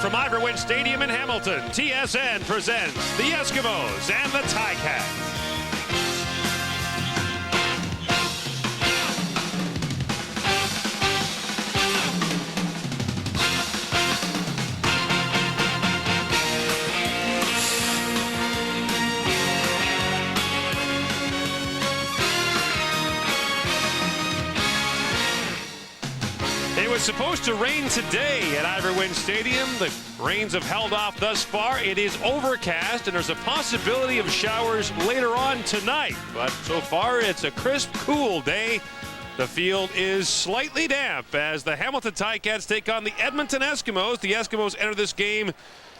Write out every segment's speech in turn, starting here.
from Ivory Stadium in Hamilton, TSN presents the Eskimos and the Ticats. It was supposed to rain today at Ivory Stadium. The rains have held off thus far. It is overcast, and there's a possibility of showers later on tonight. But so far, it's a crisp, cool day. The field is slightly damp as the Hamilton Ticats take on the Edmonton Eskimos. The Eskimos enter this game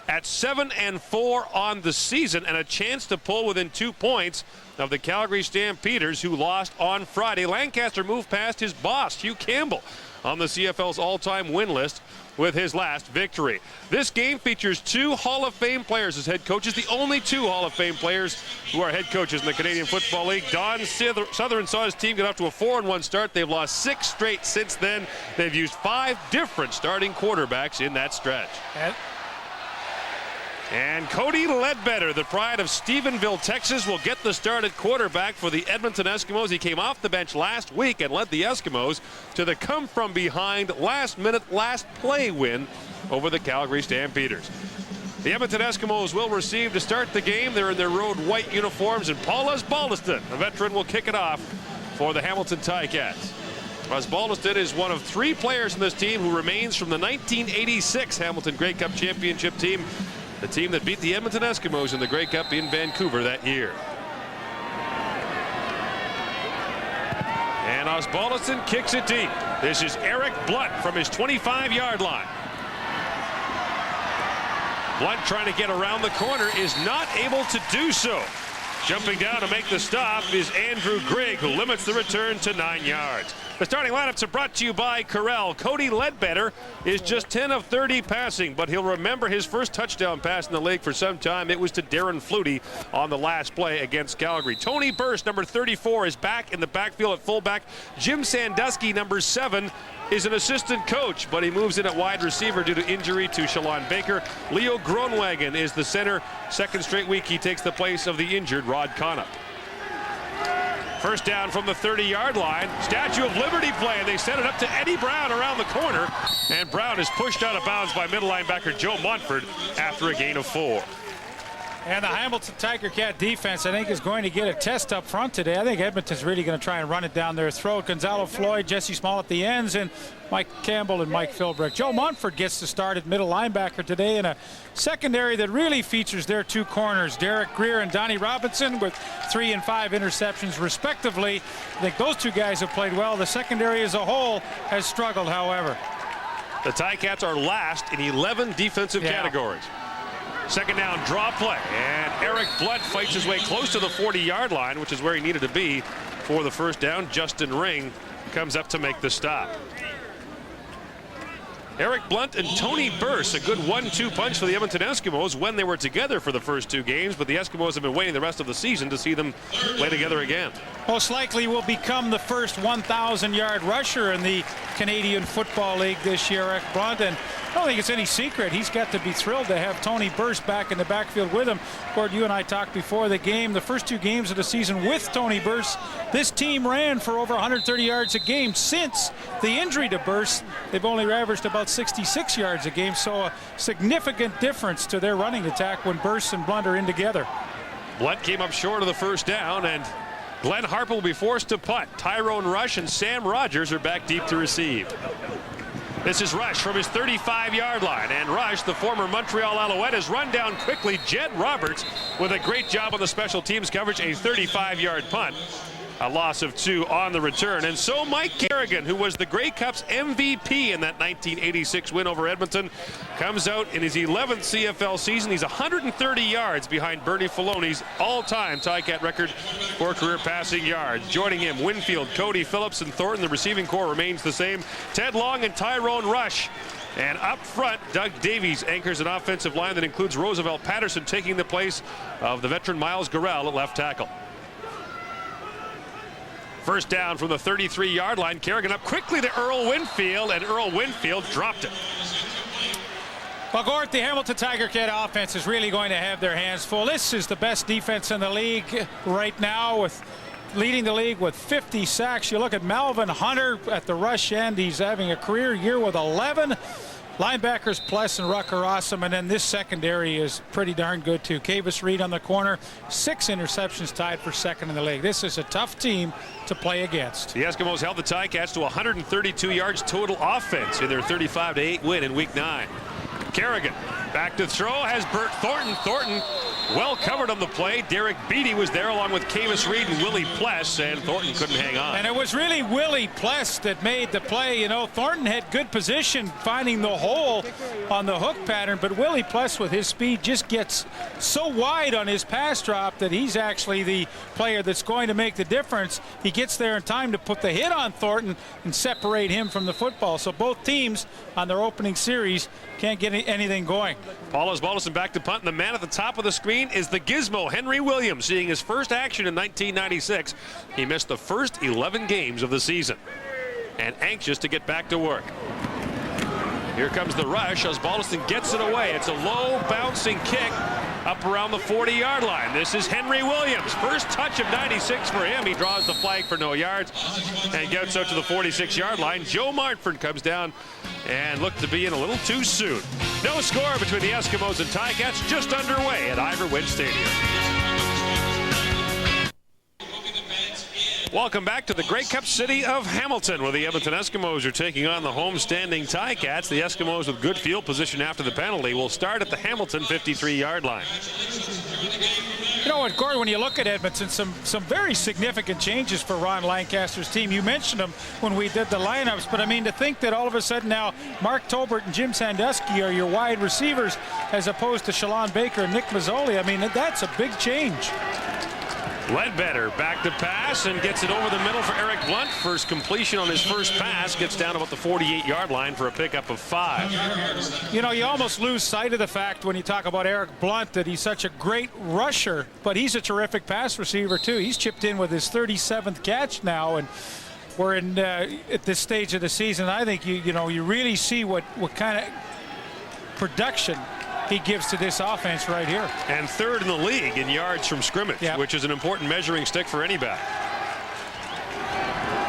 at 7-4 on the season and a chance to pull within 2 points of the Calgary Stampeders, who lost on Friday. Lancaster moved past his boss, Hugh Campbell, on the CFL's all-time win list with his last victory. This game features 2 Hall of Fame players as head coaches, the only 2 Hall of Fame players who are head coaches in the Canadian Football League. Don Sutherland saw his team get off to a 4-1 start. They've lost 6 straight since then. They've used 5 different starting quarterbacks in that stretch. And Cody Ledbetter, the pride of Stephenville, Texas, will get the start at quarterback for the Edmonton Eskimos. He came off the bench last week and led the Eskimos to the come-from-behind, last-minute, last-play win over the Calgary Stampeders. The Edmonton Eskimos will receive to start the game. They're in their road white uniforms, and Paul Osbaldiston, a veteran, will kick it off for the Hamilton Ticats. Osbaldiston is one of 3 players in this team who remains from the 1986 Hamilton Grey Cup championship team, the team that beat the Edmonton Eskimos in the Grey Cup in Vancouver that year. And Osbaldiston kicks it deep. This is Eric Blunt from his 25-yard line. Blunt trying to get around the corner, is not able to do so. Jumping down to make the stop is Andrew Grigg, who limits the return to 9 yards. The starting lineups are brought to you by Corral. Cody Ledbetter is just 10 of 30 passing, but he'll remember his first touchdown pass in the league for some time. It was to Darren Flutie on the last play against Calgary. Tony Burst, number 34, is back in the backfield at fullback. Jim Sandusky, number 7, is an assistant coach, but he moves in at wide receiver due to injury to Shalon Baker. Leo Groenwagen is the center. Second straight week he takes the place of the injured Rod Connup. First down from the 30-yard line. Statue of Liberty play, and they set it up to Eddie Brown around the corner, and Brown is pushed out of bounds by middle linebacker Joe Montford after a gain of 4. And the Hamilton Tiger Cat defense, I think, is going to get a test up front today. I think Edmonton's really going to try and run it down their throat. Gonzalo Floyd, Jesse Small at the ends, and Mike Campbell and Mike Philbrick. Joe Montford gets to start at middle linebacker today in a secondary that really features their 2 corners, Derek Greer and Donnie Robinson, with 3 and 5 interceptions respectively. I think those 2 guys have played well. The secondary as a whole has struggled, however. The Ticats are last in 11 defensive categories. Second down, draw play, and Eric Blunt fights his way close to the 40-yard line, which is where he needed to be for the first down. Justin Ring comes up to make the stop. Eric Blunt and Tony Burse, a good 1-2 punch for the Edmonton Eskimos when they were together for the first 2 games, but the Eskimos have been waiting the rest of the season to see them play together again. Most likely will become the first 1,000-yard rusher in the Canadian Football League this year, Eric Blunt, and I don't think it's any secret. He's got to be thrilled to have Tony Burse back in the backfield with him. Gord, you and I talked before the game. The first 2 games of the season with Tony Burse, this team ran for over 130 yards a game. Since the injury to Burse, they've only averaged about 66 yards a game, so a significant difference to their running attack when Burse and Blunt are in together. Blunt came up short of the first down, and Glenn Harper will be forced to punt. Tyrone Rush and Sam Rogers are back deep to receive. This is Rush from his 35-yard line, and Rush, the former Montreal Alouette, has run down quickly Jed Roberts with a great job on the special teams coverage, a 35-yard punt. A loss of 2 on the return. And so Mike Kerrigan, who was the Grey Cup's MVP in that 1986 win over Edmonton, comes out in his 11th CFL season. He's 130 yards behind Bernie Filoni's all-time Ticat record for career passing yards. Joining him, Winfield, Cody Phillips, and Thornton. The receiving core remains the same. Ted Long and Tyrone Rush. And up front, Doug Davies anchors an offensive line that includes Roosevelt Patterson taking the place of the veteran Miles Gorell at left tackle. First down from the 33-yard line. Kerrigan up quickly to Earl Winfield, and Earl Winfield dropped it. Well, Gort, the Hamilton Tiger Cat offense is really going to have their hands full. This is the best defense in the league right now, with leading the league with 50 sacks. You look at Melvin Hunter at the rush end. He's having a career year with 11. Linebackers Pless and Ruck are awesome, and then this secondary is pretty darn good too. Kavis Reed on the corner, 6 interceptions, tied for second in the league. This is a tough team to play against. The Eskimos held the Ticats to 132 yards total offense in their 35-8 win in Week 9. Kerrigan back to throw, has Bert Thornton. Thornton well covered on the play. Derek Beatty was there along with Kavis Reed and Willie Pless, and Thornton couldn't hang on. And it was really Willie Pless that made the play. You know, Thornton had good position finding the hole on the hook pattern, but Willie Pless with his speed just gets so wide on his pass drop that he's actually the player that's going to make the difference. He gets there in time to put the hit on Thornton and separate him from the football. So both teams on their opening series can't get anything going. Paul Osbaldiston back to punt, and the man at the top of the screen is the gizmo, Henry Williams, seeing his first action in 1996. He missed the first 11 games of the season and anxious to get back to work. Here comes the rush. Osbaldiston gets it away. It's a low bouncing kick up around the 40-yard line. This is Henry Williams. First touch of 96 for him. He draws the flag for no yards and gets out to the 46-yard line. Joe Martford comes down and looked to be in a little too soon. No score between the Eskimos and Ticats, just underway at Iverwin Stadium. Welcome back to the Grey Cup city of Hamilton, where the Edmonton Eskimos are taking on the home-standing Ticats. The Eskimos with good field position after the penalty will start at the Hamilton 53-yard line. You know what, Gordon, when you look at Edmonton, some very significant changes for Ron Lancaster's team. You mentioned them when we did the lineups, but I mean, to think that all of a sudden now Mark Tolbert and Jim Sandusky are your wide receivers as opposed to Shalon Baker and Nick Mazzoli, I mean, that's a big change. Ledbetter back to pass and gets it over the middle for Eric Blunt. First completion on his first pass, gets down about the 48-yard line for a pickup of 5. You know, you almost lose sight of the fact when you talk about Eric Blunt that he's such a great rusher, but he's a terrific pass receiver too. He's chipped in with his 37th catch now, and we're in at this stage of the season. I think you really see what kind of production he gives to this offense right here. And third in the league in yards from scrimmage, which is an important measuring stick for any back.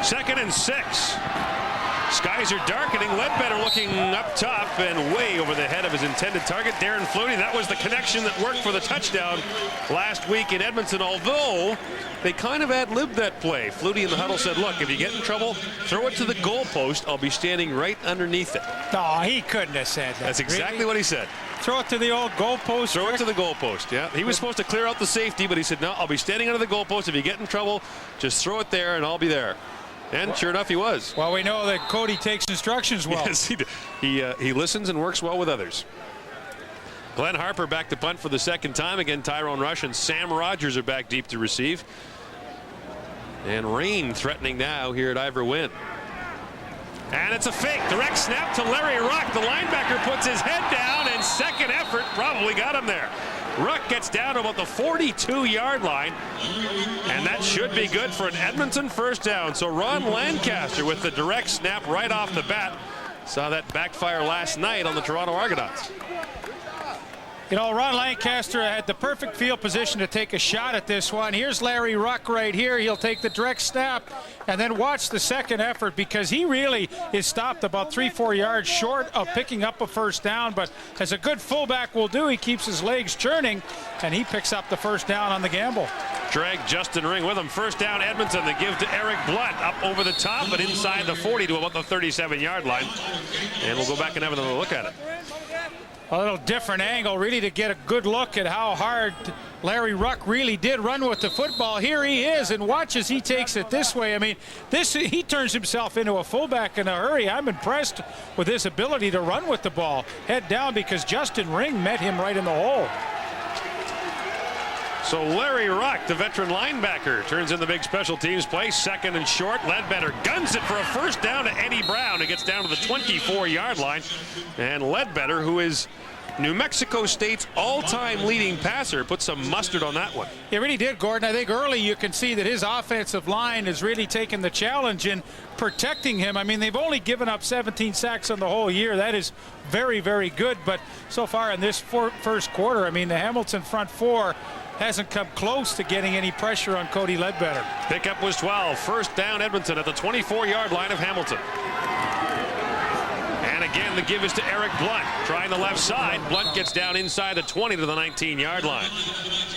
2nd and 6. Skies are darkening. Ledbetter looking up top and way over the head of his intended target, Darren Flutie. That was the connection that worked for the touchdown last week in Edmonton, although they kind of ad-libbed that play. Flutie in the huddle said, look, if you get in trouble, throw it to the goalpost. I'll be standing right underneath it. No, he couldn't have said that. That's exactly what he said. Throw it to the old goalpost. Throw it to the goalpost, yeah. He was supposed to clear out the safety, but he said, no, I'll be standing under the goalpost. If you get in trouble, just throw it there and I'll be there. And sure enough, he was. Well, we know that Cody takes instructions well. Yes, he listens and works well with others. Glenn Harper back to punt for the second time. Again, Tyrone Rush and Sam Rogers are back deep to receive. And rain threatening now here at Ivor Wynn. And it's a fake. Direct snap to Larry Ruck. The linebacker puts his head down, and second effort probably got him there. Ruck gets down to about the 42-yard line, and that should be good for an Edmonton first down. So Ron Lancaster with the direct snap right off the bat. Saw that backfire last night on the Toronto Argonauts. You know, Ron Lancaster had the perfect field position to take a shot at this one. Here's Larry Ruck right here. He'll take the direct snap and then watch the second effort, because he really is stopped about 3-4 yards short of picking up a first down. But as a good fullback will do, he keeps his legs churning and he picks up the first down on the gamble. Drag Justin Ring with him. First down Edmonton. They give to Eric Blunt up over the top, but inside the 40 to about the 37-yard line. And we'll go back and have another look at it. A little different angle, really, to get a good look at how hard Larry Ruck really did run with the football. Here he is, and watch as he takes it this way. I mean, he turns himself into a fullback in a hurry. I'm impressed with his ability to run with the ball. Head down, because Justin Ring met him right in the hole. So Larry Ruck, the veteran linebacker, turns in the big special teams play. 2nd and short. Ledbetter guns it for a first down to Eddie Brown, who gets down to the 24-yard line. And Ledbetter, who is New Mexico State's all-time leading passer. Put some mustard on that one. He really did, Gordon. I think early you can see that his offensive line has really taken the challenge in protecting him. I mean, they've only given up 17 sacks on the whole year. That is very, very good. But so far in this first quarter, I mean, the Hamilton front four hasn't come close to getting any pressure on Cody Ledbetter. Pickup was 12. First down, Edmonton at the 24-yard line of Hamilton. And again, the give is to Eric Blunt. Trying the left side. Blunt gets down inside the 20 to the 19-yard line.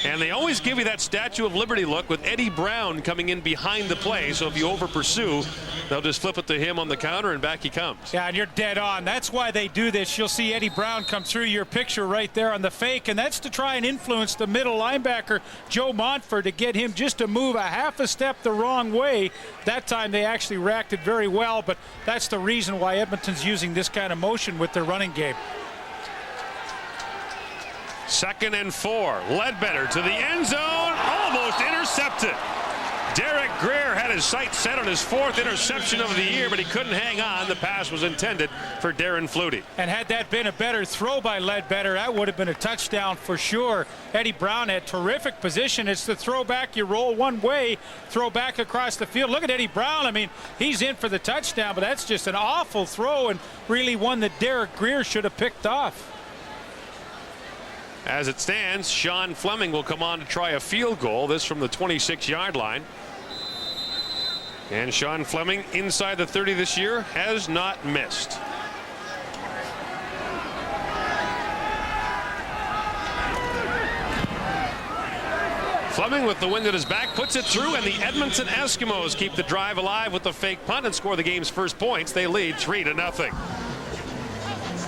And they always give you that Statue of Liberty look with Eddie Brown coming in behind the play. So if you over pursue, they'll just flip it to him on the counter, and back he comes. Yeah, and you're dead on. That's why they do this. You'll see Eddie Brown come through your picture right there on the fake, and that's to try and influence the middle linebacker, Joe Montford, to get him just to move a half a step the wrong way. That time they actually reacted very well, but that's the reason why Edmonton's using this kind of motion with their running game. 2nd and 4. Ledbetter to the end zone. Almost intercepted. Derek Greer had his sights set on his 4th interception of the year, but he couldn't hang on. The pass was intended for Darren Flutie. And had that been a better throw by Ledbetter, that would have been a touchdown for sure. Eddie Brown had terrific position. It's the throwback. You roll one way, throw back across the field. Look at Eddie Brown. I mean, he's in for the touchdown, but that's just an awful throw and really one that Derek Greer should have picked off. As it stands, Sean Fleming will come on to try a field goal. This from the 26-yard line. And Sean Fleming, inside the 30 this year, has not missed. Fleming, with the wind at his back, puts it through, and the Edmonton Eskimos keep the drive alive with the fake punt and score the game's first points. They lead 3-0.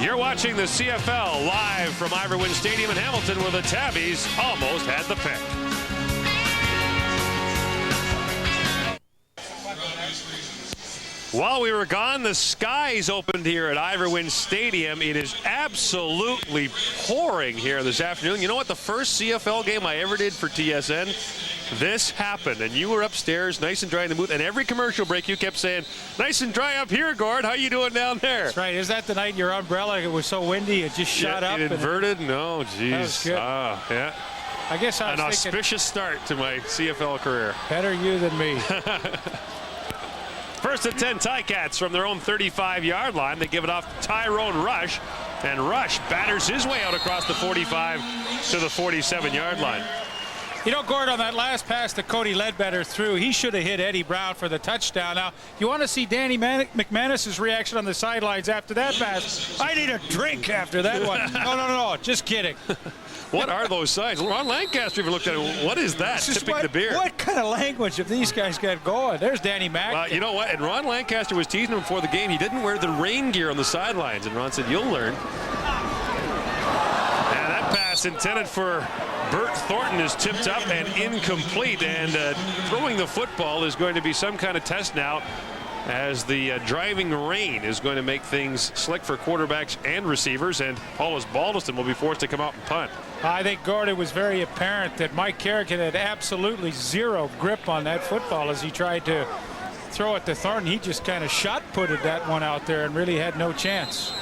You're watching the CFL live from Iverwin Stadium in Hamilton, where the Tabbies almost had the pick. While we were gone, the skies opened here at Iverwin Stadium. It is absolutely pouring here this afternoon. You know what? The first CFL game I ever did for TSN, this happened, and you were upstairs, nice and dry in the booth, and every commercial break you kept saying, "Nice and dry up here, Gord. How you doing down there?" That's right. Is that the night your umbrella, it was so windy, it just shot up? It inverted? No, geez. That was good. Yeah. I guess I was An thinking, auspicious start to my CFL career. better you than me. First and 10 Ticats from their own 35-yard line. They give it off to Tyrone Rush, and Rush batters his way out across the 45 to the 47-yard line. You know, Gord, on that last pass that Cody Ledbetter threw, he should have hit Eddie Brown for the touchdown. Now, you want to see Danny McManus's reaction on the sidelines after that pass. I need a drink after that one. No, just kidding. What are those signs? Ron Lancaster even looked at it. What is that? Tipping the beer. What kind of language have these guys got going? There's Danny Mac. You know what? And Ron Lancaster was teasing him before the game. He didn't wear the rain gear on the sidelines. And Ron said, "You'll learn." And that pass intended for Bert Thornton is tipped up and incomplete. And throwing the football is going to be some kind of test now, as the driving rain is going to make things slick for quarterbacks and receivers, and Paulus Baldiston will be forced to come out and punt. I think, Gord, it was very apparent that Mike Kerrigan had absolutely zero grip on that football as he tried to throw it to Thornton. He just kind of shot-putted that one out there and really had no chance.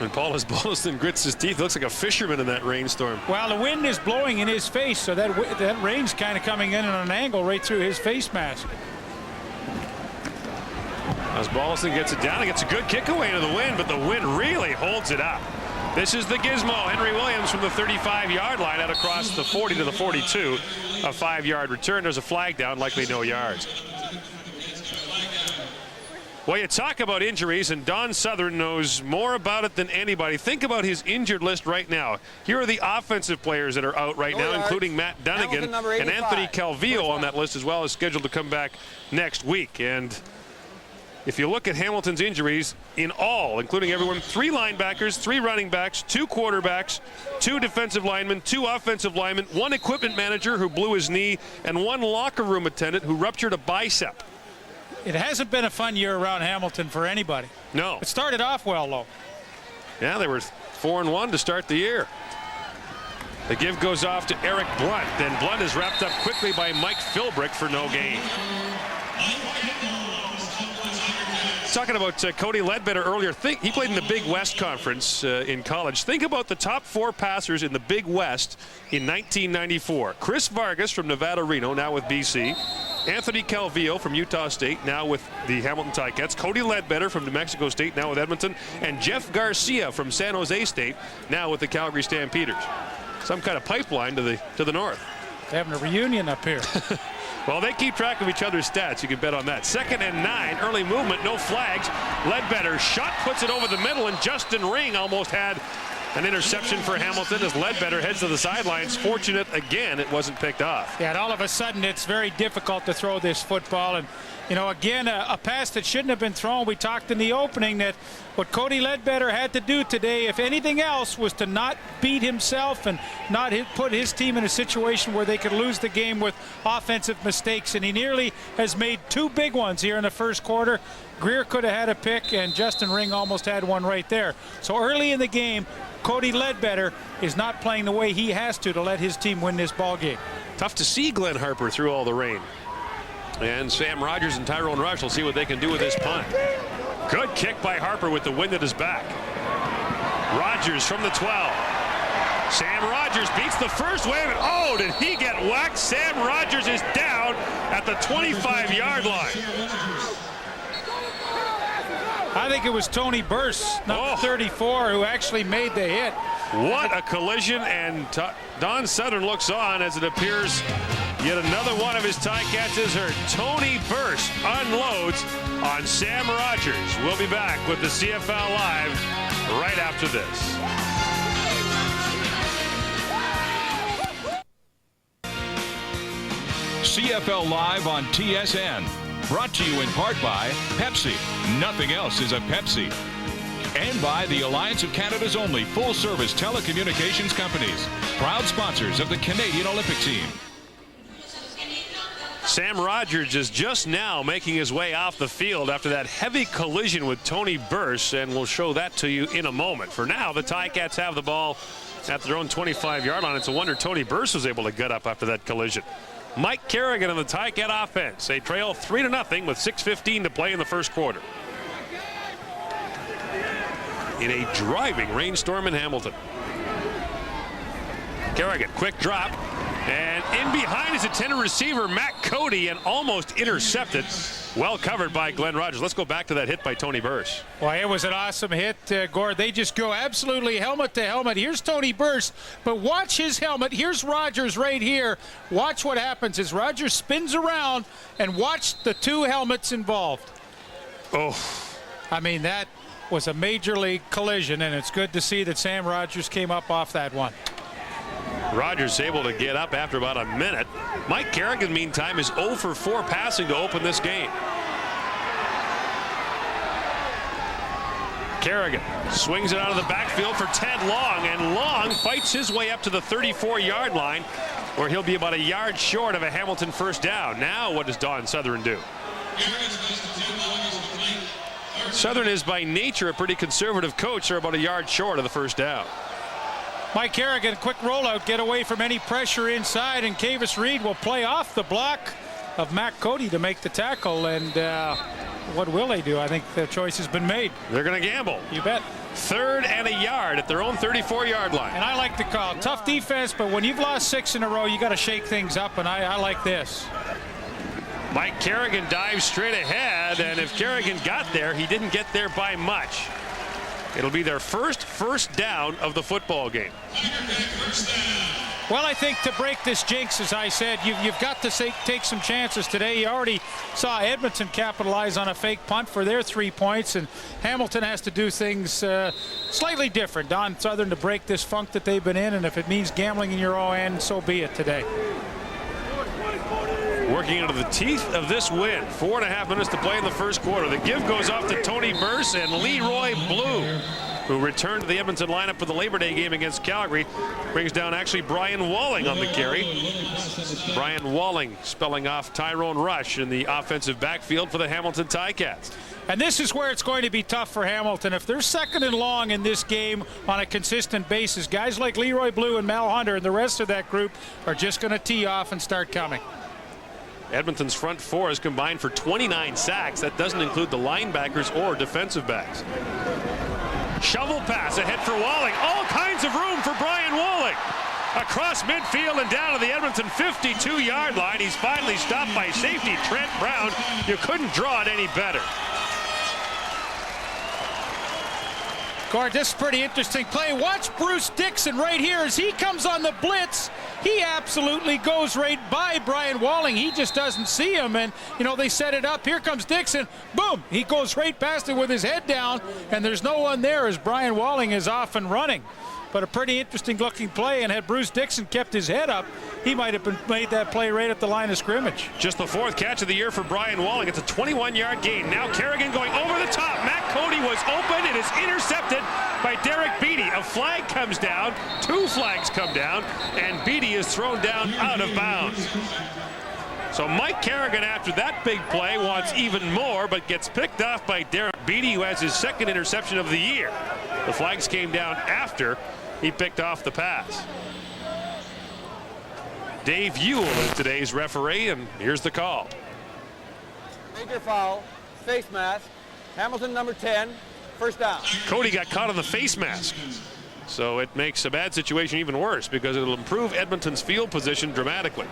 And Paulus Baldiston grits his teeth. Looks like a fisherman in that rainstorm. Well, the wind is blowing in his face, so that rain's kind of coming in at an angle right through his face mask. As Baldiston gets it down, he gets a good kick away into the wind, but the wind really holds it up. This is the gizmo. Henry Williams from the 35-yard line out across the 40 to the 42. A 5-yard return. There's a flag down, likely no yards. Well, you talk about injuries, and Don Southern knows more about it than anybody. Think about his injured list right now. Here are the offensive players that are out right now, including Matt Dunnigan and Anthony Calvillo on that list as well, is scheduled to come back next week. And if you look at Hamilton's injuries in all, including everyone, 3 linebackers, 3 running backs, 2 quarterbacks, 2 defensive linemen, 2 offensive linemen, 1 equipment manager who blew his knee, and 1 locker room attendant who ruptured a bicep. It hasn't been a fun year around Hamilton for anybody. No. It started off well, though. Yeah, they were 4-1 to start the year. The give goes off to Eric Blunt. Then Blunt is wrapped up quickly by Mike Philbrick for no gain. talking about Cody Ledbetter earlier. He played in the Big West Conference in college. Think about the top 4 passers in the Big West in 1994. Chris Vargas from Nevada Reno, now with BC. Anthony Calvillo from Utah State, now with the Hamilton Ticats. Cody Ledbetter from New Mexico State, now with Edmonton. And Jeff Garcia from San Jose State, now with the Calgary Stampeders. Some kind of pipeline to the north. They're having a reunion up here. Well, they keep track of each other's stats. You can bet on that. 2nd and 9. Early movement. No flags. Ledbetter shot. Puts it over the middle. And Justin Ring almost had an interception for Hamilton as Ledbetter heads to the sidelines. Fortunate again, it wasn't picked off. Yeah, and all of a sudden it's very difficult to throw this football. And, you know, again, a pass that shouldn't have been thrown. We talked in the opening that what Cody Ledbetter had to do today, if anything else, was to not beat himself and not put his team in a situation where they could lose the game with offensive mistakes. And he nearly has made 2 big ones here in the first quarter. Greer could have had a pick, and Justin Ring almost had one right there. So early in the game, Cody Ledbetter is not playing the way he has to let his team win this ball game. Tough to see Glenn Harper through all the rain. And Sam Rogers and Tyrone Rush will see what they can do with this punt. Good kick by Harper with the wind at his back. Rogers from the 12. Sam Rogers beats the first wave. Oh, did he get whacked? Sam Rogers is down at the 25-yard line. I think it was Tony Burse, number 34, who actually made the hit. What a collision, and Don Southern looks on as it appears yet another one of his Ticats is hurt. Tony Burse unloads on Sam Rogers. We'll be back with the CFL Live right after this. CFL Live on TSN. Brought to you in part by Pepsi. Nothing else is a Pepsi. And by the Alliance of Canada's only full-service telecommunications companies. Proud sponsors of the Canadian Olympic team. Sam Rogers is just now making his way off the field after that heavy collision with Tony Burse, and we'll show that to you in a moment. For now, the Ticats have the ball at their own 25-yard line. It's a wonder Tony Burse was able to get up after that collision. Mike Kerrigan on the Ticat offense. They trail 3-0 with 6:15 to play in the first quarter. In a driving rainstorm in Hamilton. Kerrigan, quick drop. And in behind his intended receiver, Matt Cody, and almost intercepted. Well covered by Glenn Rogers. Let's go back to that hit by Tony Burse. Well, it was an awesome hit, Gord. They just go absolutely helmet to helmet. Here's Tony Burse, but watch his helmet. Here's Rogers right here. Watch what happens as Rogers spins around, and watch the 2 helmets involved. Oh. I mean, that was a major league collision, and it's good to see that Sam Rogers came up off that one. Rogers able to get up after about a minute. Mike Kerrigan, meantime, is 0 for 4 passing to open this game. Kerrigan swings it out of the backfield for Ted Long, and Long fights his way up to the 34-yard line, where he'll be about a yard short of a Hamilton first down. Now what does Don Southern do? Southern is by nature a pretty conservative coach. They're about a yard short of the first down. Mike Kerrigan, quick rollout, get away from any pressure inside, and Kavis Reed will play off the block of Matt Cody to make the tackle. And what will they do? I think the choice has been made. They're going to gamble. You bet. 3rd and a yard at their own 34-yard line. And I like the call. Tough defense, but when you've lost 6 in a row, you got to shake things up, and I like this. Mike Kerrigan dives straight ahead, and if Kerrigan got there, he didn't get there by much. It'll be their first down of the football game. Well, I think to break this jinx, as I said, you've got to take some chances today. You already saw Edmonton capitalize on a fake punt for their 3 points, and Hamilton has to do things slightly different. Don Southern to break this funk that they've been in, and if it means gambling in your own end, so be it today. Working into the teeth of this win. 4.5 minutes to play in the first quarter. The give goes off to Tony Burse, and Leroy Blue, who returned to the Edmonton lineup for the Labor Day game against Calgary, brings down actually Brian Walling on the carry. Brian Walling spelling off Tyrone Rush in the offensive backfield for the Hamilton Ticats. And this is where it's going to be tough for Hamilton. If they're 2nd and long in this game on a consistent basis, guys like Leroy Blue and Mel Hunter and the rest of that group are just going to tee off and start coming. Edmonton's front four has combined for 29 sacks. That doesn't include the linebackers or defensive backs. Shovel pass ahead for Walling. All kinds of room for Brian Walling. Across midfield and down to the Edmonton 52-yard line. He's finally stopped by safety Trent Brown. You couldn't draw it any better. Gord, this is a pretty interesting play. Watch Bruce Dixon right here as he comes on the blitz. He absolutely goes right by Brian Walling. He just doesn't see him, and they set it up. Here comes Dixon. Boom! He goes right past it with his head down, and there's no one there as Brian Walling is off and running. But a pretty interesting looking play, and had Bruce Dixon kept his head up, he might have made that play right at the line of scrimmage. Just the fourth catch of the year for Brian Walling. It's a 21-yard gain. Now Kerrigan going over the top. Matt Cody was open. It is intercepted by Derek Beattie. A flag comes down. Two flags come down, and Beattie is thrown down out of bounds. So Mike Kerrigan, after that big play, wants even more, but gets picked off by Derek Beattie, who has his second interception of the year. The flags came down after he picked off the pass. Dave Ewell is today's referee, and here's the call. Major foul, face mask, Hamilton number 10, first down. Cody got caught on the face mask. So it makes a bad situation even worse because it'll improve Edmonton's field position dramatically.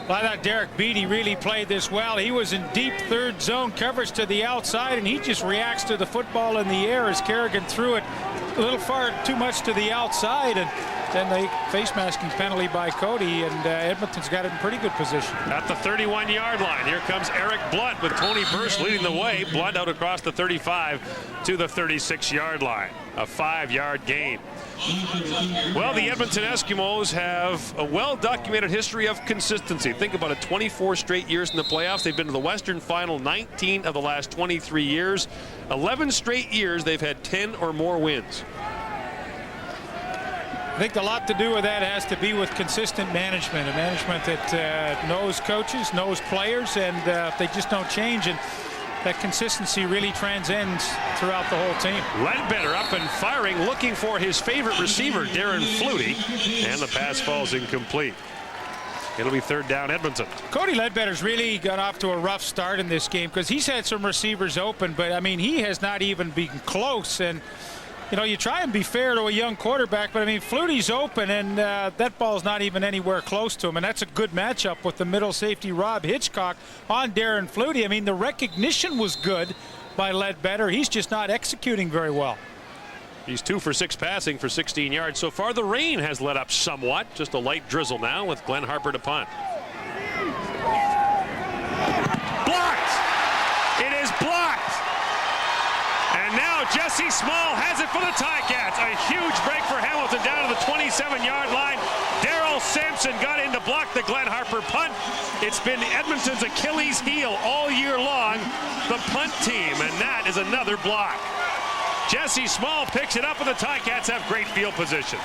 Well, I thought Derek Beattie really played this well. He was in deep third zone coverage to the outside, and he just reacts to the football in the air as Kerrigan threw it a little far too much to the outside, and then the face masking penalty by Cody, and Edmonton's got it in pretty good position. At the 31-yard line, here comes Eric Blunt with Tony Burst leading the way. Blunt out across the 35 to the 36-yard line. A 5-yard gain. Well, the Edmonton Eskimos have a well-documented history of consistency. Think about it, 24 straight years in the playoffs. They've been to the Western Final 19 of the last 23 years. 11 straight years they've had 10 or more wins. I think a lot to do with that has to be with consistent management, a management that knows coaches, knows players, and they just don't change. And that consistency really transcends throughout the whole team. Ledbetter up and firing, looking for his favorite receiver, Darren Flutie, and the pass falls incomplete. It'll be third down, Edmonton. Cody Ledbetter's really got off to a rough start in this game because he's had some receivers open, but I mean, he has not even been close. And you try and be fair to a young quarterback, but I mean, Flutie's open, and that ball's not even anywhere close to him, and that's a good matchup with the middle safety Rob Hitchcock on Darren Flutie. I mean, the recognition was good by Ledbetter. He's just not executing very well. He's 2 for 6 passing for 16 yards so far. The rain has let up somewhat. Just a light drizzle now with Glenn Harper to punt. Blocked! It is blocked! And now Jesse Small has it for the Ticats. A huge break for Hamilton down to the 27-yard line. Daryl Sampson got in to block the Glenn Harper punt. It's been Edmonton's Achilles heel all year long, the punt team, and that is another block. Jesse Small picks it up, and the Ticats have great field position.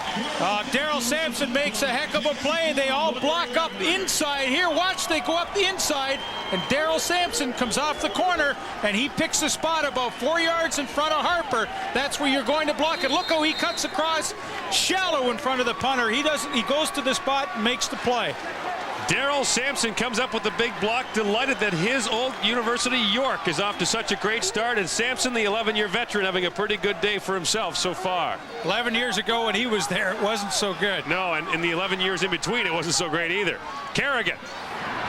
Daryl Sampson makes a heck of a play. They all block up inside. Here, watch, they go up the inside, and Daryl Sampson comes off the corner, and he picks a spot about 4 yards in front of Harper. That's where you're going to block it. Look how he cuts across shallow in front of the punter. He goes to the spot and makes the play. Daryl Sampson comes up with the big block, delighted that his old University York is off to such a great start, and Sampson, the 11-year veteran, having a pretty good day for himself so far. 11 years ago when he was there, it wasn't so good. No, and in the 11 years in between, it wasn't so great either. Kerrigan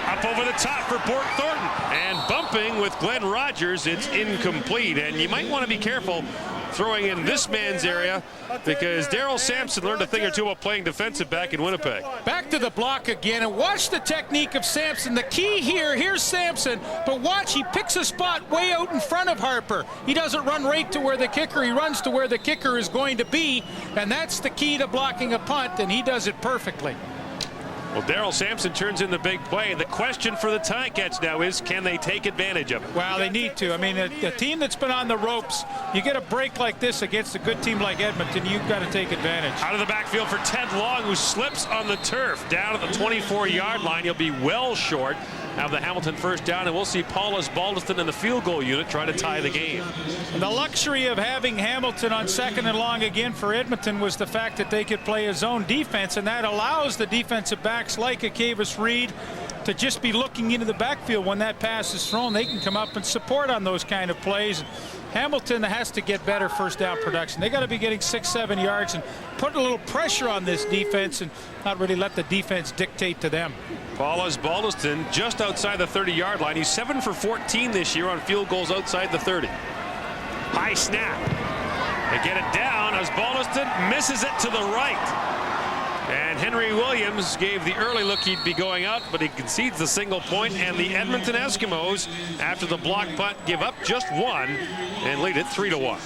up over the top for Bort Thornton, and bumping with Glenn Rogers, it's incomplete, and you might want to be careful throwing in this man's area because Daryl Sampson learned a thing or two about playing defensive back in Winnipeg. Back to the block again, and watch the technique of Sampson. The key here's Sampson, but watch, he picks a spot way out in front of Harper. He doesn't run right to where the kicker, he runs to where the kicker is going to be, and that's the key to blocking a punt, and he does it perfectly. Well, Daryl Sampson turns in the big play. The question for the Ticats now is, can they take advantage of it? Well, they need to. I mean, a team that's been on the ropes, you get a break like this against a good team like Edmonton, you've got to take advantage. Out of the backfield for Ted Long, who slips on the turf. Down at the 24-yard line, he'll be well short have the Hamilton first down, and we'll see Paulus Baldiston in the field goal unit try to tie the game. The luxury of having Hamilton on 2nd and long again for Edmonton was the fact that they could play a zone defense, and that allows the defensive backs like Akavis Reed to just be looking into the backfield when that pass is thrown. They can come up and support on those kind of plays. Hamilton has to get better first down production. They got to be getting 6-7 yards and put a little pressure on this defense and not really let the defense dictate to them. Paulus Baldiston just outside the 30-yard line. He's 7 for 14 this year on field goals outside the 30. High snap. They get it down as Baldiston misses it to the right. And Henry Williams gave the early look he'd be going out, but he concedes the single point, and the Edmonton Eskimos, after the block punt, give up just one and lead it 3-1.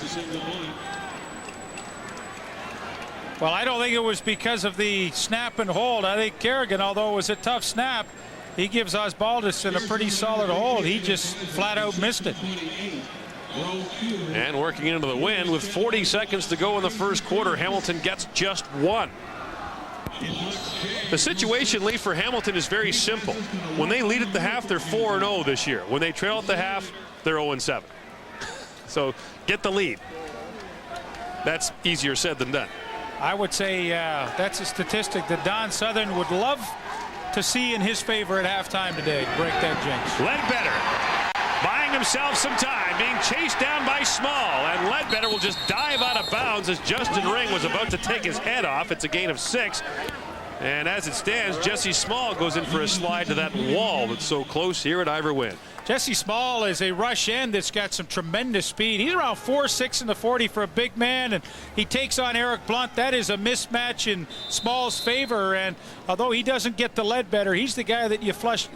Well, I don't think it was because of the snap and hold. I think Kerrigan, although it was a tough snap, he gives Osbaldiston a pretty solid hold. He just flat out missed it. And working into the wind with 40 seconds to go in the first quarter, Hamilton gets just one. The situation, Lee, for Hamilton is very simple. When they lead at the half, they're 4-0 this year. When they trail at the half, they're 0-7. So get the lead. That's easier said than done. I would say that's a statistic that Don Southern would love to see in his favor at halftime today. Break that jinx. Ledbetter buying himself some time, being chased down by Small, and Ledbetter will just dive out of bounds as Justin Ring was about to take his head off. It's a gain of 6. And as it stands, Jesse Small goes in for a slide to that wall that's so close here at Ivor Wynn. Jesse Small is a rush end that's got some tremendous speed. He's around 4'6" in the 40 for a big man, and he takes on Eric Blunt. That is a mismatch in Small's favor, and although he doesn't get the Ledbetter, he's the guy that you flush.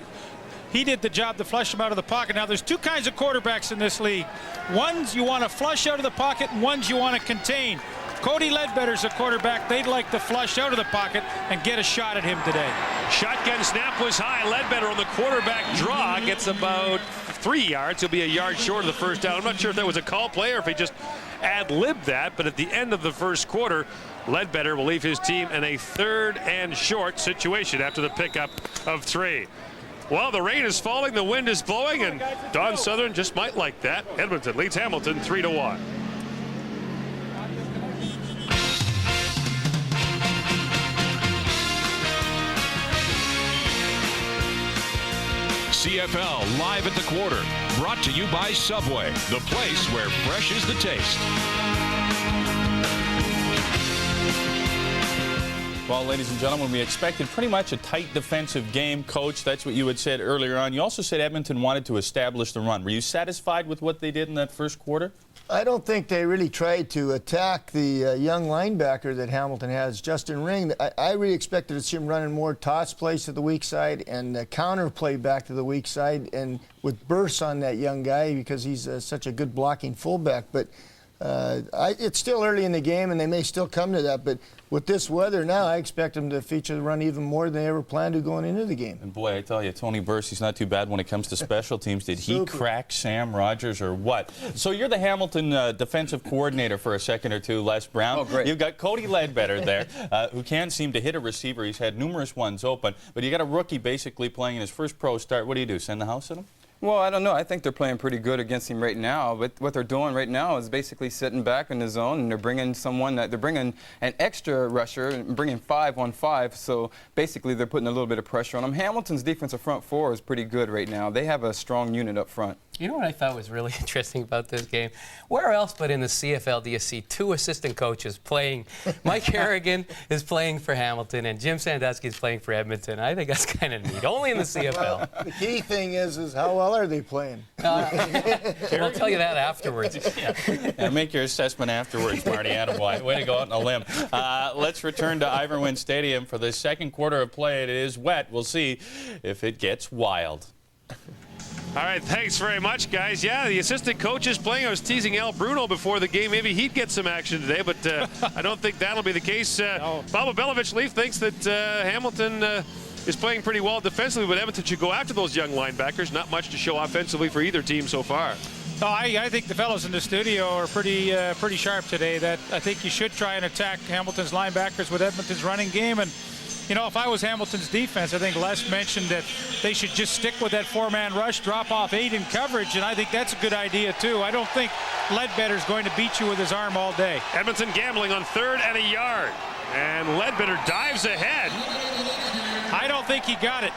He did the job to flush him out of the pocket. Now, there's two kinds of quarterbacks in this league. Ones you want to flush out of the pocket, and ones you want to contain. Cody Ledbetter's a quarterback they'd like to flush out of the pocket and get a shot at him today. Shotgun snap was high. Ledbetter on the quarterback draw gets about 3 yards. He'll be a yard short of the first down. I'm not sure if that was a call play or if he just ad-libbed that, but at the end of the first quarter, Ledbetter will leave his team in a 3rd and short situation after the pickup of 3. Well, the rain is falling, the wind is blowing, and Don Southern just might like that. Edmonton leads Hamilton 3-1. CFL Live at the Quarter, brought to you by Subway, the place where fresh is the taste. Well, ladies and gentlemen, we expected pretty much a tight defensive game. Coach, that's what you had said earlier on. You also said Edmonton wanted to establish the run. Were you satisfied with what they did in that first quarter? I don't think they really tried to attack the young linebacker that Hamilton has, Justin Ring. I really expected to see him running more toss plays to the weak side and counter play back to the weak side, and with bursts on that young guy because he's such a good blocking fullback. But it's still early in the game, and they may still come to that. But with this weather now, I expect them to feature the run even more than they ever planned to going into the game. And boy, I tell you, Tony Burse, he's not too bad when it comes to special teams. Did he crack Sam Rogers or what? So you're the Hamilton defensive coordinator for a second or two, Les Brown. Oh, great. You've got Cody Ledbetter there, who can't seem to hit a receiver. He's had numerous ones open, but you got a rookie basically playing in his first pro start. What do? Send the house at him? Well, I don't know. I think they're playing pretty good against him right now. But what they're doing right now is basically sitting back in the zone, and they're bringing they're bringing an extra rusher and bringing 5 on 5. So basically, they're putting a little bit of pressure on them. Hamilton's defensive front 4 is pretty good right now. They have a strong unit up front. You know what I thought was really interesting about this game? Where else but in the CFL do you see 2 assistant coaches playing? Mike Harrigan is playing for Hamilton, and Jim Sandusky is playing for Edmonton. I think that's kind of neat. Only in the CFL. Well, the key thing is how well are they playing? I'll tell you that afterwards. Yeah, make your assessment afterwards, Marty. Attaboy. Way to go out on a limb. Let's return to Ivor Wynn Stadium for the second quarter of play. It is wet. We'll see if it gets wild. All right, thanks very much, guys. Yeah, the assistant coach is playing. I was teasing Al Bruno before the game. Maybe he'd get some action today, but I don't think that'll be the case. Bob Belovich Leaf thinks that Hamilton is playing pretty well defensively, but Edmonton should go after those young linebackers. Not much to show offensively for either team so far. No, I think the fellows in the studio are pretty sharp today. That I think you should try and attack Hamilton's linebackers with Edmonton's running game. And You know, if I was Hamilton's defense, I think Les mentioned that they should just stick with that 4-man rush, drop off 8 in coverage, and I think that's a good idea too. I don't think Ledbetter's going to beat you with his arm all day. Edmonton gambling on 3rd and a yard. And Ledbetter dives ahead. I don't think he got it.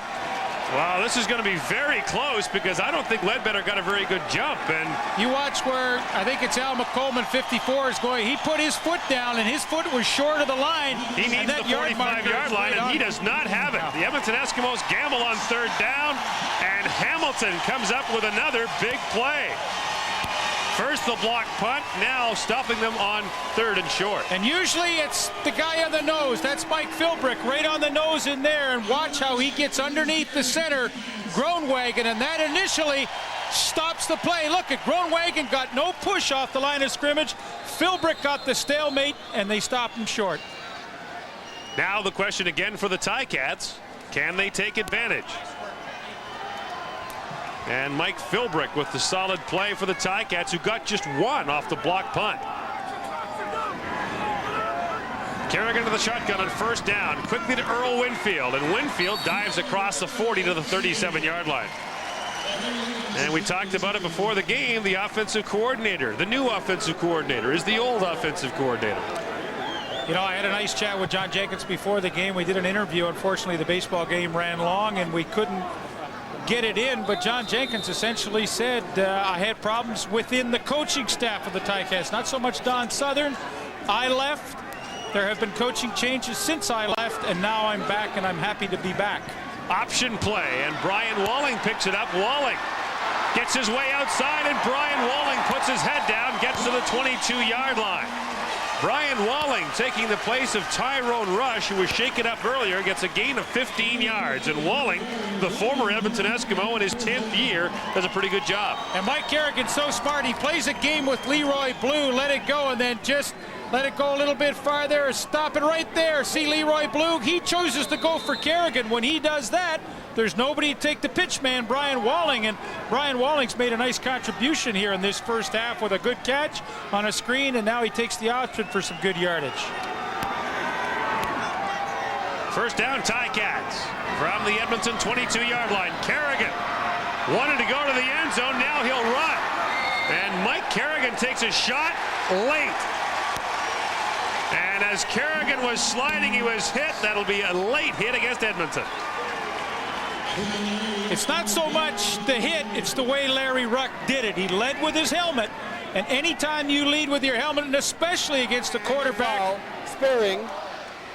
Wow, this is going to be very close because I don't think Ledbetter got a very good jump. And you watch where I think it's Al McColeman, 54, is going. He put his foot down, and his foot was short of the line. He needs the 45-yard line, and he does not have it. The Edmonton Eskimos gamble on 3rd down, and Hamilton comes up with another big play. First the block punt, now stopping them on 3rd and short. And usually it's the guy on the nose. That's Mike Philbrick right on the nose in there. And watch how he gets underneath the center, Groenwagen, and that initially stops the play. Look at Groenwagen got no push off the line of scrimmage. Philbrick got the stalemate, and they stopped him short. Now the question again for the Ticats. Can they take advantage? And Mike Philbrick with the solid play for the Ticats, who got just 1 off the block punt. Kerrigan to the shotgun on 1st down. Quickly to Earl Winfield. And Winfield dives across the 40 to the 37-yard line. And we talked about it before the game. The offensive coordinator, the new offensive coordinator, is the old offensive coordinator. You know, I had a nice chat with John Jenkins before the game. We did an interview. Unfortunately, the baseball game ran long, and we couldn't get it in, but John Jenkins essentially said I had problems within the coaching staff of the Ticats, not so much Don Southern. I left. There have been coaching changes since I left, and now I'm back, and I'm happy to be back. Option play, and Brian Walling picks it up. Walling gets his way outside, and Brian Walling puts his head down, gets to the 22-yard line. Brian Walling taking the place of Tyrone Rush, who was shaken up earlier, gets a gain of 15 yards. And Walling, the former Edmonton Eskimo in his 10th year, does a pretty good job. And Mike Kerrigan's so smart. He plays a game with Leroy Blue, let it go, and then just let it go a little bit farther. Stop it right there. See Leroy Blue? He chooses to go for Kerrigan. When he does that, there's nobody to take the pitch man, Brian Walling, and Brian Walling's made a nice contribution here in this first half with a good catch on a screen, and now he takes the option for some good yardage. First down, Ticats from the Edmonton 22-yard line. Kerrigan wanted to go to the end zone. Now he'll run, and Mike Kerrigan takes a shot late. And as Kerrigan was sliding, he was hit. That'll be a late hit against Edmonton. It's not so much the hit, it's the way Larry Ruck did it. He led with his helmet, and anytime you lead with your helmet, and especially against a quarterback. Spearing,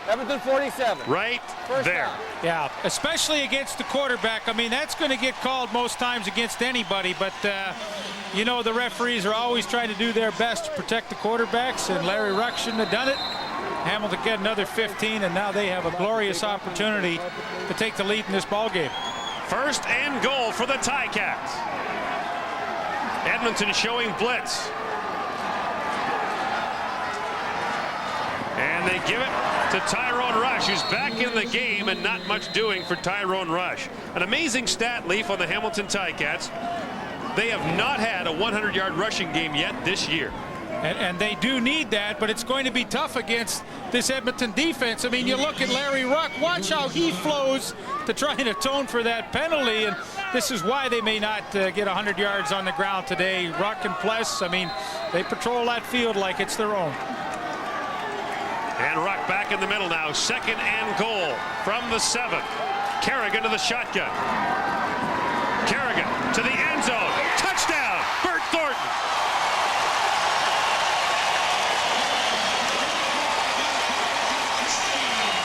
Edmonton 47. Right there. Down. Yeah, especially against the quarterback. I mean, that's going to get called most times against anybody, but you know, the referees are always trying to do their best to protect the quarterbacks, and Larry Ruck shouldn't have done it. Hamilton get another 15, and now they have a glorious opportunity to take the lead in this ball game. First and goal for the Ticats. Edmonton showing blitz. And they give it to Tyrone Rush, who's back in the game, and not much doing for Tyrone Rush. An amazing stat, Leaf, on the Hamilton Ticats. They have not had a 100-yard rushing game yet this year. And they do need that, but it's going to be tough against this Edmonton defense. I mean, you look at Larry Ruck, watch how he flows to try and atone for that penalty, and this is why they may not get 100 yards on the ground today. Ruck and Pless, I mean, they patrol that field like it's their own. And Ruck back in the middle now. Second and goal from the 7. Kerrigan to the shotgun. Kerrigan to the end zone. Touchdown, Bert Thornton.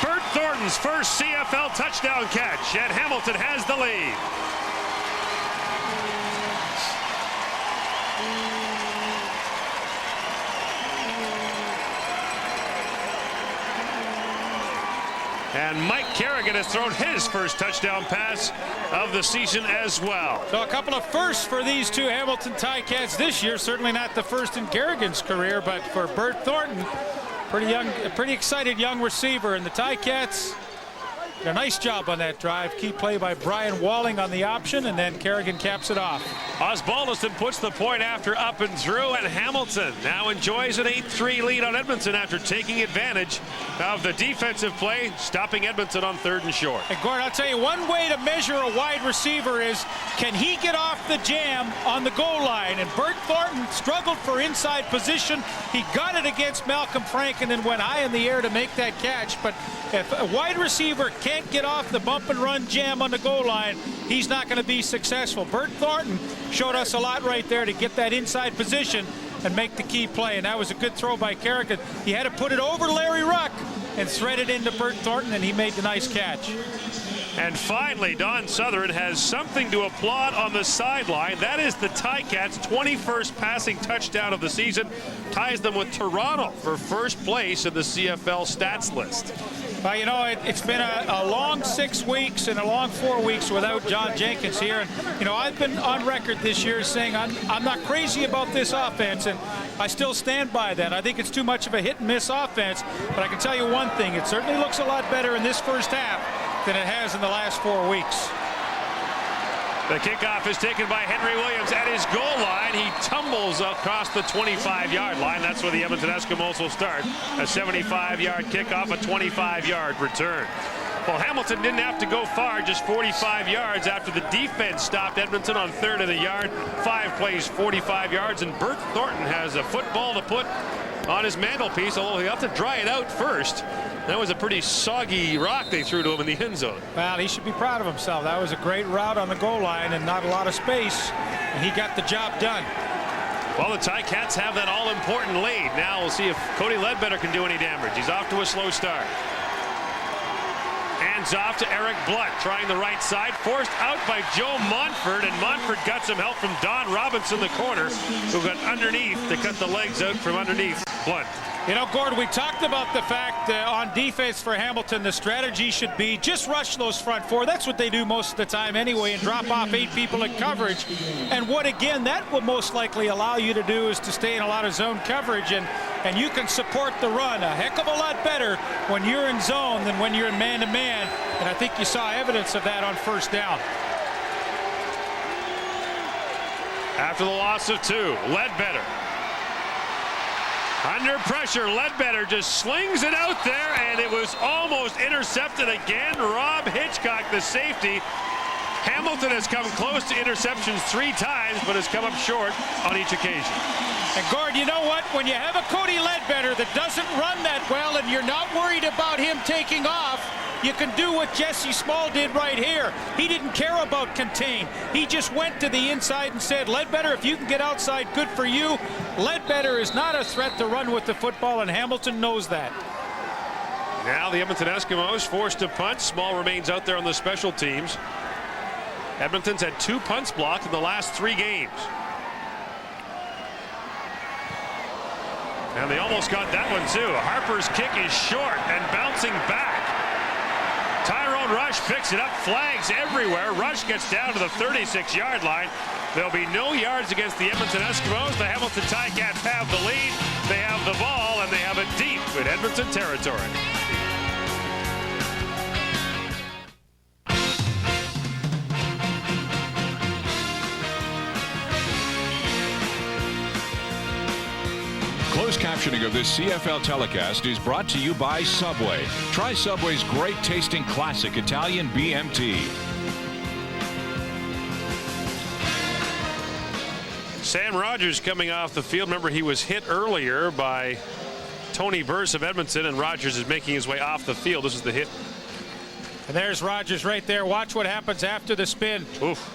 Bert Thornton's first CFL touchdown catch, and Hamilton has the lead. And Mike Kerrigan has thrown his first touchdown pass of the season as well. So a couple of firsts for these two Hamilton Ticats this year. Certainly not the first in Kerrigan's career, but for Bert Thornton, pretty young, pretty excited young receiver. And the Ticats, A nice job on that drive. Key play by Brian Walling on the option, and then Kerrigan caps it off. Osbaldiston puts the point after up and through, and Hamilton now enjoys an 8-3 lead on Edmonton after taking advantage of the defensive play, stopping Edmonton on 3rd and short. And Gord, I'll tell you, one way to measure a wide receiver is, can he get off the jam on the goal line? And Bert Thornton struggled for inside position. He got it against Malcolm Frank and then went high in the air to make that catch. But if a wide receiver can't get off the bump and run jam on the goal line, he's not going to be successful. Bert Thornton showed us a lot right there to get that inside position and make the key play, and that was a good throw by Kerrigan. He had to put it over Larry Ruck and thread it into Bert Thornton, and he made the nice catch. And finally, Don Southern has something to applaud on the sideline. That is the Ticats' 21st passing touchdown of the season. Ties them with Toronto for first place in the CFL stats list. Well, you know, it's been a long 6 weeks and a long 4 weeks without John Jenkins here. And, you know, I've been on record this year saying I'm not crazy about this offense, and I still stand by that. I think it's too much of a hit-and-miss offense. But I can tell you one thing, it certainly looks a lot better in this first half than it has in the last 4 weeks. The kickoff is taken by Henry Williams at his goal line. He tumbles across the 25-yard line. That's where the Edmonton Eskimos will start. A 75-yard kickoff, a 25-yard return. Well, Hamilton didn't have to go far, just 45 yards after the defense stopped Edmonton on 3rd of the yard. 5 plays, 45 yards, and Bert Thornton has a football to put on his mantelpiece, although he'll have to dry it out first. That was a pretty soggy rock they threw to him in the end zone. Well, he should be proud of himself. That was a great route on the goal line and not a lot of space, and he got the job done. Well, the Ticats have that all-important lead. Now we'll see if Cody Ledbetter can do any damage. He's off to a slow start. Hands off to Eric Blunt, trying the right side, forced out by Joe Montford, and Montford got some help from Don Robinson, the corner, who got underneath to cut the legs out from underneath Blunt. You know, Gord, we talked about the fact on defense for Hamilton, the strategy should be just rush those front 4. That's what they do most of the time anyway, and drop off 8 people in coverage. And what, again, that will most likely allow you to do is to stay in a lot of zone coverage, and you can support the run a heck of a lot better when you're in zone than when you're in man-to-man. And I think you saw evidence of that on first down. After the loss of 2, Ledbetter. Under pressure, Ledbetter just slings it out there, and it was almost intercepted again. Rob Hitchcock, the safety. Hamilton has come close to interceptions 3 times, but has come up short on each occasion. And Gord, you know what? When you have a Cody Ledbetter that doesn't run that well and you're not worried about him taking off, you can do what Jesse Small did right here. He didn't care about contain. He just went to the inside and said, Ledbetter, if you can get outside, good for you. Ledbetter is not a threat to run with the football, and Hamilton knows that. Now the Edmonton Eskimos forced to punt. Small remains out there on the special teams. Edmonton's had 2 punts blocked in the last 3 games. And they almost got that one too. Harper's kick is short and bouncing back. Tyrone Rush picks it up, flags everywhere. Rush gets down to the 36-yard line. There'll be no yards against the Edmonton Eskimos. The Hamilton Ticats have the lead. They have the ball, and they have it deep in Edmonton territory. Closed captioning of this CFL telecast is brought to you by Subway. Try Subway's great tasting classic Italian BMT. Sam Rogers coming off the field. Remember, he was hit earlier by Tony Burse of Edmonton, and Rogers is making his way off the field. This is the hit. And there's Rogers right there. Watch what happens after the spin. Oof.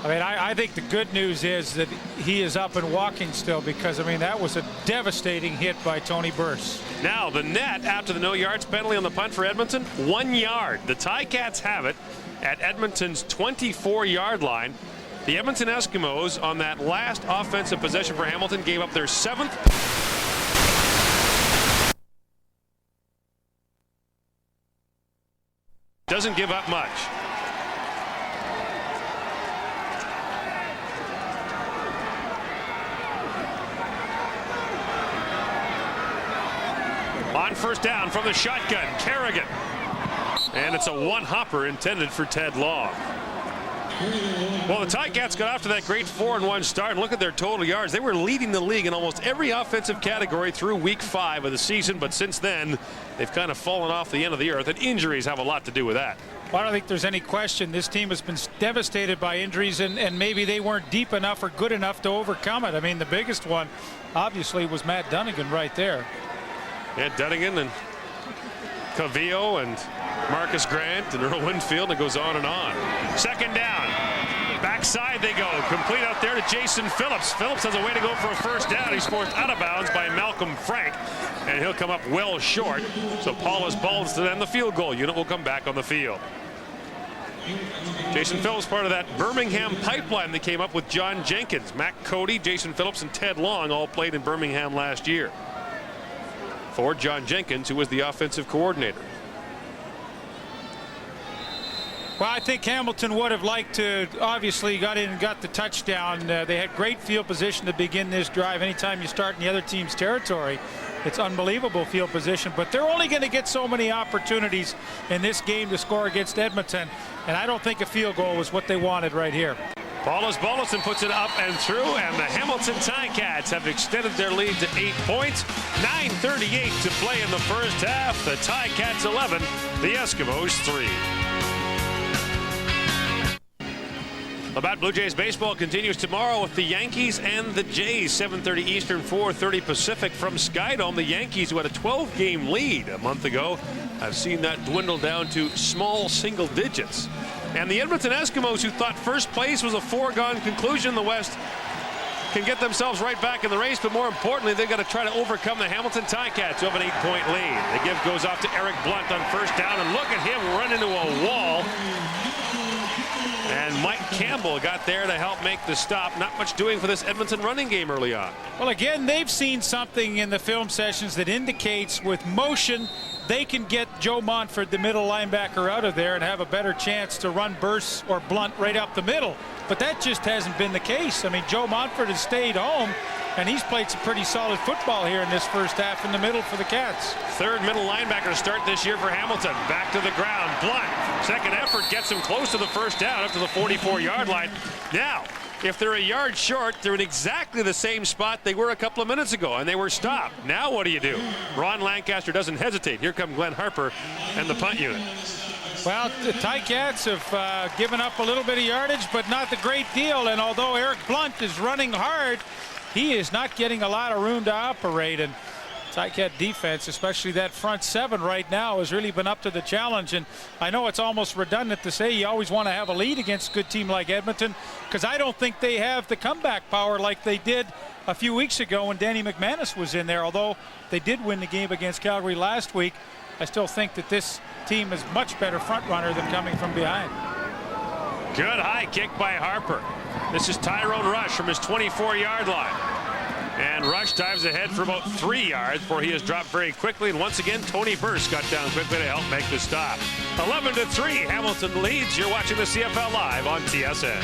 I mean, I think the good news is that he is up and walking still, because, I mean, that was a devastating hit by Tony Burse. Now the net after the no yards penalty on the punt for Edmonton, 1 yard. The Ticats have it at Edmonton's 24-yard line. The Edmonton Eskimos on that last offensive possession for Hamilton gave up their 7th. Doesn't give up much. On first down from the shotgun, Kerrigan. And it's a one-hopper intended for Ted Long. Well, the Ticats got off to that great 4-1 start, and look at their total yards. They were leading the league in almost every offensive category through week 5 of the season, but since then, they've kind of fallen off the end of the earth, and injuries have a lot to do with that. Well, I don't think there's any question this team has been devastated by injuries, and maybe they weren't deep enough or good enough to overcome it. I mean, the biggest one, obviously, was Matt Dunnigan right there. Yeah, Dunnigan and Cavillo and Marcus Grant and Earl Winfield, and it goes on and on. Second down. Backside they go. Complete out there to Jason Phillips. Phillips has a way to go for a first down. He's forced out of bounds by Malcolm Frank, and he'll come up well short. So Paulus Balls to then the field goal unit will come back on the field. Jason Phillips, part of that Birmingham pipeline that came up with John Jenkins. Matt Cody, Jason Phillips, and Ted Long all played in Birmingham last year for John Jenkins, who was the offensive coordinator. Well, I think Hamilton would have liked to obviously got in and got the touchdown. They had great field position to begin this drive. Anytime you start in the other team's territory, it's unbelievable field position. But they're only going to get so many opportunities in this game to score against Edmonton, and I don't think a field goal was what they wanted right here. Paulus Bollison puts it up and through, and the Hamilton Ticats have extended their lead to 8 points. 9:38 to play in the first half. The Ticats 11, the Eskimos 3. Labatt Blue Jays baseball continues tomorrow with the Yankees and the Jays. 7:30 Eastern, 4:30 Pacific from Skydome. The Yankees, who had a 12-game lead a month ago, have seen that dwindle down to small single digits. And the Edmonton Eskimos, who thought first place was a foregone conclusion in the West, can get themselves right back in the race, but more importantly, they've got to try to overcome the Hamilton Ticats, who have an 8-point lead. The give goes off to Eric Blunt on first down, and look at him run into a wall. And Mike Campbell got there to help make the stop. Not much doing for this Edmonton running game early on. Well, again, they've seen something in the film sessions that indicates with motion, they can get Joe Montford, the middle linebacker, out of there and have a better chance to run Burse or Blunt right up the middle. But that just hasn't been the case. I mean, Joe Montford has stayed home, and he's played some pretty solid football here in this first half in the middle for the Cats. Third middle linebacker to start this year for Hamilton. Back to the ground. Blunt. Second effort gets him close to the first down, up to the 44-yard line. Now, if they're a yard short, they're in exactly the same spot they were a couple of minutes ago, and they were stopped. Now what do? Ron Lancaster doesn't hesitate. Here come Glenn Harper and the punt unit. Well, the Ticats have given up a little bit of yardage, but not the great deal. And although Eric Blunt is running hard, he is not getting a lot of room to operate. And Ticat defense, especially that front seven right now, has really been up to the challenge. And I know it's almost redundant to say you always want to have a lead against a good team like Edmonton, because I don't think they have the comeback power like they did a few weeks ago when Danny McManus was in there. Although they did win the game against Calgary last week, I still think that this team is much better front runner than coming from behind. Good high kick by Harper. This is Tyrone Rush from his 24-yard line. And Rush dives ahead for about 3 yards before he is dropped very quickly. And once again, Tony Burse got down quickly to help make the stop. 11-3, Hamilton leads. You're watching the CFL Live on TSN.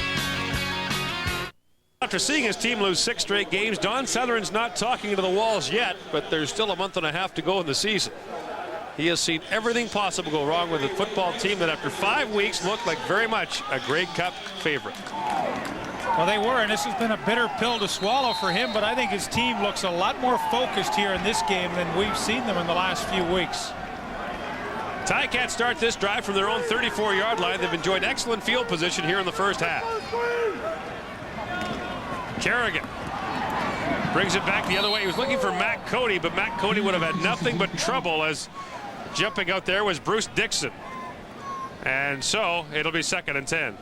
After seeing his team lose 6 straight games, Don Sutherland's not talking to the walls yet, but there's still a month and a half to go in the season. He has seen everything possible go wrong with a football team that after 5 weeks looked like very much a Grey Cup favorite. Well, they were, and this has been a bitter pill to swallow for him, but I think his team looks a lot more focused here in this game than we've seen them in the last few weeks. Ticats start this drive from their own 34-yard line. They've enjoyed excellent field position here in the first half. Kerrigan brings it back the other way. He was looking for Matt Cody, but Matt Cody would have had nothing but trouble, as jumping out there was Bruce Dixon. And so it'll be 2nd and 10.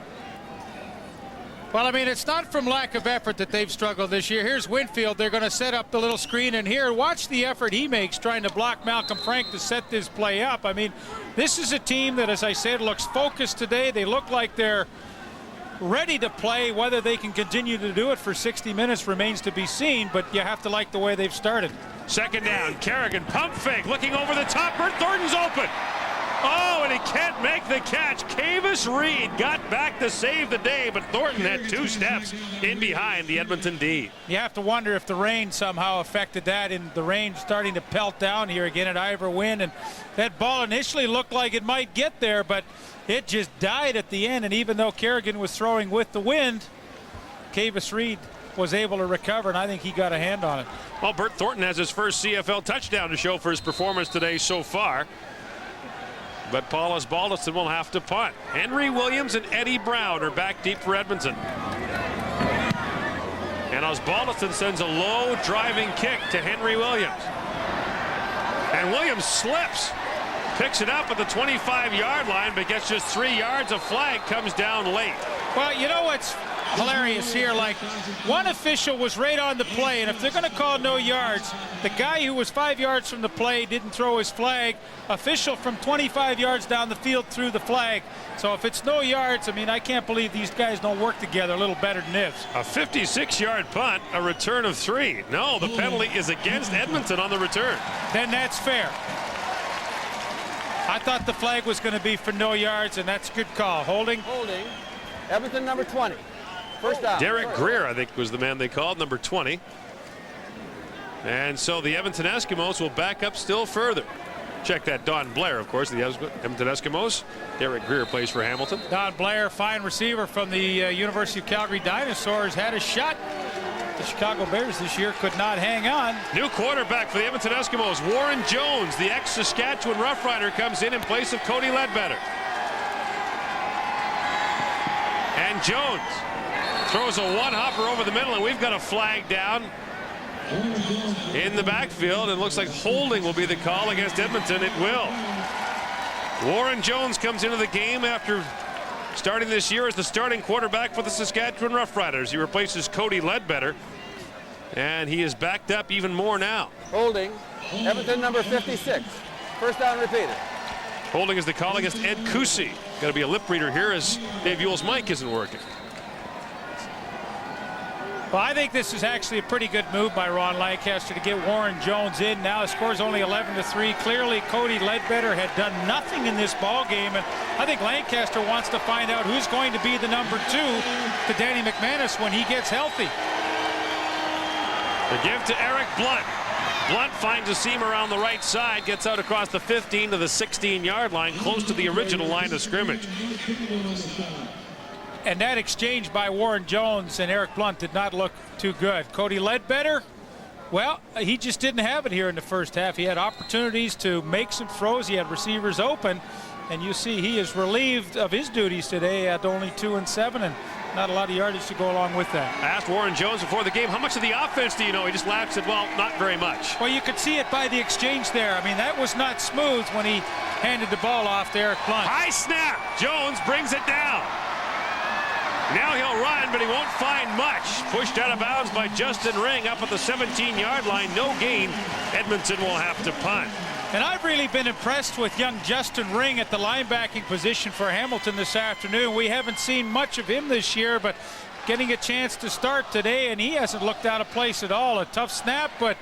Well, I mean, it's not from lack of effort that they've struggled this year. Here's Winfield. They're going to set up the little screen, and here, watch the effort he makes trying to block Malcolm Frank to set this play up. I mean, this is a team that, as I said, looks focused today. They look like they're ready to play. Whether they can continue to do it for 60 minutes remains to be seen, but you have to like the way they've started. Second down, Kerrigan, pump fake, looking over the top. Bert Thornton's open. Oh, and he can't make the catch. Kavis Reed got back to save the day, but Thornton had 2 steps in behind the Edmonton D. You have to wonder if the rain somehow affected that, and the rain starting to pelt down here again at Ivor Wynne, and that ball initially looked like it might get there, but it just died at the end. And even though Kerrigan was throwing with the wind, Kavis Reed was able to recover, and I think he got a hand on it. Well, Bert Thornton has his first CFL touchdown to show for his performance today so far. But Paulus Balderson will have to punt. Henry Williams and Eddie Brown are back deep for Edmonton. And Osbaldiston sends a low driving kick to Henry Williams. And Williams slips. Picks it up at the 25-yard line, but gets just 3 yards. A flag comes down late. Well, you know what's hilarious here? Like, one official was right on the play, and if they're going to call no yards, the guy who was 5 yards from the play didn't throw his flag. Official from 25 yards down the field threw the flag. So if it's no yards, I mean, I can't believe these guys don't work together a little better than this. A 56-yard punt, a return of 3. No, the penalty is against Edmonton on the return. Then that's fair. I thought the flag was going to be for no yards, and that's a good call. Holding. Holding. Edmonton number 20. First down. Derek Greer, I think, was the man they called, number 20. And so the Edmonton Eskimos will back up still further. Check that. Don Blair, of course, the Edmonton Eskimos. Derek Greer plays for Hamilton. Don Blair, fine receiver from the University of Calgary Dinosaurs, had a shot. The Chicago Bears this year could not hang on. New quarterback for the Edmonton Eskimos, Warren Jones, the ex-Saskatchewan Roughrider, comes in place of Cody Ledbetter. And Jones throws a one-hopper over the middle, and we've got a flag down in the backfield. It looks like holding will be the call against Edmonton. It will. Warren Jones comes into the game after starting this year as the starting quarterback for the Saskatchewan Roughriders. He replaces Cody Ledbetter, and he is backed up even more now. Holding. Edmonton number 56. First down repeated. Holding is the call against Ed Kusi. Got to be a lip reader here as Dave Ewell's mic isn't working. Well, I think this is actually a pretty good move by Ron Lancaster to get Warren Jones in. Now the score's only 11-3. Clearly, Cody Ledbetter had done nothing in this ball game, and I think Lancaster wants to find out who's going to be the number 2 to Danny McManus when he gets healthy. The give to Eric Blunt. Blunt finds a seam around the right side, gets out across the 15 to the 16-yard line, close to the original line of scrimmage. And that exchange by Warren Jones and Eric Blunt did not look too good. Cody Ledbetter, well, he just didn't have it here in the first half. He had opportunities to make some throws. He had receivers open. And you see he is relieved of his duties today at only 2 and 7, and not a lot of yardage to go along with that. I asked Warren Jones before the game, how much of the offense do you know? He just laughed and said, well, not very much. Well, you could see it by the exchange there. I mean, that was not smooth when he handed the ball off to Eric Blunt. High snap. Jones brings it down. Now he'll run, but he won't find much. Pushed out of bounds by Justin Ring up at the 17-yard line. No gain. Edmonton will have to punt. And I've really been impressed with young Justin Ring at the linebacking position for Hamilton this afternoon. We haven't seen much of him this year, but getting a chance to start today, and he hasn't looked out of place at all. A tough snap, but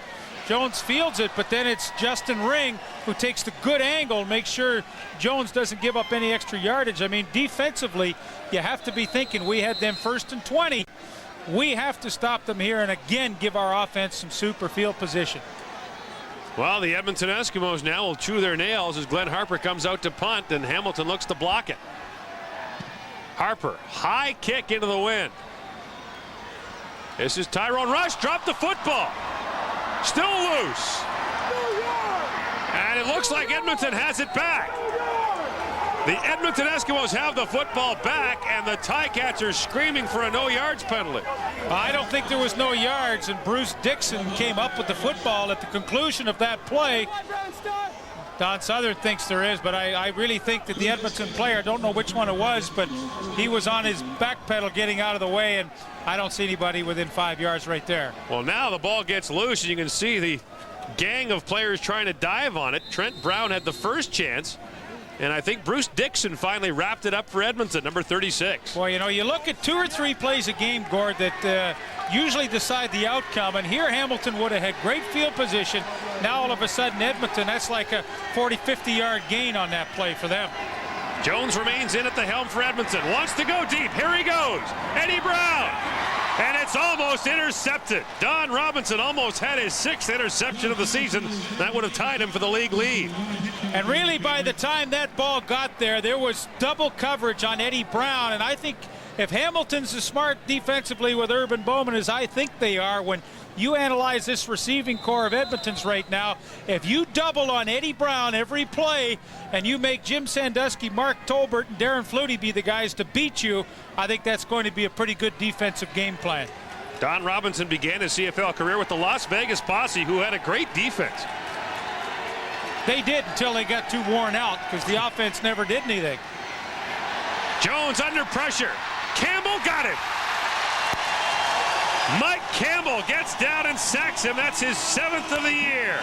Jones fields it, but then it's Justin Ring who takes the good angle, makes sure Jones doesn't give up any extra yardage. I mean, defensively, you have to be thinking we had them 1st and 20. We have to stop them here and again give our offense some super field position. Well, the Edmonton Eskimos now will chew their nails as Glenn Harper comes out to punt, and Hamilton looks to block it. Harper, high kick into the wind. This is Tyrone Rush, dropped the football. Still loose. And it looks like Edmonton has it back. The Edmonton Eskimos have the football back, and the tie catcher's screaming for a no yards penalty. I don't think there was no yards, and Bruce Dixon came up with the football at the conclusion of that play. Don Southern thinks there is, but I really think that the Edmonton player, I don't know which one it was, but he was on his back pedal getting out of the way, and I don't see anybody within 5 yards right there. Well, now the ball gets loose, and you can see the gang of players trying to dive on it. Trent Brown had the first chance, and I think Bruce Dixon finally wrapped it up for Edmonton, number 36. Well, you know, you look at 2 or 3 plays a game, Gord, that usually decide the outcome, and here Hamilton would have had great field position. Now all of a sudden Edmonton, that's like a 40-50 yard gain on that play for them. Jones remains in at the helm for Edmonton. Wants to go deep. Here he goes. Eddie Brown. And it's almost intercepted. Don Robinson almost had his 6th interception of the season. That would have tied him for the league lead. And really, by the time that ball got there was double coverage on Eddie Brown. And I think if Hamilton's as smart defensively with Urban Bowman as I think they are, when you analyze this receiving core of Edmonton's right now, if you double on Eddie Brown every play and you make Jim Sandusky, Mark Tolbert, and Darren Flutie be the guys to beat you, I think that's going to be a pretty good defensive game plan. Don Robinson began his CFL career with the Las Vegas Posse, who had a great defense. They did until they got too worn out because the offense never did anything. Jones under pressure. Campbell got it. Mike Campbell gets down and sacks him. That's his 7th of the year.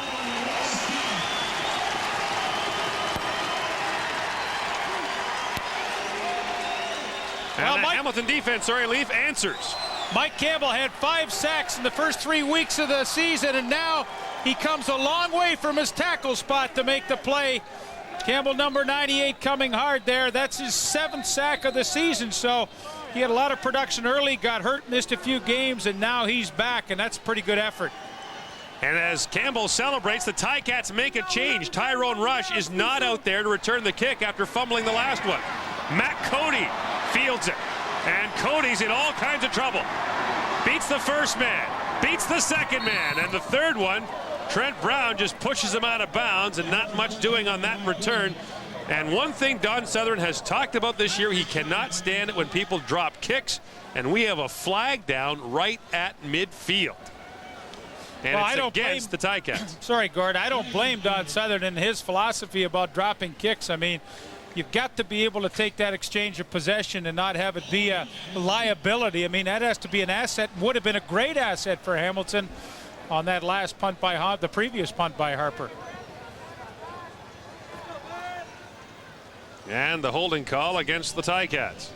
And the Hamilton defense, Leaf, answers. Mike Campbell had 5 sacks in the first 3 weeks of the season, and now he comes a long way from his tackle spot to make the play. Campbell, number 98, coming hard there. That's his 7th sack of the season, so he had a lot of production early, got hurt, missed a few games, and now he's back, and that's a pretty good effort. And as Campbell celebrates, the Ticats make a change. Tyrone Rush is not out there to return the kick after fumbling the last one. Matt Cody fields it, and Cody's in all kinds of trouble. Beats the first man, beats the second man, and the third one, Trent Brown just pushes him out of bounds, and not much doing on that return. And one thing Don Southern has talked about this year, he cannot stand it when people drop kicks, and we have a flag down right at midfield. And well, it's against the Ticats. Sorry, Gord, I don't blame Don Southern and his philosophy about dropping kicks. I mean, you've got to be able to take that exchange of possession and not have it be a liability. I mean, that has to be an asset. Would have been a great asset for Hamilton on that last punt by the previous punt by Harper. And the holding call against the Ticats.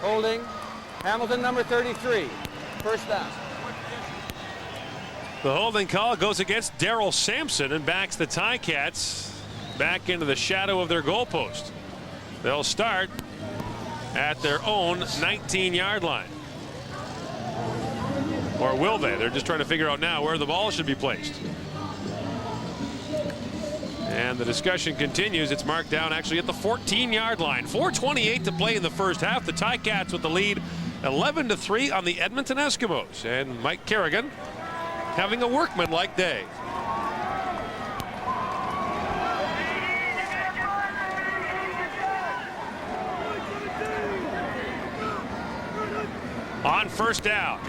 Holding. Hamilton, number 33. First down. The holding call goes against Daryl Sampson and backs the Ticats back into the shadow of their goalpost. They'll start at their own 19-yard line. Or will they? They're just trying to figure out now where the ball should be placed. And the discussion continues. It's marked down actually at the 14-yard line. 4:28 to play in the first half. The Ticats with the lead 11-3 on the Edmonton Eskimos. And Mike Kerrigan having a workmanlike day. On first down,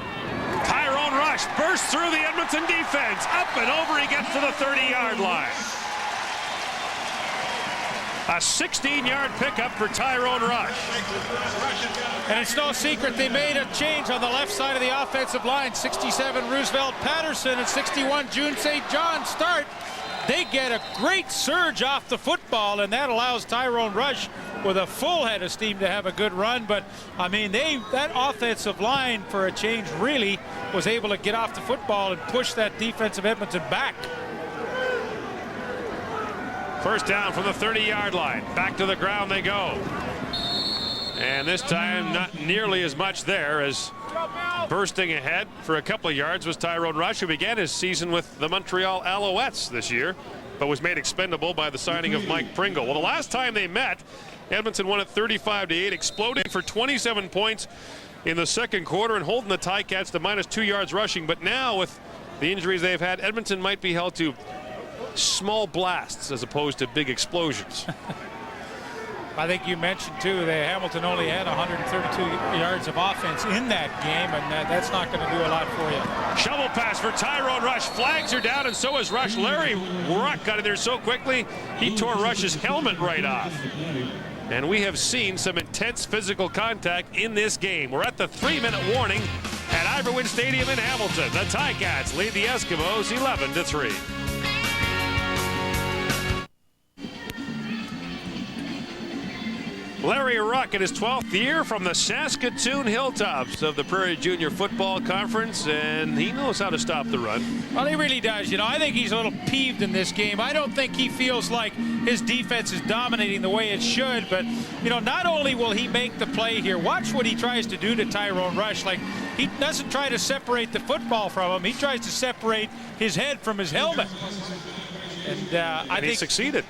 Tyrone Rush bursts through the Edmonton defense. Up and over, he gets to the 30-yard line. A 16-yard pickup for Tyrone Rush. And it's no secret they made a change on the left side of the offensive line. 67 Roosevelt Patterson and 61 June St. John start. They get a great surge off the football, and that allows Tyrone Rush with a full head of steam to have a good run. But I mean, that offensive line for a change really was able to get off the football and push that defensive Edmonton back. First down from the 30-yard line. Back to the ground they go. And this time not nearly as much there, as bursting ahead for a couple of yards was Tyrone Rush, who began his season with the Montreal Alouettes this year, but was made expendable by the signing of Mike Pringle. Well, the last time they met, Edmonton won at 35-8, exploding for 27 points in the second quarter and holding the Ticats to -2 yards rushing. But now with the injuries they've had, Edmonton might be held to small blasts as opposed to big explosions. I think you mentioned too that Hamilton only had 132 yards of offense in that game, and that's not going to do a lot for you. Shovel pass for Tyrone Rush. Flags are down, and so is Rush. Larry Ruck got in there so quickly he tore Rush's helmet right off. And we have seen some intense physical contact in this game. We're at the 3-minute warning at Iverwin Stadium in Hamilton. The Ticats lead the Eskimos 11-3. Larry Ruck in his 12th year from the Saskatoon Hilltops of the Prairie Junior Football Conference, and he knows how to stop the run. Well, he really does. You know, I think he's a little peeved in this game. I don't think he feels like his defense is dominating the way it should, but, you know, not only will he make the play here, watch what he tries to do to Tyrone Rush. Like, he doesn't try to separate the football from him. He tries to separate his head from his helmet. And I think he succeeded.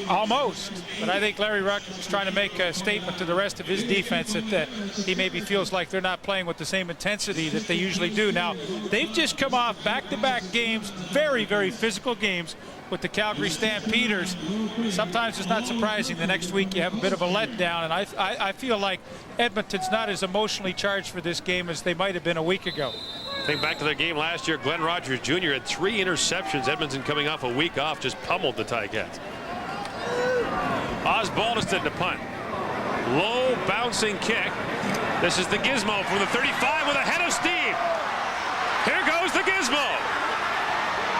Almost. But I think Larry Ruck is trying to make a statement to the rest of his defense that he maybe feels like they're not playing with the same intensity that they usually do. Now, they've just come off back-to-back games, very, very physical games with the Calgary Stampeders. Sometimes it's not surprising. The next week you have a bit of a letdown, and I feel like Edmonton's not as emotionally charged for this game as they might have been a week ago. Think back to their game last year. Glenn Rogers Jr. had 3 interceptions. Edmonton, coming off a week off, just pummeled the Ticats. Osbaldiston to punt. Low bouncing kick. This is the Gizmo from the 35 with a head of steam. Here goes the Gizmo.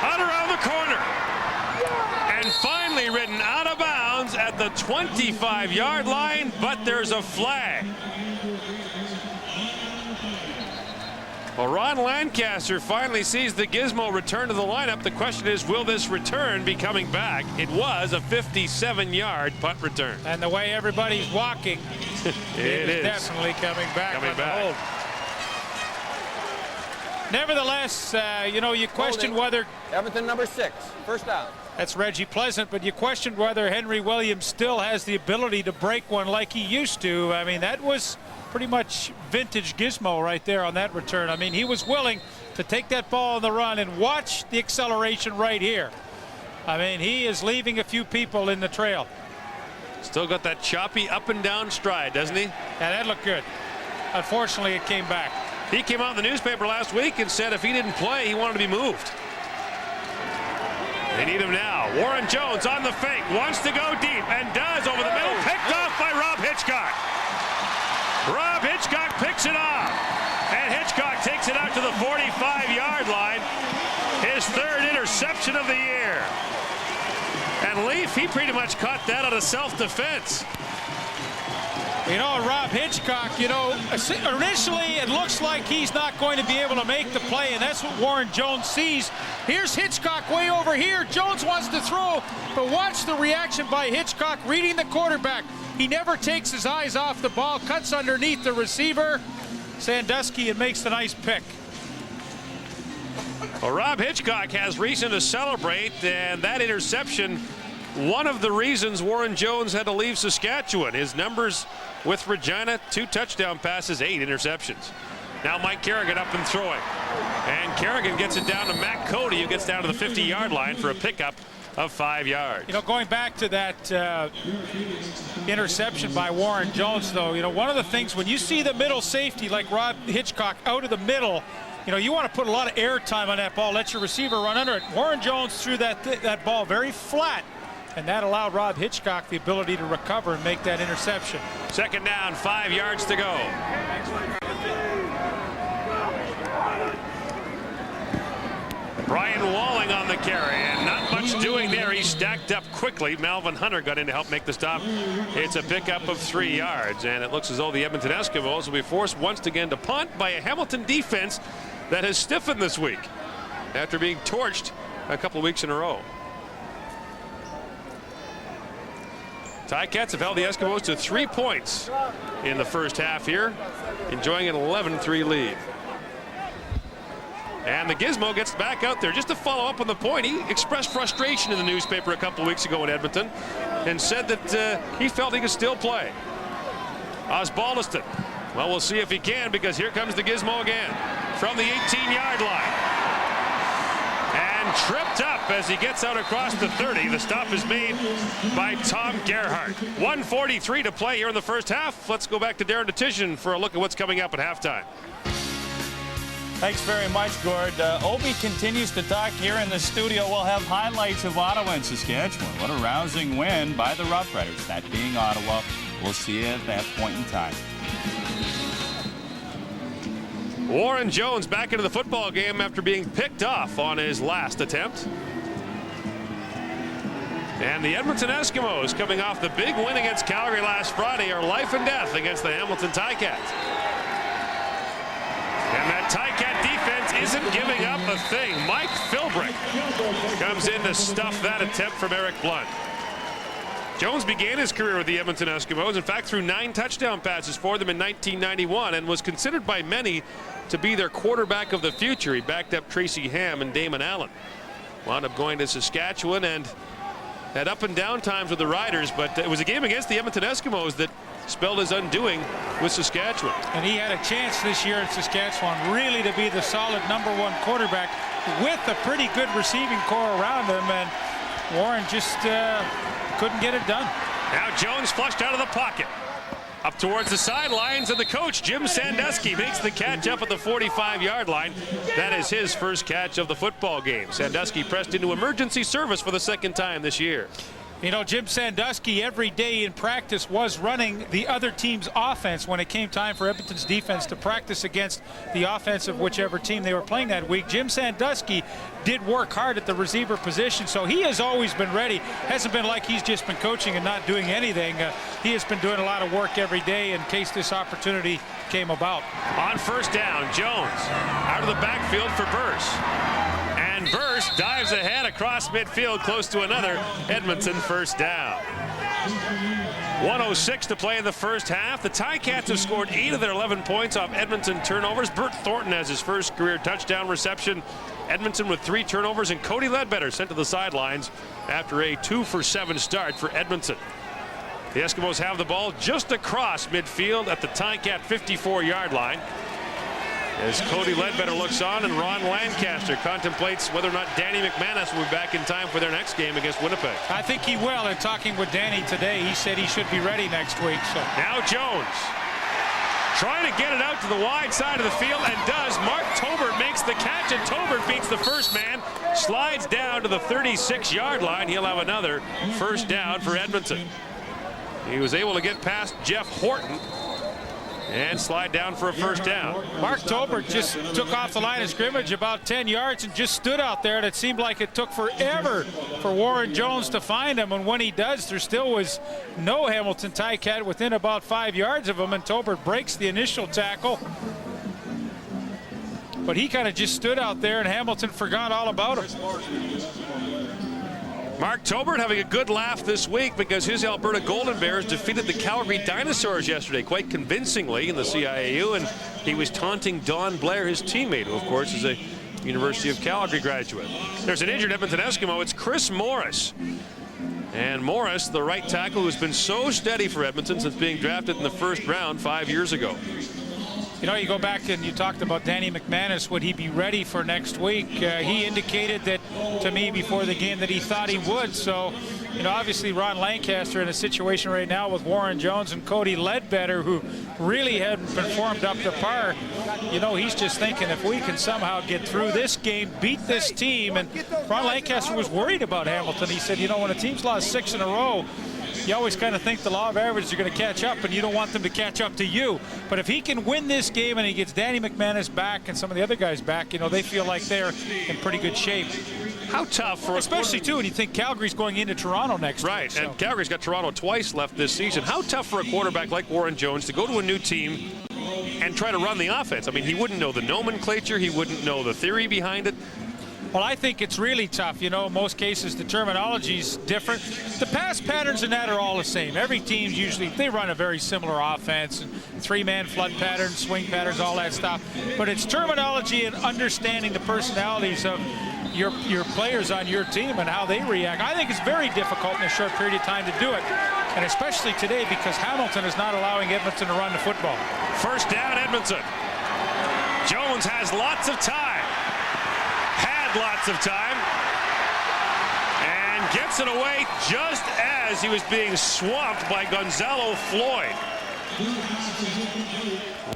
Out around the corner. And finally ridden out of bounds at the 25-yard line, but there's a flag. Well, Ron Lancaster finally sees the Gizmo return to the lineup. The question is, will this return be coming back? It was a 57-yard punt return. And the way everybody's walking, it is definitely coming back. Nevertheless, you know, you question whether Edmonton number 6, first down. That's Reggie Pleasant, but you questioned whether Henry Williams still has the ability to break one like he used to. I mean, that was pretty much vintage Gizmo right there on that return. I mean, he was willing to take that ball on the run, and watch the acceleration right here. I mean, he is leaving a few people in the trail. Still got that choppy up and down stride, doesn't he? Yeah, that looked good. Unfortunately, it came back. He came out in the newspaper last week and said if he didn't play, he wanted to be moved. They need him now. Warren Jones on the fake, wants to go deep, and does over the middle. Picked off by Rob Hitchcock. Rob Hitchcock picks it off, and Hitchcock takes it out to the 45-yard line. His 3rd interception of the year. And Leaf, he pretty much caught that out of self-defense. You know, Rob Hitchcock, you know, initially it looks like he's not going to be able to make the play, and that's what Warren Jones sees. Here's Hitchcock way over here. Jones wants to throw, but watch the reaction by Hitchcock reading the quarterback. He never takes his eyes off the ball, cuts underneath the receiver, Sandusky, and makes the nice pick. Well, Rob Hitchcock has reason to celebrate, and that interception, one of the reasons Warren Jones had to leave Saskatchewan. His numbers with Regina, 2 touchdown passes, 8 interceptions. Now Mike Kerrigan up and throwing. And Kerrigan gets it down to Matt Cody, who gets down to the 50-yard line for a pickup of 5 yards. You know, going back to that interception by Warren Jones, though, you know, one of the things when you see the middle safety like Rob Hitchcock out of the middle, you know, you want to put a lot of air time on that ball, let your receiver run under it. Warren Jones threw that ball very flat, and that allowed Rob Hitchcock the ability to recover and make that interception. 2nd down, 5 yards to go. Brian Walling on the carry, and not much doing there. He stacked up quickly. Melvin Hunter got in to help make the stop. It's a pickup of 3 yards, and it looks as though the Edmonton Eskimos will be forced once again to punt by a Hamilton defense that has stiffened this week after being torched a couple of weeks in a row. Ticats have held the Eskimos to 3 points in the first half here, enjoying an 11-3 lead. And the Gizmo gets back out there. Just to follow up on the point, he expressed frustration in the newspaper a couple of weeks ago in Edmonton and said that he felt he could still play. Osbaldiston. Well, we'll see if he can, because here comes the Gizmo again from the 18-yard line. And tripped up as he gets out across the 30. The stop is made by Tom Gerhardt. 1:43 to play here in the first half. Let's go back to Darren Detition for a look at what's coming up at halftime. Thanks very much, Gord. Obi continues to talk here in the studio. We'll have highlights of Ottawa and Saskatchewan. What a rousing win by the Rough Riders, that being Ottawa. We'll see you at that point in time. Warren Jones back into the football game after being picked off on his last attempt. And the Edmonton Eskimos, coming off the big win against Calgary last Friday, are life and death against the Hamilton Ticats. And that Ticat defense isn't giving up a thing. Mike Philbrick comes in to stuff that attempt from Eric Blunt. Jones began his career with the Edmonton Eskimos. In fact, threw 9 touchdown passes for them in 1991 and was considered by many to be their quarterback of the future. He backed up Tracy Ham and Damon Allen. Wound up going to Saskatchewan and had up and down times with the Riders, but it was a game against the Edmonton Eskimos that spelled his undoing with Saskatchewan. And he had a chance this year in Saskatchewan really to be the solid #1 quarterback with a pretty good receiving core around him, and Warren just couldn't get it done. Now Jones flushed out of the pocket. Up towards the sidelines, and the coach, Jim Sandusky, makes the catch up at the 45-yard line. That is his first catch of the football game. Sandusky pressed into emergency service for the second time this year. You know, Jim Sandusky every day in practice was running the other team's offense when it came time for Edmonton's defense to practice against the offense of whichever team they were playing that week. Jim Sandusky did work hard at the receiver position, so he has always been ready. Hasn't been like he's just been coaching and not doing anything. He has been doing a lot of work every day in case this opportunity came about. On first down, Jones out of the backfield for Burse. And Burse dives ahead across midfield close to another Edmonton first down. 1:06 to play in the first half. The Ticats have scored 8 of their 11 points off Edmonton turnovers. Bert Thornton has his first career touchdown reception. Edmonton with 3 turnovers, and Cody Ledbetter sent to the sidelines after a 2-for-7 start for Edmonton. The Eskimos have the ball just across midfield at the Ticat 54-yard line, as Cody Ledbetter looks on and Ron Lancaster contemplates whether or not Danny McManus will be back in time for their next game against Winnipeg. I think he will. In talking with Danny today, he said he should be ready next week. So now Jones trying to get it out to the wide side of the field, and does. Mark Tobert makes the catch, and Tobert beats the first man, slides down to the 36-yard line. He'll have another first down for Edmonton. He was able to get past Jeff Horton and slide down for a first down. Mark Tobert just took off the line of scrimmage about 10 yards and just stood out there, and it seemed like it took forever for Warren Jones to find him, and when he does, there still was no Hamilton Ticat within about 5 yards of him, and Tobert breaks the initial tackle. But he kind of just stood out there, and Hamilton forgot all about him. Mark Tobert having a good laugh this week because his Alberta Golden Bears defeated the Calgary Dinosaurs yesterday quite convincingly in the CIAU, and he was taunting Don Blair, his teammate, who of course is a University of Calgary graduate. There's an injured Edmonton Eskimo. It's Chris Morris. And Morris, the right tackle, who's been so steady for Edmonton since being drafted in the first round 5 years ago. You know, you go back and you talked about Danny McManus. Would he be ready for next week? He indicated that to me before the game that he thought he would. So, you know, obviously Ron Lancaster in a situation right now with Warren Jones and Cody Ledbetter, who really hadn't performed up to par. You know, he's just thinking if we can somehow get through this game, beat this team. And Ron Lancaster was worried about Hamilton. He said, you know, when a team's lost 6 in a row, you always kind of think the law of averages are going to catch up, and you don't want them to catch up to you. But if he can win this game and he gets Danny McManus back and some of the other guys back, you know, they feel like they're in pretty good shape. How tough for especially too when you think Calgary's going into Toronto next week. Right, so. And Calgary's got Toronto twice left this season. How tough for a quarterback like Warren Jones to go to a new team and try to run the offense? I mean, he wouldn't know the nomenclature, he wouldn't know the theory behind it. Well, I think it's really tough. You know, in most cases, the terminology's different. The pass patterns and that are all the same. Every team usually, they run a very similar offense, and 3-man flood patterns, swing patterns, all that stuff. But it's terminology and understanding the personalities of your players on your team and how they react. I think it's very difficult in a short period of time to do it, and especially today because Hamilton is not allowing Edmonton to run the football. First down, Edmonton. Jones has lots of time. Lots of time, and gets it away just as he was being swamped by Gonzalo Floyd.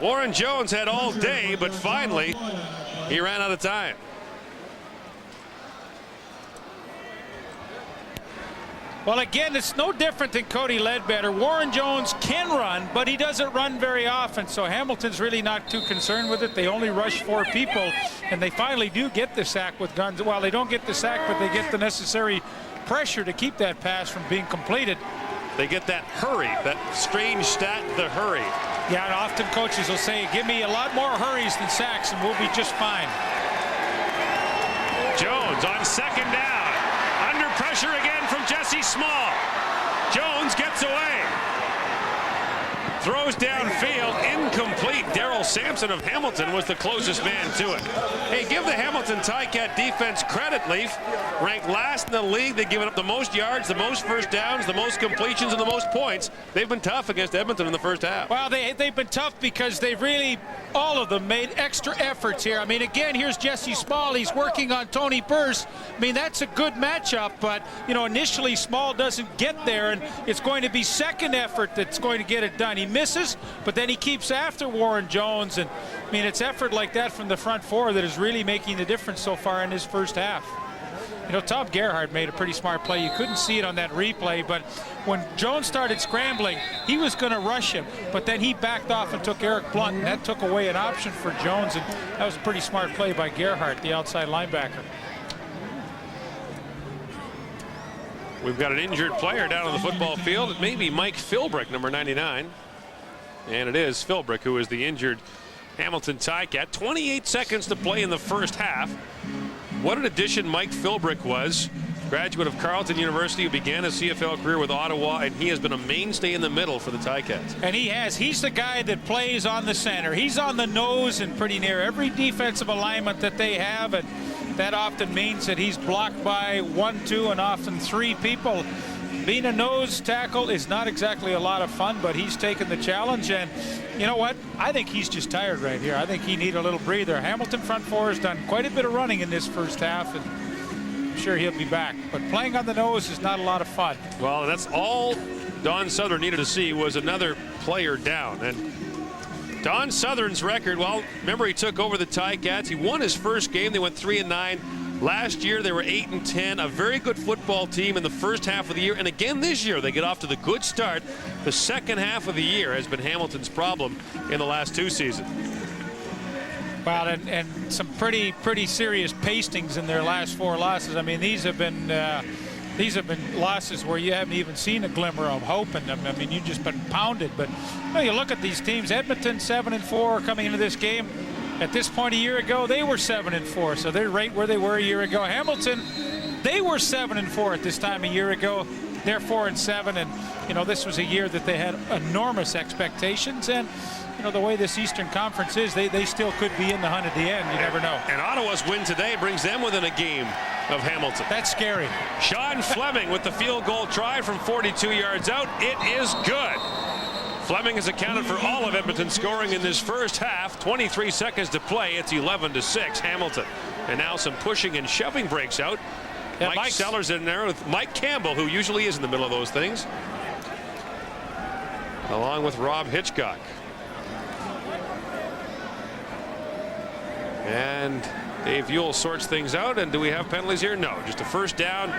Warren Jones had all day, but finally he ran out of time. Well, again, it's no different than Cody Ledbetter. Warren Jones can run, but he doesn't run very often, so Hamilton's really not too concerned with it. They only rush 4 people, and they finally do get the sack with guns. Well, they don't get the sack, but they get the necessary pressure to keep that pass from being completed. They get that hurry, that strange stat, the hurry. Yeah, and often coaches will say, give me a lot more hurries than sacks and we'll be just fine. Jones on second down. Under pressure again from Jesse Small. Jones gets away. Throws downfield, incomplete. Darrell Sampson of Hamilton was the closest man to it. Hey, give the Hamilton Ticat defense credit, Leaf. Ranked last in the league. They've given up the most yards, the most first downs, the most completions, and the most points. They've been tough against Edmonton in the first half. Well, they've been tough because they really, all of them, made extra efforts here. I mean, again, here's Jesse Small. He's working on Tony Burse. I mean, that's a good matchup, but, you know, initially Small doesn't get there, and it's going to be second effort that's going to get it done. He misses, but then he keeps after Warren Jones, and I mean, it's effort like that from the front four that is really making the difference so far in his first half. You know, Tom Gerhardt made a pretty smart play. You couldn't see it on that replay, but when Jones started scrambling, he was going to rush him, but then he backed off and took Eric Blunt, and that took away an option for Jones, and that was a pretty smart play by Gerhardt, the outside linebacker. We've got an injured player down on the football field. It may be Mike Philbrick, number 99. And it is Philbrick who is the injured Hamilton Ticat. 28 seconds to play in the first half. What an addition Mike Philbrick was. Graduate of Carleton University who began his CFL career with Ottawa, and he has been a mainstay in the middle for the Ticats. And he has. He's the guy that plays on the center. He's on the nose and pretty near every defensive alignment that they have, and that often means that he's blocked by 1, 2, and often 3 people. Being a nose tackle is not exactly a lot of fun, but he's taken the challenge, and you know what? I think he's just tired right here. I think he needs a little breather. Hamilton front four has done quite a bit of running in this first half, and I'm sure he'll be back. But playing on the nose is not a lot of fun. Well, that's all Don Southern needed to see was another player down. And Don Southern's record, well, remember he took over the Ticats. He won his first game. They went 3-9. Last year they were 8-10, a very good football team in the first half of the year, and again this year they get off to the good start. The second half of the year has been Hamilton's problem in the last 2 seasons. Well, and some pretty serious pastings in their last 4 losses. I mean, these have been losses where you haven't even seen a glimmer of hope in them. I mean, you've just been pounded. But you know, you look at these teams. Edmonton 7-4 coming into this game. At this point a year ago, they were 7-4, so they're right where they were a year ago. Hamilton, they were 7-4 at this time a year ago. They're 4-7, and you know this was a year that they had enormous expectations. And you know the way this Eastern Conference is, they still could be in the hunt at the end. You never know. And Ottawa's win today brings them within a game of Hamilton. That's scary. Sean Fleming with the field goal try from 42 yards out. It is good. Fleming has accounted for all of Edmonton's scoring in this first half. 23 seconds to play. It's 11-6 Hamilton. And now some pushing and shoving breaks out. Yeah, Mike Sellers in there with Mike Campbell, who usually is in the middle of those things, along with Rob Hitchcock. And Dave Ewell sorts things out. And do we have penalties here? No, just a first down.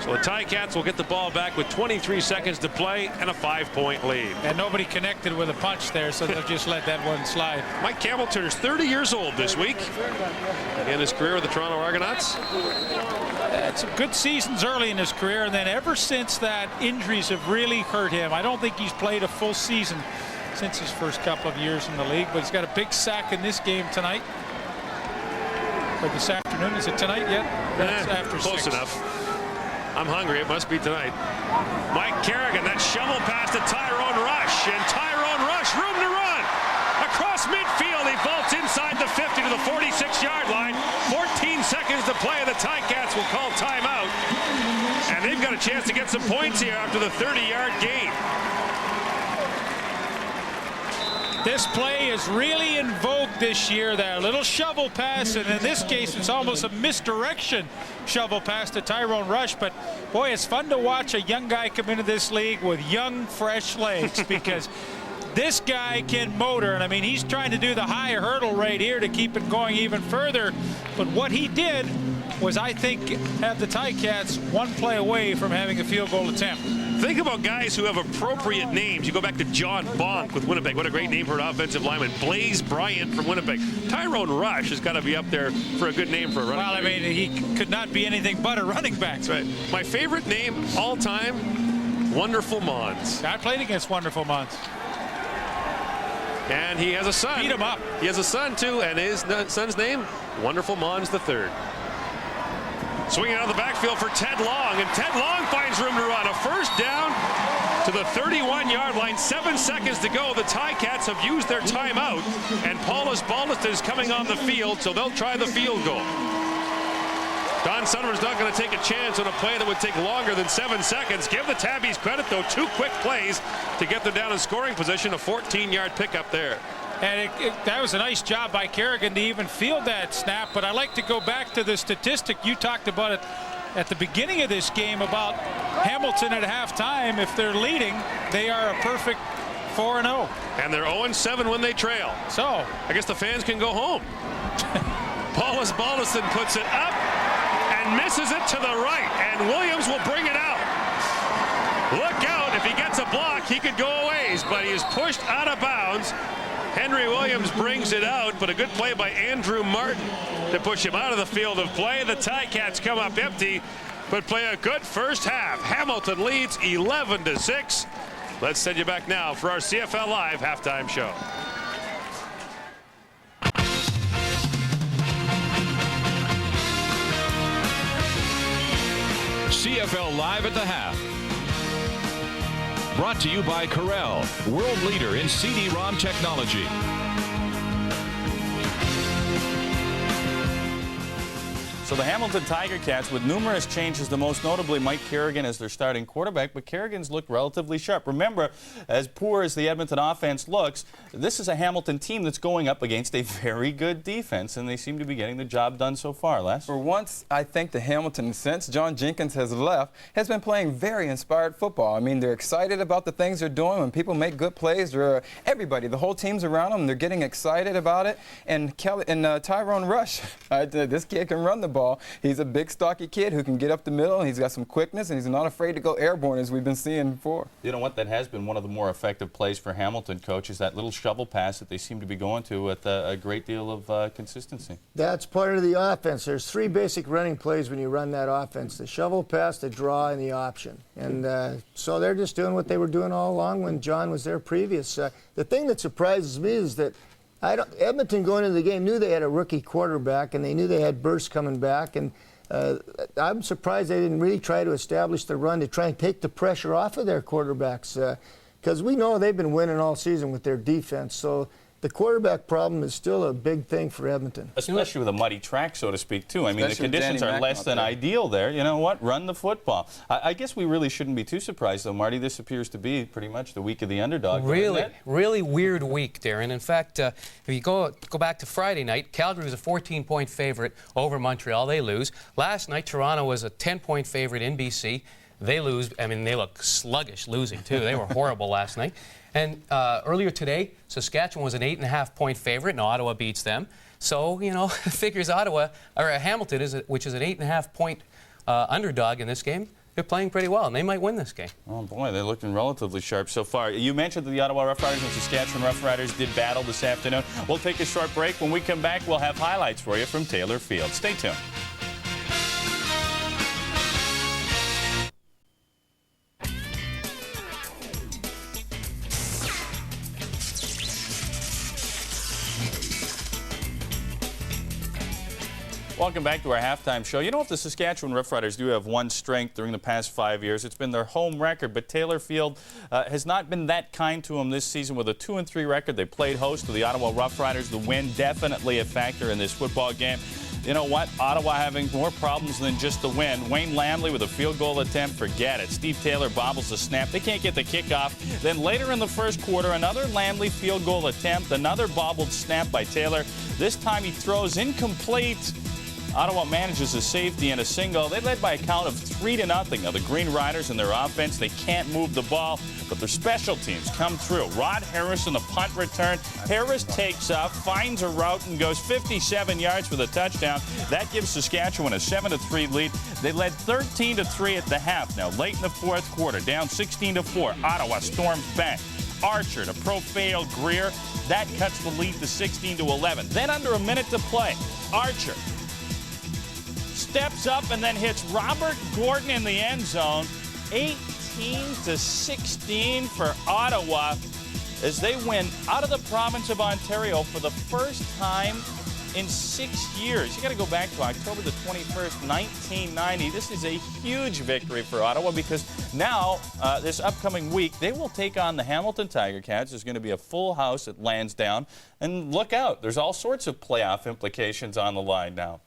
So the Ticats will get the ball back with 23 seconds to play and a 5-point lead. And nobody connected with a punch there, so they'll just let that one slide. Mike Campbell turns 30 years old this week. In his career with the Toronto Argonauts. Had some good seasons early in his career, and then ever since that, injuries have really hurt him. I don't think he's played a full season since his first couple of years in the league, but he's got a big sack in this game tonight. Or this afternoon. Is it tonight yet? That's after close 6. enough. I'm hungry. It must be tonight. Mike Kerrigan, that shovel pass to Tyrone Rush, and Tyrone Rush, room to run. Across midfield, he vaults inside the 50 to the 46-yard line. 14 seconds to play. The Ticats will call timeout. And they've got a chance to get some points here after the 30-yard gain. This play is really in vogue this year, that little shovel pass, and in this case it's almost a misdirection shovel pass to Tyrone Rush. But boy, it's fun to watch a young guy come into this league with young, fresh legs, because this guy can motor. And I mean, he's trying to do the high hurdle right here to keep it going even further. But what he did was, I think, have the Ticats one play away from having a field goal attempt. Think about guys who have appropriate names. You go back to John Bonk with Winnipeg. What a great name for an offensive lineman. Blaze Bryant from Winnipeg. Tyrone Rush has got to be up there for a good name for a running back. Well, I mean, he could not be anything but a running back. That's right. My favorite name all time, Wonderful Mons. I played against Wonderful Mons. And he has a son. Beat him up. He has a son, too, and his son's name, Wonderful Mons III. Swinging out of the backfield for Ted Long, and Ted Long finds room to run. A first down to the 31-yard line. 7 seconds to go. The Ticats have used their timeout, and Paulus Ballaston is coming on the field, so they'll try the field goal. Don Sullivan's not going to take a chance on a play that would take longer than 7 seconds. Give the Tabbies credit, though. 2 quick plays to get them down in scoring position. A 14-yard pickup there. And that was a nice job by Kerrigan to even field that snap. But I like to go back to the statistic. You talked about it at the beginning of this game about Hamilton at halftime. If they're leading, they are a perfect 4-0. And they're 0-7 when they trail. So I guess the fans can go home. Paulus Ballaston puts it up and misses it to the right. And Williams will bring it out. Look out. If he gets a block, he could go a ways. But he is pushed out of bounds. Henry Williams brings it out, but a good play by Andrew Martin to push him out of the field of play. The Ticats come up empty, but play a good first half. Hamilton leads 11-6. Let's send you back now for our CFL Live halftime show. CFL Live at the half. Brought to you by Corel, world leader in CD-ROM technology. So the Hamilton Tiger Cats with numerous changes, the most notably Mike Kerrigan as their starting quarterback, but Kerrigan's looked relatively sharp. Remember, as poor as the Edmonton offense looks, this is a Hamilton team that's going up against a very good defense, and they seem to be getting the job done so far, Les. For once, I think the Hamilton, since John Jenkins has left, has been playing very inspired football. I mean, they're excited about the things they're doing. When people make good plays, everybody, the whole team's around them. They're getting excited about it. And Tyrone Rush, this kid can run the ball. He's a big, stocky kid who can get up the middle. He's got some quickness, and he's not afraid to go airborne, as we've been seeing before. You know what? That has been one of the more effective plays for Hamilton, Coach, is that little shovel pass that they seem to be going to with a great deal of consistency. That's part of the offense. There's 3 basic running plays when you run that offense: the shovel pass, the draw, and the option. And so they're just doing what they were doing all along when John was there previous. The thing that surprises me is that Edmonton going into the game knew they had a rookie quarterback, and they knew they had Burst coming back. And I'm surprised they didn't really try to establish the run to try and take the pressure off of their quarterbacks, because we know they've been winning all season with their defense. So the quarterback problem is still a big thing for Edmonton. Especially with a muddy track, so to speak, too. I mean, the conditions are less than ideal there. You know what? Run the football. I guess we really shouldn't be too surprised, though, Marty. This appears to be pretty much the week of the underdog. Really weird week, Darren. In fact, if you go back to Friday night, Calgary was a 14-point favorite over Montreal. They lose. Last night, Toronto was a 10-point favorite in BC. They lose. I mean, they look sluggish losing, too. They were horrible last night. And earlier today, Saskatchewan was an 8.5-point favorite, and Ottawa beats them. So, you know, figures Hamilton, which is an 8.5-point underdog in this game, they're playing pretty well, and they might win this game. Oh, boy, they're looking relatively sharp so far. You mentioned that the Ottawa Rough Riders and Saskatchewan Rough Riders did battle this afternoon. We'll take a short break. When we come back, we'll have highlights for you from Taylor Field. Stay tuned. Welcome back to our halftime show. You know what, the Saskatchewan Roughriders do have one strength during the past 5 years. It's been their home record, but Taylor Field has not been that kind to them this season with a 2-3 record. They played host to the Ottawa Roughriders. The win definitely a factor in this football game. You know what? Ottawa having more problems than just the win. Wayne Lamley with a field goal attempt, forget it. Steve Taylor bobbles the snap. They can't get the kickoff. Then later in the first quarter, another Lamley field goal attempt, another bobbled snap by Taylor. This time he throws incomplete. Ottawa manages a safety and a single. They led by a count of 3-0. Now, the Green Riders and their offense, they can't move the ball, but their special teams come through. Rod Harris on the punt return. Harris takes off, finds a route, and goes 57 yards for the touchdown. That gives Saskatchewan a 7-3 lead. They led 13-3 at the half. Now, late in the fourth quarter, down 16-4. Ottawa storms back. Archer to Profale Greer. That cuts the lead to 16-11. Then under a minute to play, Archer steps up and then hits Robert Gordon in the end zone. 18-16 for Ottawa as they win out of the province of Ontario for the first time in 6 years. You got to go back to October the 21st, 1990. This is a huge victory for Ottawa because now, this upcoming week, they will take on the Hamilton Tiger Cats. There's going to be a full house at Lansdowne. And look out, there's all sorts of playoff implications on the line now.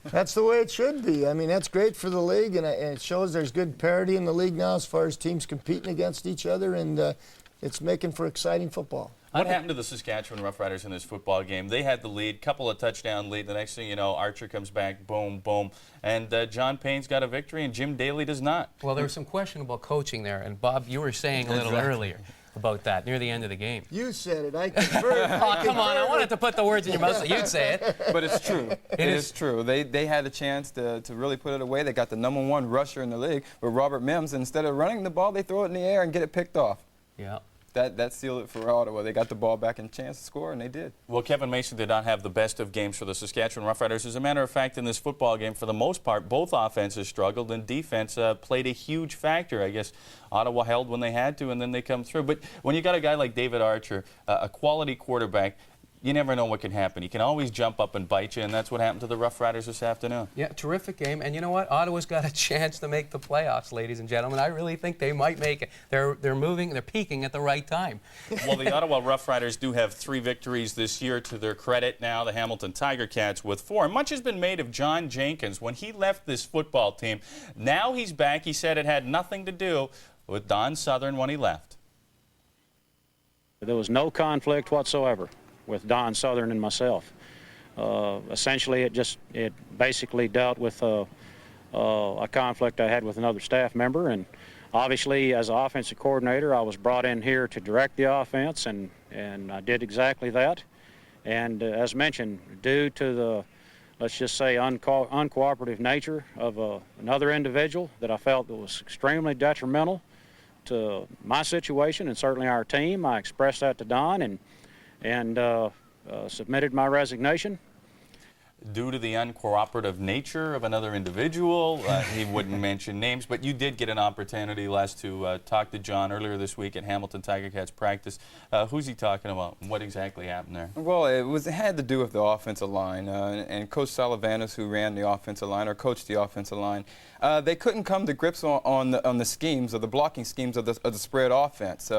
That's the way it should be. I mean, that's great for the league, and it shows there's good parity in the league now as far as teams competing against each other, and it's making for exciting football. What happened to the Saskatchewan Roughriders in this football game? They had the lead, couple of touchdown lead. The next thing you know, Archer comes back, boom, boom. And John Payne's got a victory, and Jim Daly does not. Well, there was some questionable coaching there. And, Bob, you were saying a little earlier about that near the end of the game. You said it. I confer. Oh, come on. I wanted to put the words in your mouth so you'd say it. But it's true. It is true. They had a chance to really put it away. They got the #1 rusher in the league with Robert Mims. Instead of running the ball, they throw it in the air and get it picked off. Yeah. That sealed it for Ottawa. They got the ball back and chance to score, and they did. Well, Kevin Mason did not have the best of games for the Saskatchewan Roughriders. As a matter of fact, in this football game, for the most part, both offenses struggled, and defense played a huge factor. I guess Ottawa held when they had to, and then they come through. But when you got a guy like David Archer, a quality quarterback, you never know what can happen. He can always jump up and bite you, and that's what happened to the Rough Riders this afternoon. Yeah, terrific game. And you know what? Ottawa's got a chance to make the playoffs, ladies and gentlemen. I really think they might make it. They're moving, they're peaking at the right time. Well, the Ottawa Rough Riders do have 3 victories this year to their credit now. The Hamilton Tiger Cats with 4. Much has been made of John Jenkins. When he left this football team, now he's back. He said it had nothing to do with Don Southern when he left. There was no conflict whatsoever with Don Southern and myself. Essentially, it basically dealt with a conflict I had with another staff member, and obviously, as an offensive coordinator, I was brought in here to direct the offense, and I did exactly that. And as mentioned, due to the, let's just say, uncooperative nature of another individual that I felt that was extremely detrimental to my situation and certainly our team, I expressed that to Don and submitted my resignation. Due to the uncooperative nature of another individual, he wouldn't mention names, but you did get an opportunity, Les, to talk to John earlier this week at Hamilton Tiger Cats practice. Who's he talking about? What exactly happened there? Well, it had to do with the offensive line, and Coach Salavanis, who ran the offensive line or coached the offensive line, they couldn't come to grips on the schemes, or the blocking schemes of the spread offense.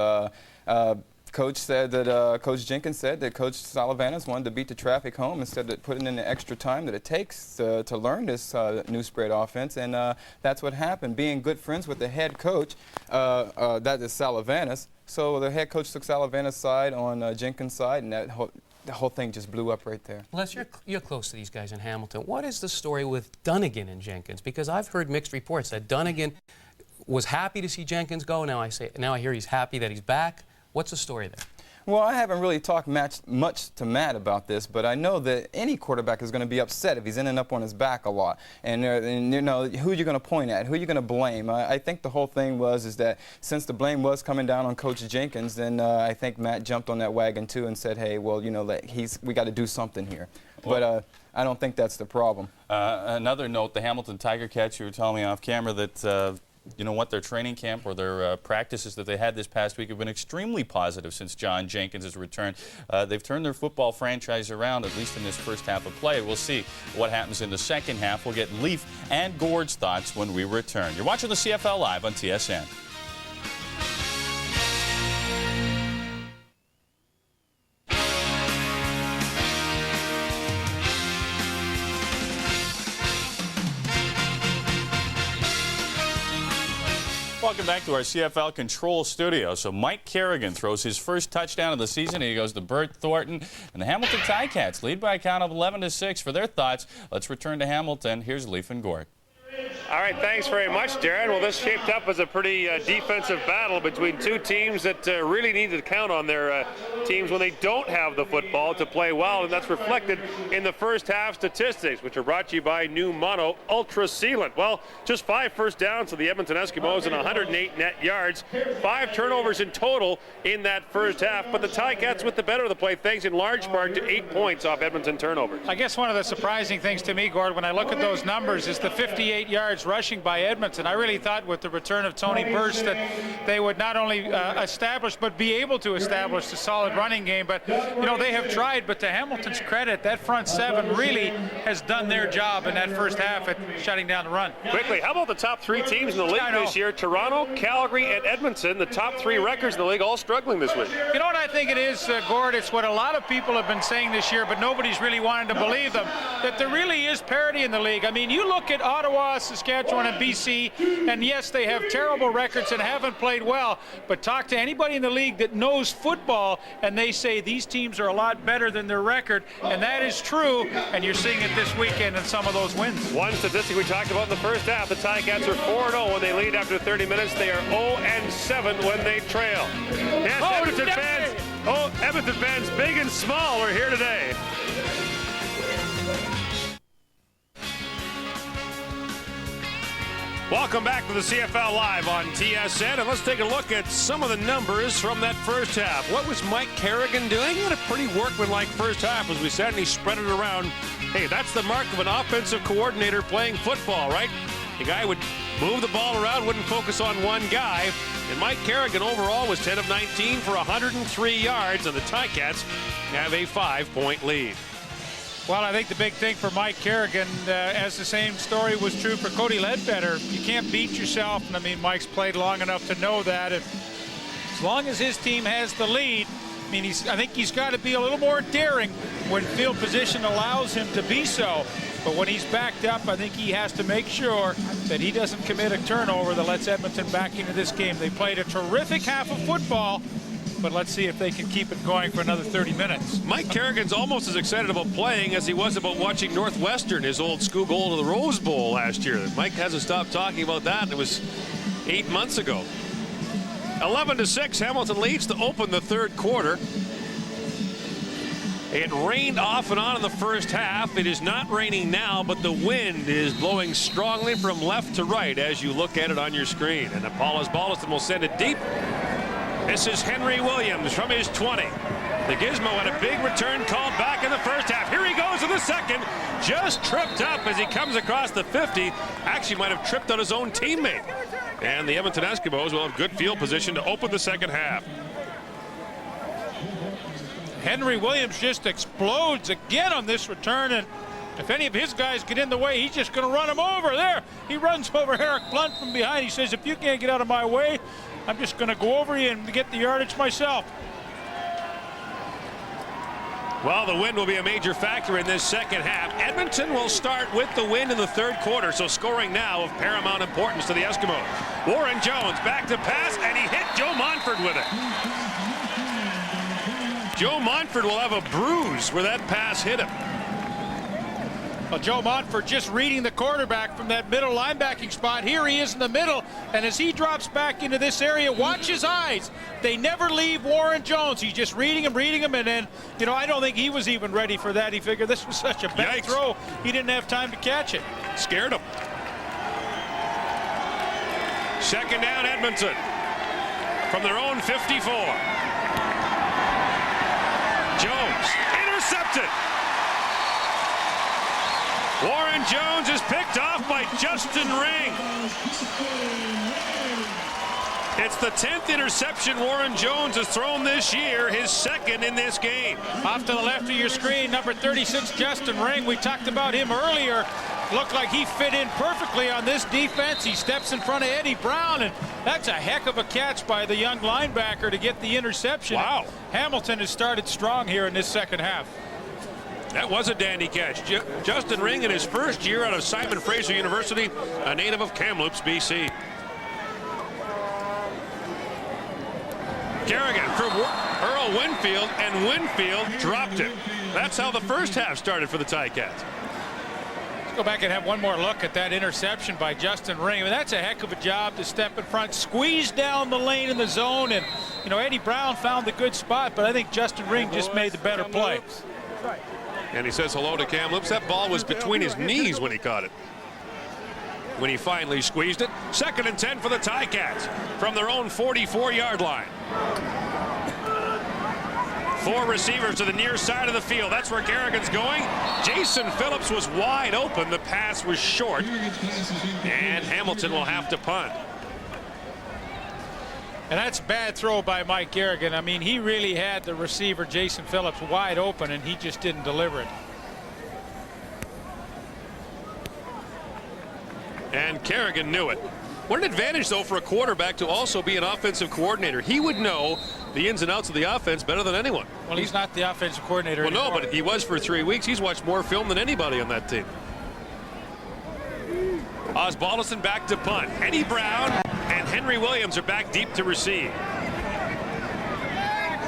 Coach Jenkins said that Coach Salavanis wanted to beat the traffic home instead of putting in the extra time that it takes to learn this new spread offense, and that's what happened. Being good friends with the head coach, that is Salavanis, so the head coach took Salavanis' side on Jenkins' side, and the whole thing just blew up right there. Les, you're close to these guys in Hamilton. What is the story with Dunnigan and Jenkins? Because I've heard mixed reports that Dunnigan was happy to see Jenkins go. Now I hear he's happy that he's back. What's the story there? Well, I haven't really talked much to Matt about this, but I know that any quarterback is going to be upset if he's ending up on his back a lot. And you know, who are you going to point at? Who are you going to blame? I think the whole thing is that since the blame was coming down on Coach Jenkins, then I think Matt jumped on that wagon too and said, hey, well, you know, we got to do something here. But I don't think that's the problem. Another note, the Hamilton Tiger Cats, you were telling me off camera that you know what, their training camp or their practices that they had this past week have been extremely positive since John Jenkins has returned. They've turned their football franchise around, at least in this first half of play. We'll see what happens in the second half. We'll get Leaf and Gord's thoughts when we return. You're watching the CFL Live on TSN. welcome back to our CFL Control Studio. So Mike Kerrigan throws his first touchdown of the season. He goes to Bert Thornton. And the Hamilton Ticats lead by a count of 11-6. For their thoughts, let's return to Hamilton. Here's Leif and Gort. All right, thanks very much, Darren. Well, this shaped up as a pretty defensive battle between two teams that really need to count on their teams when they don't have the football to play well, and that's reflected in the first half statistics, which are brought to you by new Mono Ultra Sealant. Well, just 5 first downs for the Edmonton Eskimos and 108 net yards, 5 turnovers in total in that first half, but the Ticats with the better of the play, thanks in large part to 8 points off Edmonton turnovers. I guess one of the surprising things to me, Gord, when I look at those numbers is the 58 yards rushing by Edmonton. I really thought with the return of Tony Burst that they would not only establish but be able to establish a solid running game. But you know, they have tried, but to Hamilton's credit, that front 7 really has done their job in that first half at shutting down the run. Quickly, how about the top 3 teams in the league this year? Toronto, Calgary, and Edmonton, the top 3 records in the league, all struggling this week. You know what I think it is, Gord? It's what a lot of people have been saying this year, but nobody's really wanted to believe them, that there really is parity in the league. I mean, you look at Ottawa, Saskatchewan, and BC, and yes, they have terrible records and haven't played well, but talk to anybody in the league that knows football, and they say these teams are a lot better than their record, and that is true, and you're seeing it this weekend in some of those wins. One statistic we talked about in the first half, the Ticats are 4-0 when they lead after 30 minutes. They are 0-7 when they trail. Yes, Edmonton fans, big and small, are here today. Welcome back to the CFL Live on TSN, and let's take a look at some of the numbers from that first half. What was Mike Kerrigan doing? He had a pretty workmanlike first half, as we said, and he spread it around. Hey, that's the mark of an offensive coordinator playing football, right? The guy would move the ball around, wouldn't focus on one guy. And Mike Kerrigan overall was 10 of 19 for 103 yards, and the Ticats have a 5-point lead. Well, I think the big thing for Mike Kerrigan, as the same story was true for Cody Ledbetter, you can't beat yourself. And I mean, Mike's played long enough to know that. And as long as his team has the lead, I mean, I think he's got to be a little more daring when field position allows him to be so. But when he's backed up, I think he has to make sure that he doesn't commit a turnover that lets Edmonton back into this game. They played a terrific half of football, but let's see if they can keep it going for another 30 minutes. Mike Kerrigan's almost as excited about playing as he was about watching Northwestern, his old school goal to the Rose Bowl last year. Mike hasn't stopped talking about that, and it was 8 months ago. 11-6, Hamilton leads to open the third quarter. It rained off and on in the first half. It is not raining now, but the wind is blowing strongly from left to right as you look at it on your screen. And Paulus Balliston will send it deep. This is Henry Williams from his 20. The Gizmo had a big return called back in the first half. Here he goes in the second. Just tripped up as he comes across the 50. Actually might have tripped on his own teammate. And the Edmonton Eskimos will have good field position to open the second half. Henry Williams just explodes again on this return, and if any of his guys get in the way, he's just going to run him over. There, he runs over Eric Blunt from behind. He says, if you can't get out of my way, I'm just going to go over you and get the yardage myself. Well, the wind will be a major factor in this second half. Edmonton will start with the wind in the third quarter, so scoring now of paramount importance to the Eskimos. Warren Jones back to pass, and he hit Joe Montford with it. Joe Montford will have a bruise where that pass hit him. Well, Joe Montford just reading the quarterback from that middle linebacking spot. Here he is in the middle, and as he drops back into this area, watch his eyes. They never leave Warren Jones. He's just reading him, and then, you know, I don't think he was even ready for that. He figured this was such a bad throw, he didn't have time to catch it. Scared him. Second down, Edmonton from their own 54. Jones intercepted. Warren Jones is picked off by Justin Ring. It's the 10th interception Warren Jones has thrown this year, his second in this game. Off to the left of your screen, number 36, Justin Ring. We talked about him earlier. Looked like he fit in perfectly on this defense. He steps in front of Eddie Brown, and that's a heck of a catch by the young linebacker to get the interception. Wow. Hamilton has started strong here in this second half. That was a dandy catch. Justin Ring in his first year out of Simon Fraser University, a native of Kamloops, BC. Kerrigan from Earl Winfield, and Winfield dropped it. That's how the first half started for the Ticats. Go back and have one more look at that interception by Justin Ring. I mean, that's a heck of a job to step in front, squeeze down the lane in the zone, and you know, Eddie Brown found the good spot, but I think Justin Ring just made the better play. And he says hello to Kamloops. That ball was between his knees when he caught it. When he finally squeezed it. 2nd and 10 for the Ticats from their own 44-yard line. 4 receivers to the near side of the field. That's where Kerrigan's going. Jason Phillips was wide open. The pass was short. And Hamilton will have to punt. And that's a bad throw by Mike Kerrigan. I mean, he really had the receiver, Jason Phillips, wide open, and he just didn't deliver it. And Kerrigan knew it. What an advantage, though, for a quarterback to also be an offensive coordinator. He would know the ins and outs of the offense better than anyone. Well, he's not the offensive coordinator anymore. No, but he was for 3 weeks. He's watched more film than anybody on that team. Osbaldiston back to punt. Eddie Brown and Henry Williams are back deep to receive.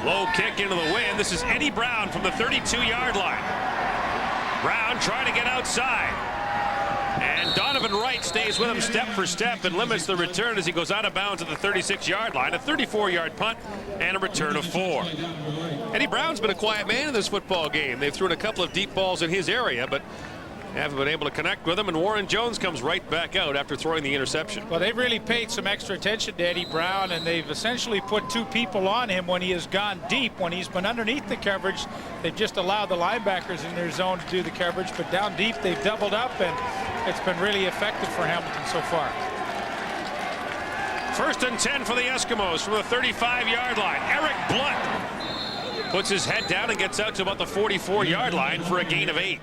Low kick into the wind. This is Eddie Brown from the 32-yard line. Brown trying to get outside. And Donovan Wright stays with him step for step and limits the return as he goes out of bounds at the 36-yard line. A 34-yard punt and a return of 4. Eddie Brown's been a quiet man in this football game. They've thrown a couple of deep balls in his area, but haven't been able to connect with him, and Warren Jones comes right back out after throwing the interception. Well, they've really paid some extra attention to Eddie Brown, and they've essentially put 2 people on him when he has gone deep. When he's been underneath the coverage, they've just allowed the linebackers in their zone to do the coverage, but down deep they've doubled up, and it's been really effective for Hamilton so far. 1st and 10 for the Eskimos from the 35-yard line. Eric Blunt puts his head down and gets out to about the 44-yard line for a gain of 8.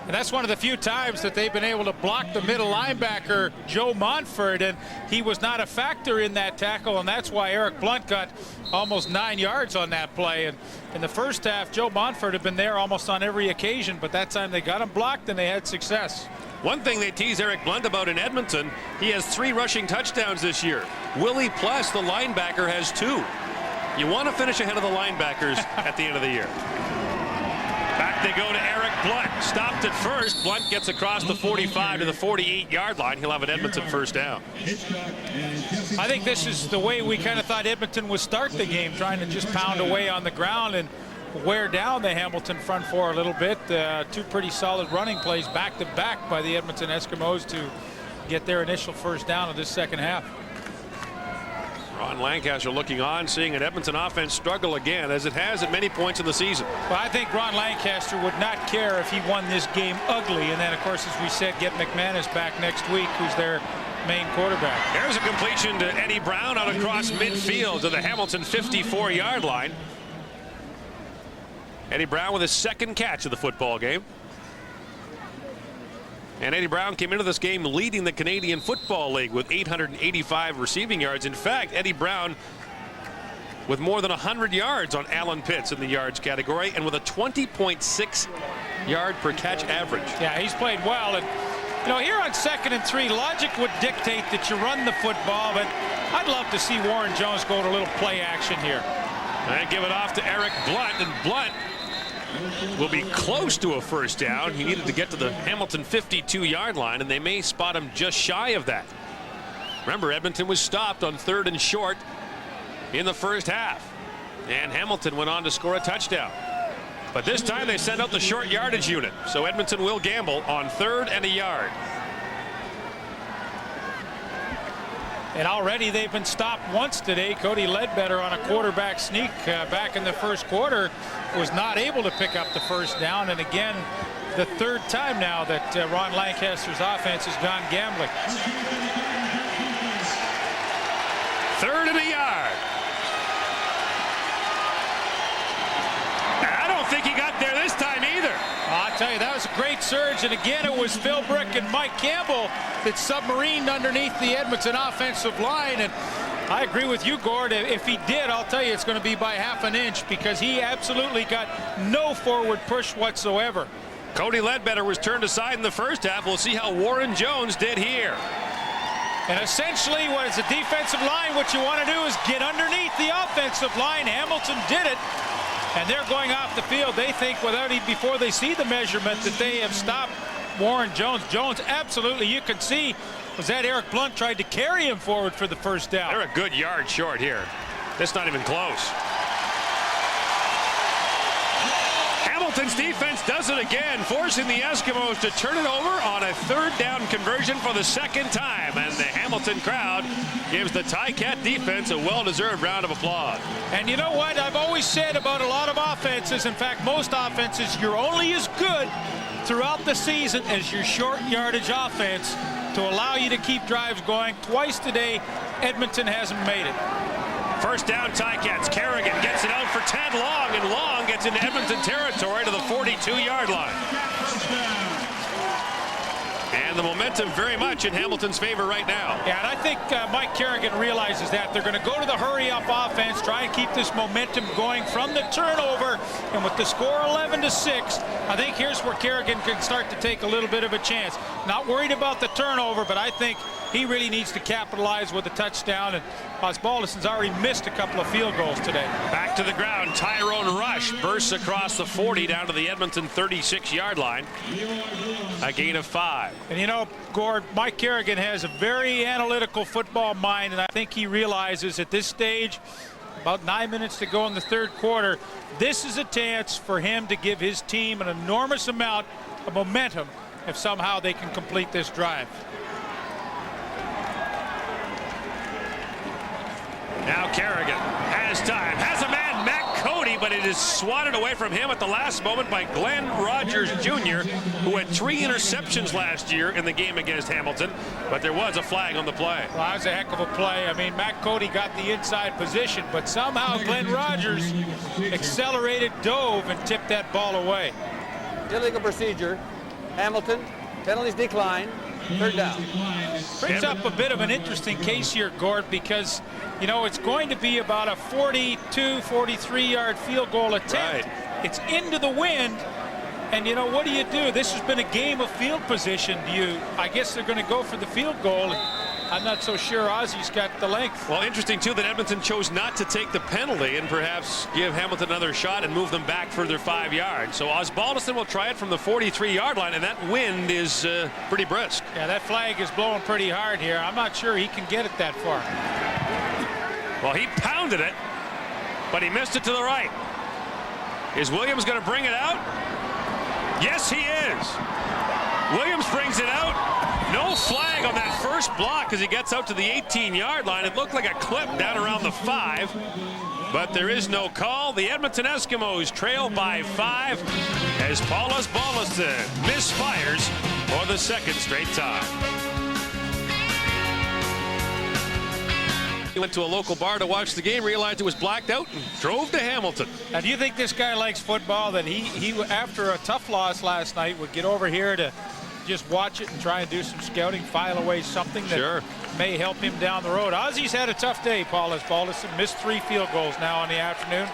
And that's one of the few times that they've been able to block the middle linebacker, Joe Montford, and he was not a factor in that tackle, and that's why Eric Blunt got almost 9 yards on that play. And in the first half, Joe Montford had been there almost on every occasion, but that time they got him blocked and they had success. One thing they tease Eric Blunt about in Edmonton, he has 3 rushing touchdowns this year. Willie Pless, the linebacker, has 2. You want to finish ahead of the linebackers at the end of the year. Back they go to Eric Blunt. Stopped at first. Blunt gets across the 45 to the 48-yard line. He'll have an Edmonton first down. I think this is the way we kind of thought Edmonton would start the game, trying to just pound away on the ground and wear down the Hamilton front 4 a little bit. 2 pretty solid running plays back to back by the Edmonton Eskimos to get their initial first down of this second half. Ron Lancaster looking on, seeing an Edmonton offense struggle again, as it has at many points in the season. Well, I think Ron Lancaster would not care if he won this game ugly. And then, of course, as we said, get McManus back next week, who's their main quarterback. There's a completion to Eddie Brown out across midfield to the Hamilton 54-yard line. Eddie Brown with his 2nd catch of the football game. And Eddie Brown came into this game leading the Canadian Football League with 885 receiving yards. In fact, Eddie Brown with more than 100 yards on Alan Pitts in the yards category, and with a 20.6 yard per catch average. Yeah, he's played well. And you know, here on 2nd and 3, logic would dictate that you run the football, but I'd love to see Warren Jones go to a little play action here. And give it off to Eric Blunt, and Blunt will be close to a first down. He needed to get to the Hamilton 52-yard line, and they may spot him just shy of that. Remember, Edmonton was stopped on 3rd and short in the first half, and Hamilton went on to score a touchdown. But this time they send out the short yardage unit, so Edmonton will gamble on 3rd and a yard. And already they've been stopped once today. Cody Ledbetter on a quarterback sneak back in the first quarter was not able to pick up the first down. And again, the 3rd time now that Ron Lancaster's offense has gone gambling. 3rd and a yard. I don't think he got there this time either. I'll tell you, that was a great surge, and again it was Phil Brick and Mike Campbell that submarined underneath the Edmonton offensive line. And I agree with you, Gord. If he did, I'll tell you it's going to be by ½ an inch, because he absolutely got no forward push whatsoever. Cody Ledbetter was turned aside in the first half. We'll see how Warren Jones did here. And essentially, what is the defensive line? What you want to do is get underneath the offensive line. Hamilton did it, and they're going off the field. They think before they see the measurement that they have stopped Warren Jones. Jones, absolutely, you can see, was that Eric Blunt tried to carry him forward for the first down. They're a good yard short here. That's not even close. Hamilton's defense does it again, forcing the Eskimos to turn it over on a third down conversion for the second time. And the Hamilton crowd gives the Ticat defense a well-deserved round of applause. And you know what? I've always said about a lot of offenses, in fact, most offenses, you're only as good throughout the season as your short yardage offense to allow you to keep drives going. Twice today, Edmonton hasn't made it. First down, Ticats. Kerrigan gets it out for Ted Long, and Long gets into Edmonton territory to the 42-yard line. And the momentum very much in Hamilton's favor right now. Yeah, and I think Mike Kerrigan realizes that. They're going to go to the hurry-up offense, try and keep this momentum going from the turnover. And with the score 11-6, I think here's where Kerrigan can start to take a little bit of a chance. Not worried about the turnover, but I think he really needs to capitalize with a touchdown. And Osbaldiston's already missed a couple of field goals today. Back to the ground. Tyrone Rush bursts across the 40 down to the Edmonton 36-yard line. A gain of 5. And you know, Gord, Mike Kerrigan has a very analytical football mind, and I think he realizes at this stage, about 9 minutes to go in the third quarter, this is a chance for him to give his team an enormous amount of momentum if somehow they can complete this drive. Now Kerrigan has time, has a man, Matt Cody, but it is swatted away from him at the last moment by Glenn Rogers Jr., who had 3 interceptions last year in the game against Hamilton, but there was a flag on the play. Well, that was a heck of a play. I mean, Matt Cody got the inside position, but somehow Glenn Rogers accelerated, dove, and tipped that ball away. Illegal procedure. Hamilton, penalties decline. Third down. Brings up a bit of an interesting case here, Gord, because, you know, it's going to be about a 42, 43-yard field goal attempt. Right. It's into the wind, and, you know, what do? This has been a game of field position. I guess they're going to go for the field goal. I'm not so sure Ozzy's got the length. Well, interesting, too, that Edmonton chose not to take the penalty and perhaps give Hamilton another shot and move them back further 5 yards. So Osbaldiston will try it from the 43-yard line, and that wind is pretty brisk. Yeah, that flag is blowing pretty hard here. I'm not sure he can get it that far. Well, he pounded it, but he missed it to the right. Is Williams going to bring it out? Yes, he is. Williams brings it out. No flag on that first block as he gets out to the 18-yard line. It looked like a clip down around the 5, but there is no call. The Edmonton Eskimos trail by 5 as Paul Osbaldiston misfires for the second straight time. He went to a local bar to watch the game, realized it was blacked out, and drove to Hamilton. Now, do you think this guy likes football, that he after a tough loss last night, would get over here to just watch it and try and do some scouting, file away something that may help him down the road? Ozzy's had a tough day, Paul Osbaldiston. Missed 3 field goals now in the afternoon.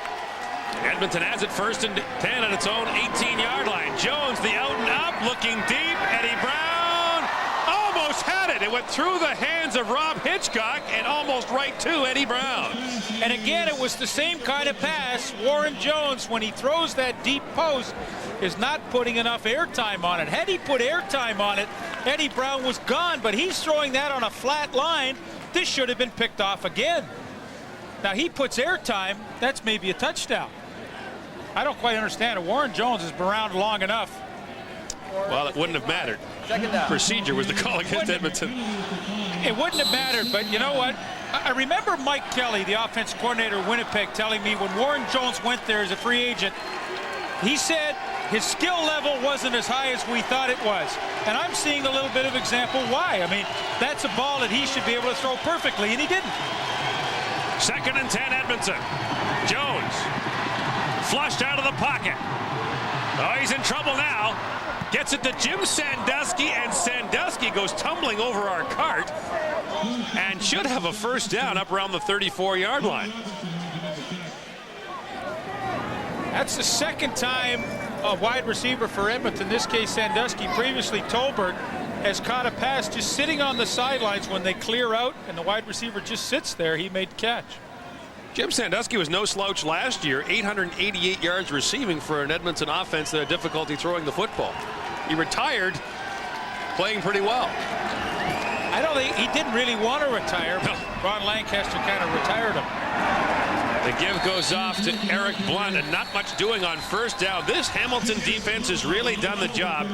Edmonton has it first and 10 at its own 18-yard line. Jones, the out and up, looking deep. Eddie Brown almost had it. It went through the hands of Rob Hitchcock and almost right to Eddie Brown. And again, it was the same kind of pass. Warren Jones, when he throws that deep post, is not putting enough airtime on it. Had he put airtime on it, Eddie Brown was gone, but he's throwing that on a flat line. This should have been picked off again. Now, he puts airtime, that's maybe a touchdown. I don't quite understand it. Warren Jones has been around long enough. Well, it wouldn't have mattered. Second down. Procedure was the call against Edmonton. It wouldn't have mattered, but you know what? I remember Mike Kelly, the offense coordinator of Winnipeg, telling me when Warren Jones went there as a free agent, he said his skill level wasn't as high as we thought it was. And I'm seeing a little bit of example why. I mean, that's a ball that he should be able to throw perfectly, and he didn't. Second and 10, Edmonton. Jones flushed out of the pocket. Oh, he's in trouble now. Gets it to Jim Sandusky, and Sandusky goes tumbling over our cart and should have a first down up around the 34-yard line. That's the second time a wide receiver for Edmonton, in this case Sandusky, previously Tolbert, has caught a pass just sitting on the sidelines when they clear out and the wide receiver just sits there. He made the catch. Jim Sandusky was no slouch last year, 888 yards receiving for an Edmonton offense that had difficulty throwing the football. He retired playing pretty well. I don't think he didn't really want to retire, but Ron Lancaster kind of retired him. The give goes off to Eric Blunt, and not much doing on first down. This Hamilton defense has really done the job.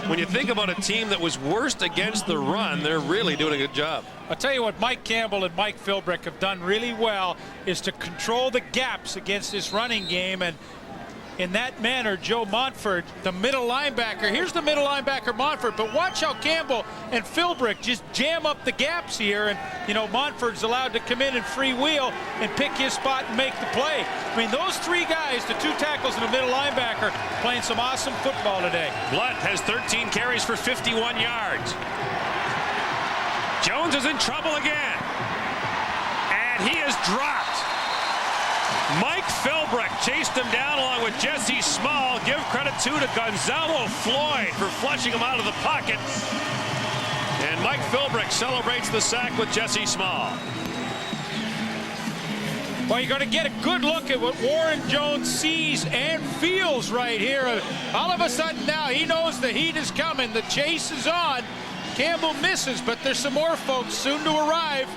When you think about a team that was worst against the run, they're really doing a good job. I'll tell you what Mike Campbell and Mike Philbrick have done really well is to control the gaps against this running game, and in that manner, Joe Montford, the middle linebacker, here's the middle linebacker Montford, but watch how Campbell and Philbrick just jam up the gaps here, and you know Montford's allowed to come in and freewheel and pick his spot and make the play. I mean, those three guys, the two tackles and the middle linebacker, playing some awesome football today. Blunt has 13 carries for 51 yards. Jones is in trouble again, and he is dropped. Mike Philbrick chased him down along with Jesse Small. Give credit to Gonzalo Floyd for flushing him out of the pocket. And Mike Philbrick celebrates the sack with Jesse Small. Well, you're going to get a good look at what Warren Jones sees and feels right here. All of a sudden now he knows the heat is coming. The chase is on. Campbell misses, but there's some more folks soon to arrive.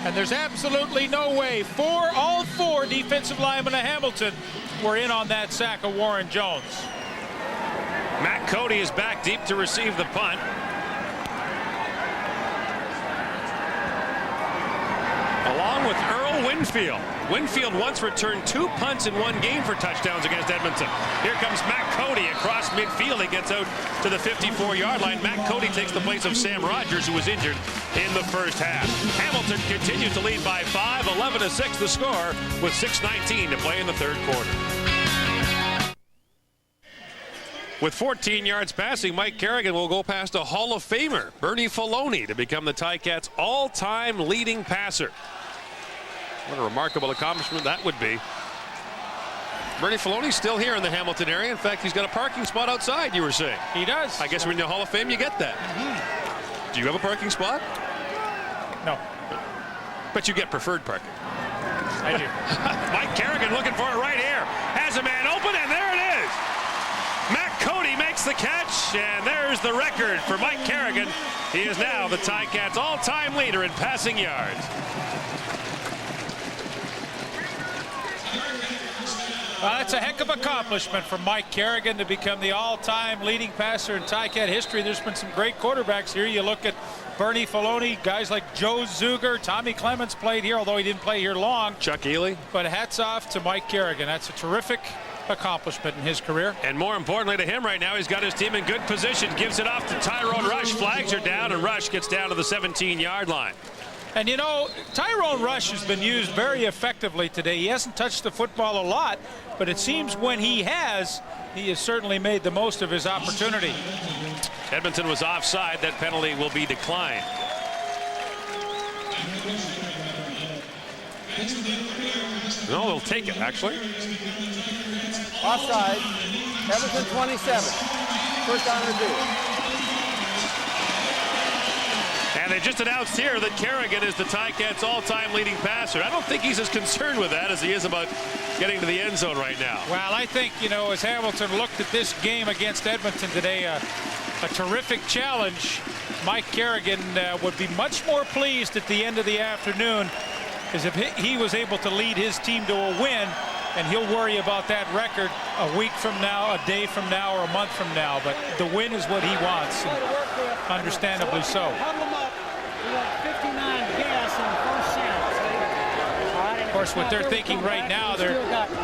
And there's absolutely no way. All four defensive linemen of Hamilton were in on that sack of Warren Jones. Matt Cody is back deep to receive the punt. Along with Earl Winfield. Winfield once returned 2 punts in one game for touchdowns against Edmonton. Here comes Matt Cody across midfield. He gets out to the 54-yard line. Matt Cody takes the place of Sam Rogers, who was injured in the first half. Hamilton continues to lead by 5, 11-6 the score, with 6:19 to play in the third quarter. With 14 yards passing, Mike Kerrigan will go past a Hall of Famer, Bernie Faloney, to become the Ticats' all-time leading passer. What a remarkable accomplishment that would be. Bernie Faloney's still here in the Hamilton area. In fact, he's got a parking spot outside, you were saying. He does. I guess when you're in the Hall of Fame, you get that. Do you have a parking spot? No. But you get preferred parking. I do. Mike Kerrigan looking for it right here. Has a man open, and there it is. Matt Cody makes the catch, and there's the record for Mike Kerrigan. He is now the Ticats' all-time leader in passing yards. Well, that's a heck of an accomplishment for Mike Kerrigan to become the all-time leading passer in Ticat history. There's been some great quarterbacks here. You look at Bernie Faloney, guys like Joe Zuger, Tommy Clements played here, although he didn't play here long. Chuck Ely. But hats off to Mike Kerrigan. That's a terrific accomplishment in his career. And more importantly to him right now, he's got his team in good position. Gives it off to Tyrone Rush. Flags are down, and Rush gets down to the 17-yard line. And you know, Tyrone Rush has been used very effectively today. He hasn't touched the football a lot, but it seems when he has certainly made the most of his opportunity. Edmonton was offside. That penalty will be declined. No, they'll take it, actually. Offside. Edmonton 27. First down and 2. And they just announced here that Kerrigan is the Ticats' all-time leading passer. I don't think he's as concerned with that as he is about getting to the end zone right now. Well, I think, you know, as Hamilton looked at this game against Edmonton today, a terrific challenge. Mike Kerrigan would be much more pleased at the end of the afternoon as if he was able to lead his team to a win, and he'll worry about that record a week from now, a day from now, or a month from now. But the win is what he wants, and understandably so. Of course, what they're thinking right now,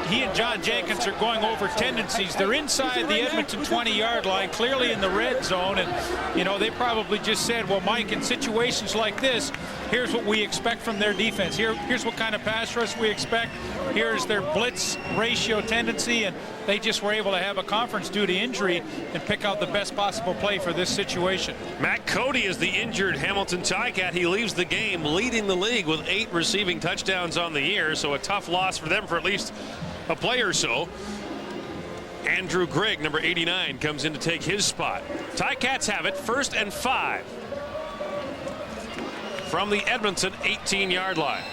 he and John Jenkins are going over tendencies. They're inside the Edmonton 20-yard line, clearly in the red zone, and you know they probably just said, well, Mike, in situations like this, here's what we expect from their defense. Here's what kind of pass rush we expect. Here's their blitz ratio tendency, and they just were able to have a conference due to injury and pick out the best possible play for this situation. Matt Cody is the injured Hamilton Ticat. He leaves the game leading the league with 8 receiving touchdowns on the year, so a tough loss for them for at least a play or so. Andrew Grigg, number 89, comes in to take his spot. Ticats have it, 1st and 5 from the Edmonton 18-yard line.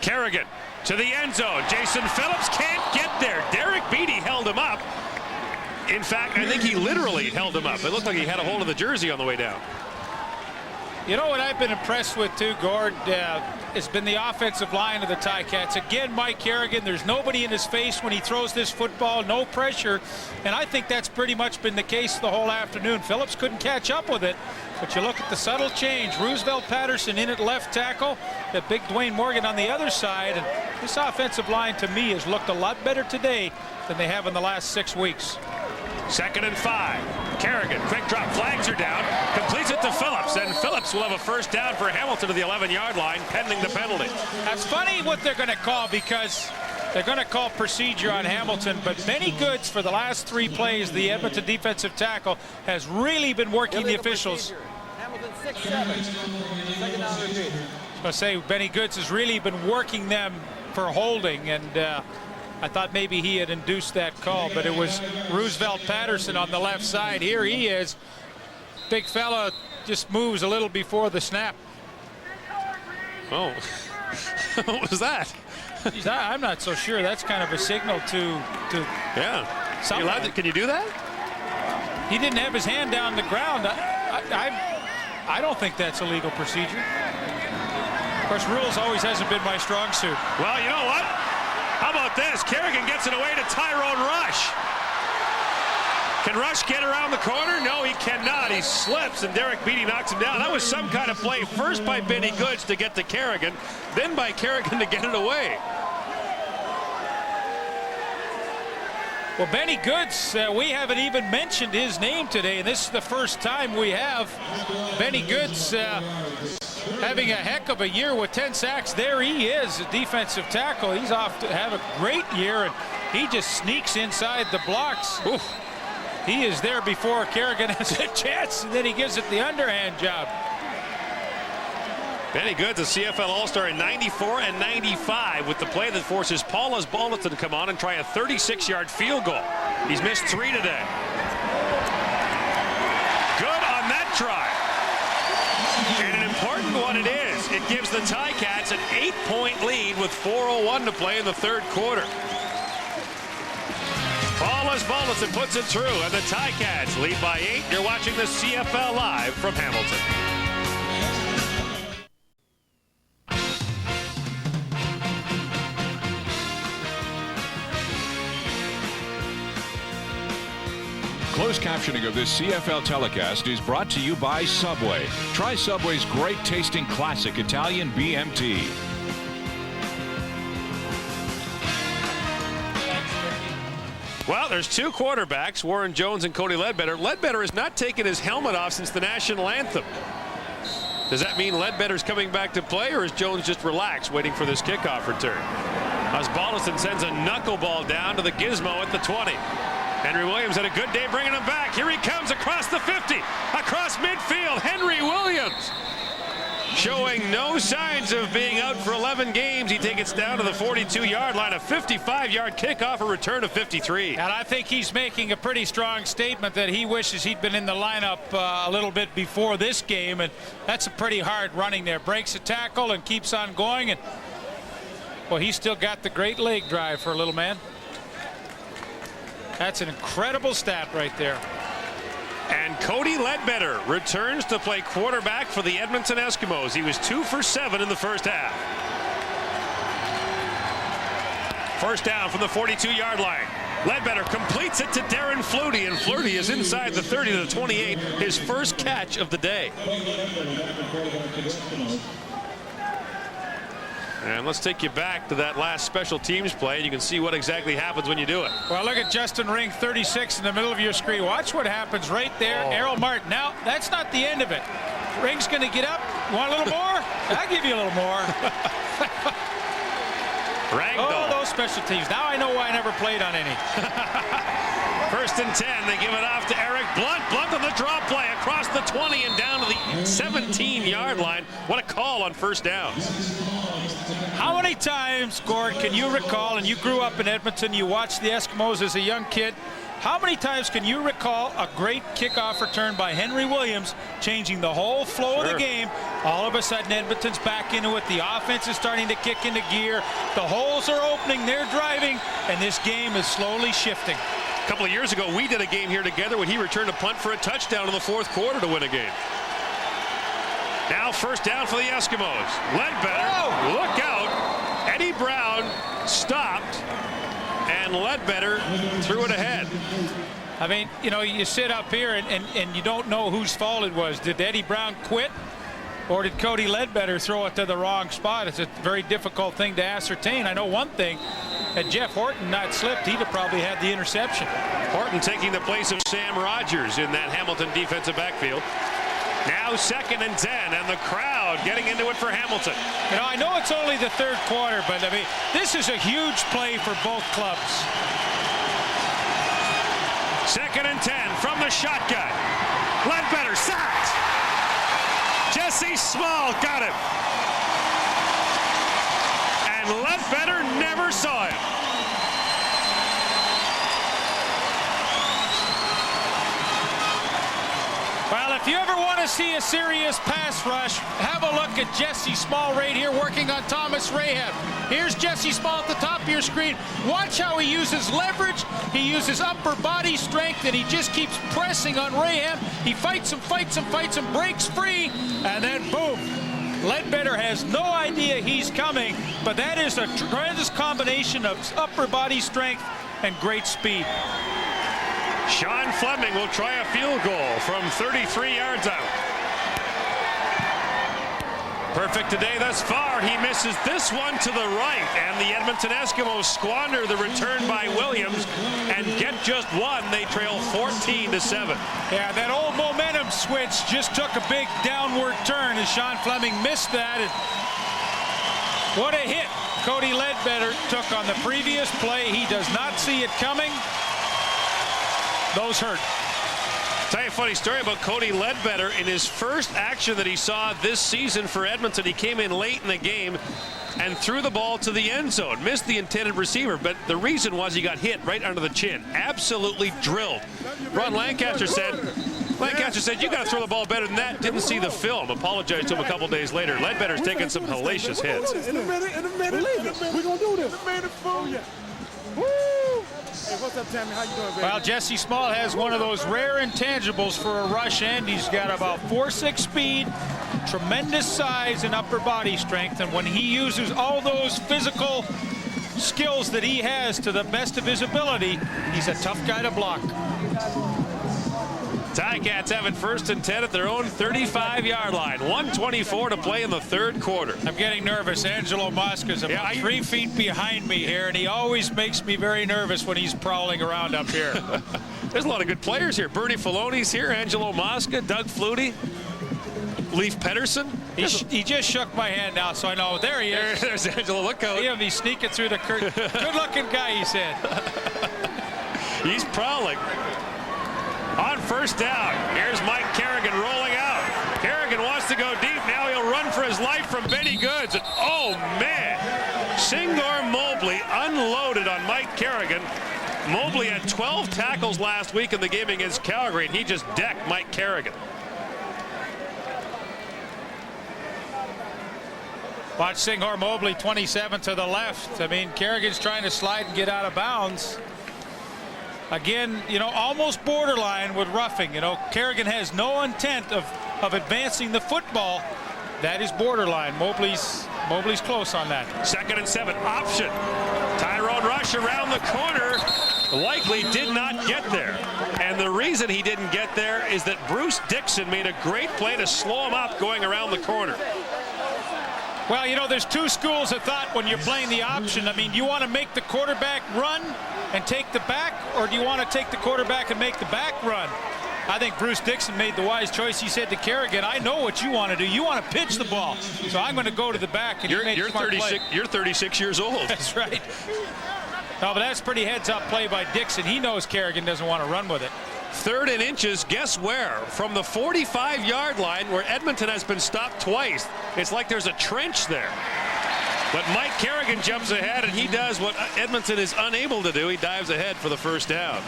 Kerrigan to the end zone. Jason Phillips can't get there. Derek Beatty held him up. In fact, I think he literally held him up. It looked like he had a hold of the jersey on the way down. You know what I've been impressed with too, Gord, has been the offensive line of the Ticats. Again, Mike Kerrigan, there's nobody in his face when he throws this football, no pressure, and I think that's pretty much been the case the whole afternoon. Phillips couldn't catch up with it, but you look at the subtle change. Roosevelt Patterson in at left tackle, the big Dwayne Morgan on the other side, and this offensive line to me has looked a lot better today than they have in the last 6 weeks. 2nd and 5. Kerrigan, quick drop, flags are down, completes it to Phillips, and Phillips will have a first down for Hamilton to the 11-yard line, pending the penalty. That's funny what they're going to call, because they're going to call procedure on Hamilton, but Benny Goods, for the last 3 plays, the Edmonton defensive tackle, has really been working the officials. Hamilton 6-7. Second down repeat. I was going to say, Benny Goods has really been working them for holding, and I thought maybe he had induced that call, but it was Roosevelt Patterson on the left side. Here he is. Big fella just moves a little before the snap. Oh, what was that? I'm not so sure. That's kind of a signal to yeah. Can you do that? He didn't have his hand down the ground. I don't think that's a legal procedure. Of course, rules always hasn't been my strong suit. Well, you know what? How about this? Kerrigan gets it away to Tyrone Rush. Can Rush get around the corner? No, he cannot. He slips, and Derek Beatty knocks him down. That was some kind of play, first by Benny Goods to get to Kerrigan, then by Kerrigan to get it away. Well, Benny Goods, we haven't even mentioned his name today, and this is the first time we have. Benny Goods having a heck of a year with 10 sacks. There he is, a defensive tackle. He's off to have a great year, and he just sneaks inside the blocks. Oof. He is there before Kerrigan has a chance, and then he gives it the underhand job. Benny Goods, a CFL All-Star in 94 and 95 with the play that forces Paul Osbaldiston to come on and try a 36-yard field goal. He's missed 3 today. Good on that try. And an important one it is. It gives the Ticats an 8-point lead with 4:01 to play in the 3rd quarter. Paul Osbaldiston puts it through, and the Ticats lead by 8. You're watching the CFL live from Hamilton. Closed captioning of this CFL telecast is brought to you by Subway. Try Subway's great tasting classic Italian BMT. Well, there's 2 quarterbacks, Warren Jones and Cody Ledbetter. Ledbetter has not taken his helmet off since the national anthem. Does that mean Ledbetter's coming back to play, or is Jones just relaxed waiting for this kickoff return? Osbaldiston sends a knuckleball down to the gizmo at the 20. Henry Williams had a good day bringing him back. Here he comes across the 50, across midfield. Henry Williams showing no signs of being out for 11 games. He takes it down to the 42-yard line, a 55-yard kickoff, a return of 53. And I think he's making a pretty strong statement that he wishes he'd been in the lineup a little bit before this game, and that's a pretty hard running there. Breaks a tackle and keeps on going, and well, he's still got the great leg drive for a little man. That's an incredible stat right there. And Cody Ledbetter returns to play quarterback for the Edmonton Eskimos. He was 2 for 7 in the first half. First down from the 42-yard line. Ledbetter completes it to Darren Flutie, and Flutie is inside the 30 to the 28, his first catch of the day. And let's take you back to that last special teams play, and you can see what exactly happens when you do it. Well, look at Justin Ring, 36 in the middle of your screen. Watch what happens right there. Errol Martin. Now, that's not the end of it. Ring's going to get up. Want a little more? I'll give you a little more. Ragdoll. Oh, those special teams. Now I know why I never played on any. 1st and 10. They give it off to Eric Blunt. Blunt on the draw play across the 20 and down to the 17-yard line. What a call on first down. How many times, Gord, can you recall, and you grew up in Edmonton, you watched the Eskimos as a young kid, how many times can you recall a great kickoff return by Henry Williams changing the whole flow of the game? All of a sudden, Edmonton's back into it. The offense is starting to kick into gear. The holes are opening. They're driving. And this game is slowly shifting. A couple of years ago, we did a game here together when he returned a punt for a touchdown in the fourth quarter to win a game. Now first down for the Eskimos. Ledbetter, look out. Eddie Brown stopped. And Ledbetter threw it ahead. I mean, you know, you sit up here and you don't know whose fault it was. Did Eddie Brown quit? Or did Cody Ledbetter throw it to the wrong spot? It's a very difficult thing to ascertain. I know one thing. Had Jeff Horton not slipped, he'd have probably had the interception. Horton taking the place of Sam Rogers in that Hamilton defensive backfield. Now 2nd and 10, and the crowd getting into it for Hamilton. You know, I know it's only the third quarter, but I mean, this is a huge play for both clubs. 2nd and 10 from the shotgun. Ledbetter sacked. Jesse Small got him. And Ledbetter never saw him. Well, if you ever want to see a serious pass rush, have a look at Jesse Small right here working on Thomas Rahab. Here's Jesse Small at the top of your screen. Watch how he uses leverage. He uses upper body strength, and he just keeps pressing on Rahab. He fights him, breaks free, and then boom. Ledbetter has no idea he's coming, but that is a tremendous combination of upper body strength and great speed. Sean Fleming will try a field goal from 33 yards out. Perfect today thus far. He misses this one to the right, and the Edmonton Eskimos squander the return by Williams and get just one. They trail 14-7. Yeah, that old momentum switch just took a big downward turn as Sean Fleming missed that. And what a hit Cody Ledbetter took on the previous play. He does not see it coming. Those hurt. Tell you a funny story about Cody Ledbetter. In his first action that he saw this season for Edmonton, he came in late in the game and threw the ball to the end zone. Missed the intended receiver, but the reason was he got hit right under the chin. Absolutely drilled. Ron Lancaster said, you got to throw the ball better than that. Didn't see the film. Apologized to him a couple days later. Ledbetter's taken some hellacious hits. In a minute. We're going to do this. Woo! Hey, what's up, Tammy? How you doing, baby? Well, Jesse Small has one of those rare intangibles for a rush end. He's got about 4.6 speed, tremendous size and upper body strength, and when he uses all those physical skills that he has to the best of his ability, he's a tough guy to block. Ticats have it 1st and 10 at their own 35-yard line. 1:24 to play in the third quarter. I'm getting nervous. Angelo Mosca's about 3 feet behind me here, and he always makes me very nervous when he's prowling around up here. There's a lot of good players here. Bernie Filoni's here, Angelo Mosca, Doug Flutie, Leif Pedersen. He just shook my hand now, so I know. There he is. There's Angelo. Look out. He's sneaking through the curtain. Good-looking guy, he said. He's prowling. On first down, here's Mike Kerrigan rolling out. Kerrigan wants to go deep. Now he'll run for his life from Benny Goods. And, oh, man. Singor Mobley unloaded on Mike Kerrigan. Mobley had 12 tackles last week in the game against Calgary, and he just decked Mike Kerrigan. Watch Singor Mobley, 27 to the left. I mean, Kerrigan's trying to slide and get out of bounds. Again, you know, almost borderline with roughing. You know, Kerrigan has no intent of advancing the football. That is borderline. Mobley's close on that. 2nd and 7, option. Tyrone Rush around the corner. Likely did not get there. And the reason he didn't get there is that Bruce Dixon made a great play to slow him up going around the corner. Well, you know, there's two schools of thought when you're playing the option. I mean, do you want to make the quarterback run and take the back, or do you want to take the quarterback and make the back run? I think Bruce Dixon made the wise choice. He said to Kerrigan, I know what you want to do. You want to pitch the ball. So I'm going to go to the back. And you're 36 years old. That's right. No, but that's pretty heads-up play by Dixon. He knows Kerrigan doesn't want to run with it. 3rd and inches, guess where? From the 45-yard line where Edmonton has been stopped twice. It's like there's a trench there. But Mike Kerrigan jumps ahead, and he does what Edmonton is unable to do. He dives ahead for the first down.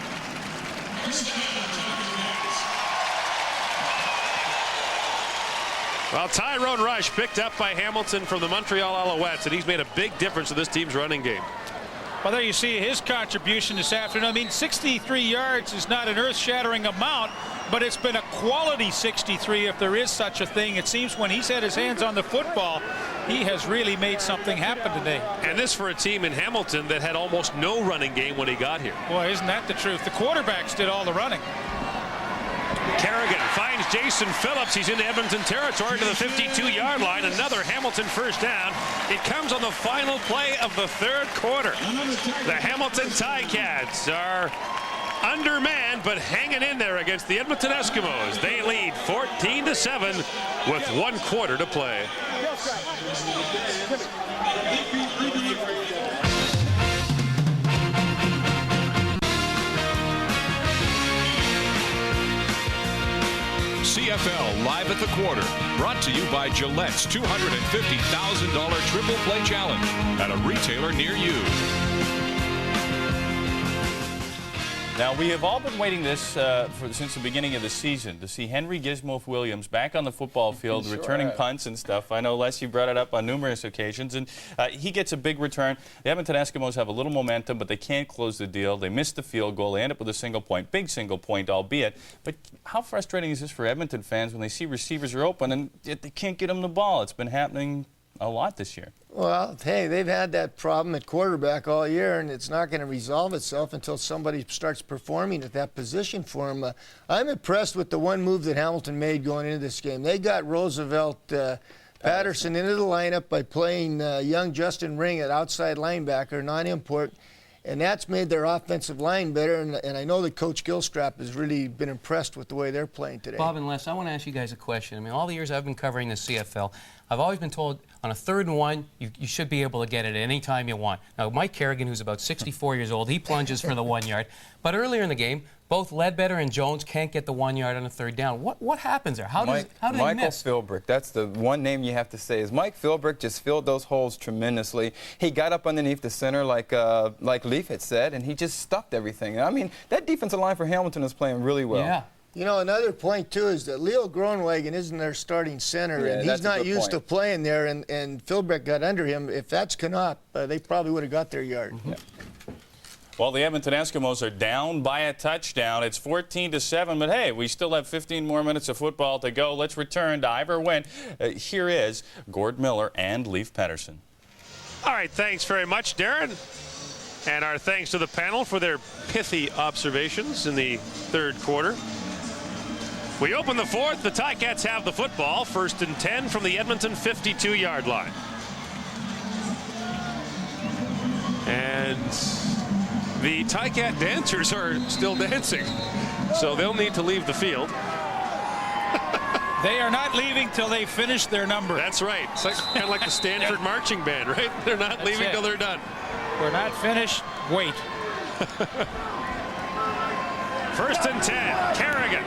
Well, Tyrone Rush picked up by Hamilton from the Montreal Alouettes, and he's made a big difference in this team's running game. Well, there you see his contribution this afternoon. I mean, 63 yards is not an earth-shattering amount, but it's been a quality 63 if there is such a thing. It seems when he's had his hands on the football, he has really made something happen today. And this for a team in Hamilton that had almost no running game when he got here. Boy, isn't that the truth? The quarterbacks did all the running. Kerrigan finds Jason Phillips. He's into Edmonton territory to the 52-yard line. Another Hamilton first down. It comes on the final play of the third quarter. The Hamilton Ticats are undermanned but hanging in there against the Edmonton Eskimos. They lead 14-7 with 1 quarter to play. CFL Live at the Quarter, brought to you by Gillette's $250,000 Triple Play Challenge at a retailer near you. Now, we have all been waiting since the beginning of the season to see Henry Gizmo Williams back on the football field, returning punts and stuff. I know, Les, you brought it up on numerous occasions, and he gets a big return. The Edmonton Eskimos have a little momentum, but they can't close the deal. They missed the field goal. They end up with a single point, big single point, albeit. But how frustrating is this for Edmonton fans when they see receivers are open and they can't get them the ball? It's been happening a lot this year. Well, hey, they've had that problem at quarterback all year, and it's not going to resolve itself until somebody starts performing at that position for them. I'm impressed with the one move that Hamilton made going into this game. They got Roosevelt Patterson into the lineup by playing young Justin Ring at outside linebacker, non-import, and that's made their offensive line better, and I know that Coach Gilstrap has really been impressed with the way they're playing today. Bob and Les, I want to ask you guys a question. I mean, all the years I've been covering the CFL, I've always been told on a 3rd and 1, you should be able to get it any time you want. Now, Mike Kerrigan, who's about 64 years old, he plunges for the 1 yard. But earlier in the game, both Ledbetter and Jones can't get the 1 yard on a 3rd down. What happens there? How did he miss? Michael Philbrick, that's the one name you have to say, is Mike Philbrick just filled those holes tremendously. He got up underneath the center like Leaf had said, and he just stuffed everything. I mean, that defensive line for Hamilton is playing really well. Yeah. You know, another point, too, is that Leo Groenewegen isn't their starting center, and he's not used to playing there, and Philbrick got under him. If that's Canop, they probably would have got their yard. Yeah. Well, the Edmonton Eskimos are down by a touchdown. It's 14-7, but hey, we still have 15 more minutes of football to go. Let's return to Ivor Wynn. Here is Gord Miller and Leif Pettersson. All right, thanks very much, Darren. And our thanks to the panel for their pithy observations in the 3rd quarter. We open the 4th. The Ticats have the football. 1st and 10 from the Edmonton 52-yard line. And the Ticat dancers are still dancing, so they'll need to leave the field. They are not leaving till they finish their number. That's right. It's like, kind of like the Stanford marching band, right? They're not leaving till they're done. We're not finished. Wait. 1st and 10. Kerrigan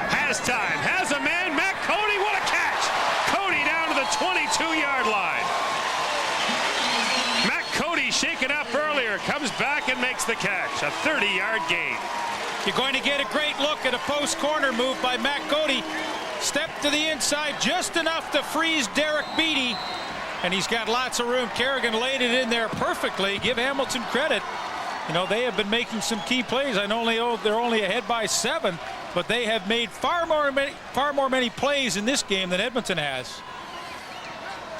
has time, has a man. Matt Cody, what a catch! Cody down to the 22-yard line. Matt Cody shaken up earlier, comes back and makes the catch. A 30-yard gain. You're going to get a great look at a post corner move by Matt Cody. Step to the inside just enough to freeze Derek Beattie, and he's got lots of room. Kerrigan laid it in there perfectly. Give Hamilton credit. You know, they have been making some key plays. I know they're only ahead by 7, but they have made far more many plays in this game than Edmonton has.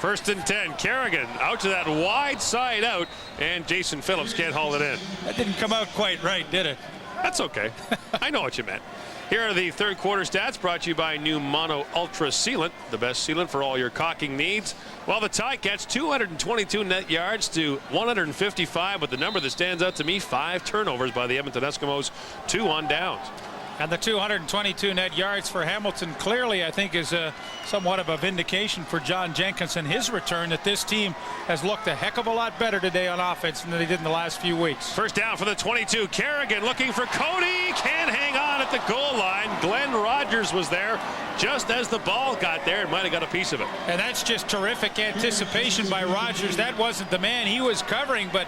1st and 10. Kerrigan out to that wide side out, and Jason Phillips can't haul it in. That didn't come out quite right, did it? That's okay. I know what you meant. Here are the 3rd quarter stats brought to you by new Mono Ultra Sealant, the best sealant for all your caulking needs. Well, the Ticats 222 net yards to 155, but the number that stands out to me, 5 turnovers by the Edmonton Eskimos, 2 on downs. And the 222 net yards for Hamilton clearly, I think, is somewhat of a vindication for John Jenkins and his return, that this team has looked a heck of a lot better today on offense than they did in the last few weeks. 1st down for the 22. Kerrigan looking for Cody. Can't hang on at the goal line. Glenn Rogers was there just as the ball got there and might have got a piece of it. And that's just terrific anticipation by Rogers. That wasn't the man he was covering, but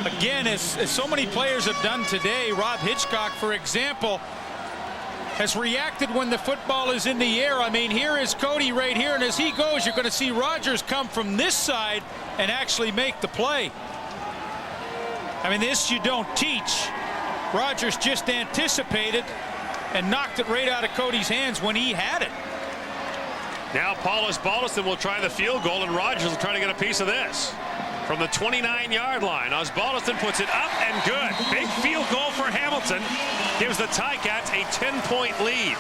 again, as so many players have done today, Rob Hitchcock, for example, has reacted when the football is in the air. I mean, here is Cody right here, and as he goes, you're going to see Rogers come from this side and actually make the play. I mean, this you don't teach. Rogers just anticipated and knocked it right out of Cody's hands when he had it. Now Paulus Baldiston will try the field goal, and Rogers will try to get a piece of this. From the 29-yard line, Osbaldiston puts it up and good. Big field goal for Hamilton. Gives the Ticats a 10-point lead.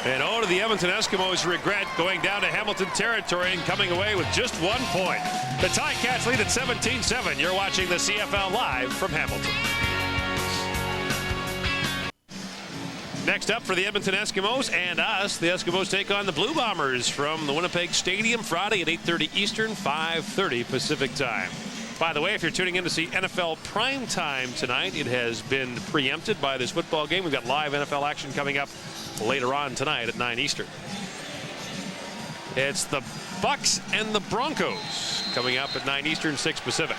And oh, to the Edmonton Eskimos' regret going down to Hamilton territory and coming away with just 1 point. The Ticats lead at 17-7. You're watching the CFL live from Hamilton. Next up for the Edmonton Eskimos and us, the Eskimos take on the Blue Bombers from the Winnipeg Stadium Friday at 8:30 Eastern, 5:30 Pacific time. By the way, if you're tuning in to see NFL Prime Time tonight, it has been preempted by this football game. We've got live NFL action coming up later on tonight at 9 Eastern. It's the Bucks and the Broncos coming up at 9 Eastern, 6 Pacific.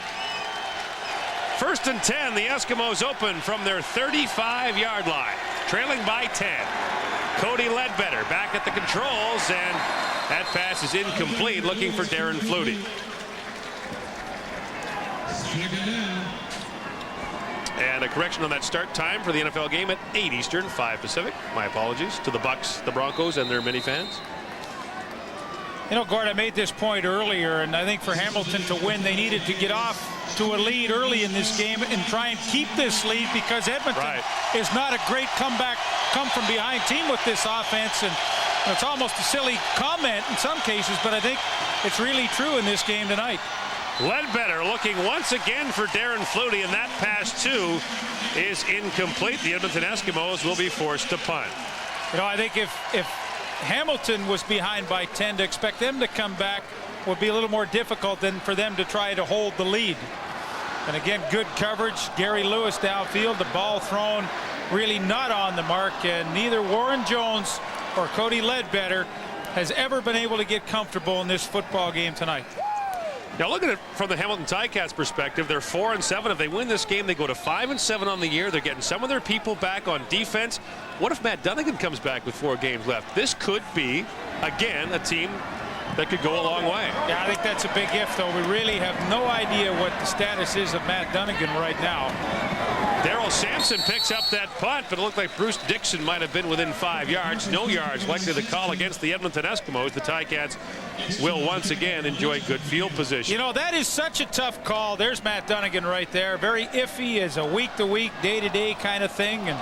1st and 10, the Eskimos open from their 35-yard line, trailing by 10. Cody Ledbetter back at the controls, and that pass is incomplete, looking for Darren Flutie. And a correction on that start time for the NFL game at 8 Eastern, 5 Pacific. My apologies to the Bucks, the Broncos, and their many fans. You know, Gord, I made this point earlier, and I think for Hamilton to win, they needed to get off to a lead early in this game and try and keep this lead, because Edmonton is not a great come from behind team with this offense. And it's almost a silly comment in some cases, but I think it's really true in this game tonight. Ledbetter looking once again for Darren Flutie, and that pass too is incomplete. The Edmonton Eskimos will be forced to punt. You know, I think if Hamilton was behind by 10, to expect them to come back would be a little more difficult than for them to try to hold the lead. And again, good coverage. Gary Lewis downfield, the ball thrown really not on the mark, and neither Warren Jones or Cody Ledbetter has ever been able to get comfortable in this football game tonight. Now look at it from the Hamilton Ticats perspective. They're 4-7. If they win this game, they go to 5-7 on the year. They're getting some of their people back on defense. What if Matt Dunnigan comes back with 4 games left? This could be, again, a team that could go a long way. Yeah, I think that's a big if, though. We really have no idea what the status is of Matt Dunnigan right now. Daryl Sampson picks up that punt, but it looked like Bruce Dixon might have been within 5 yards. No yards likely to call against the Edmonton Eskimos. The Ticats will once again enjoy good field position. You know, that is such a tough call. There's Matt Dunnigan right there. Very iffy, as a week-to-week, day-to-day kind of thing. And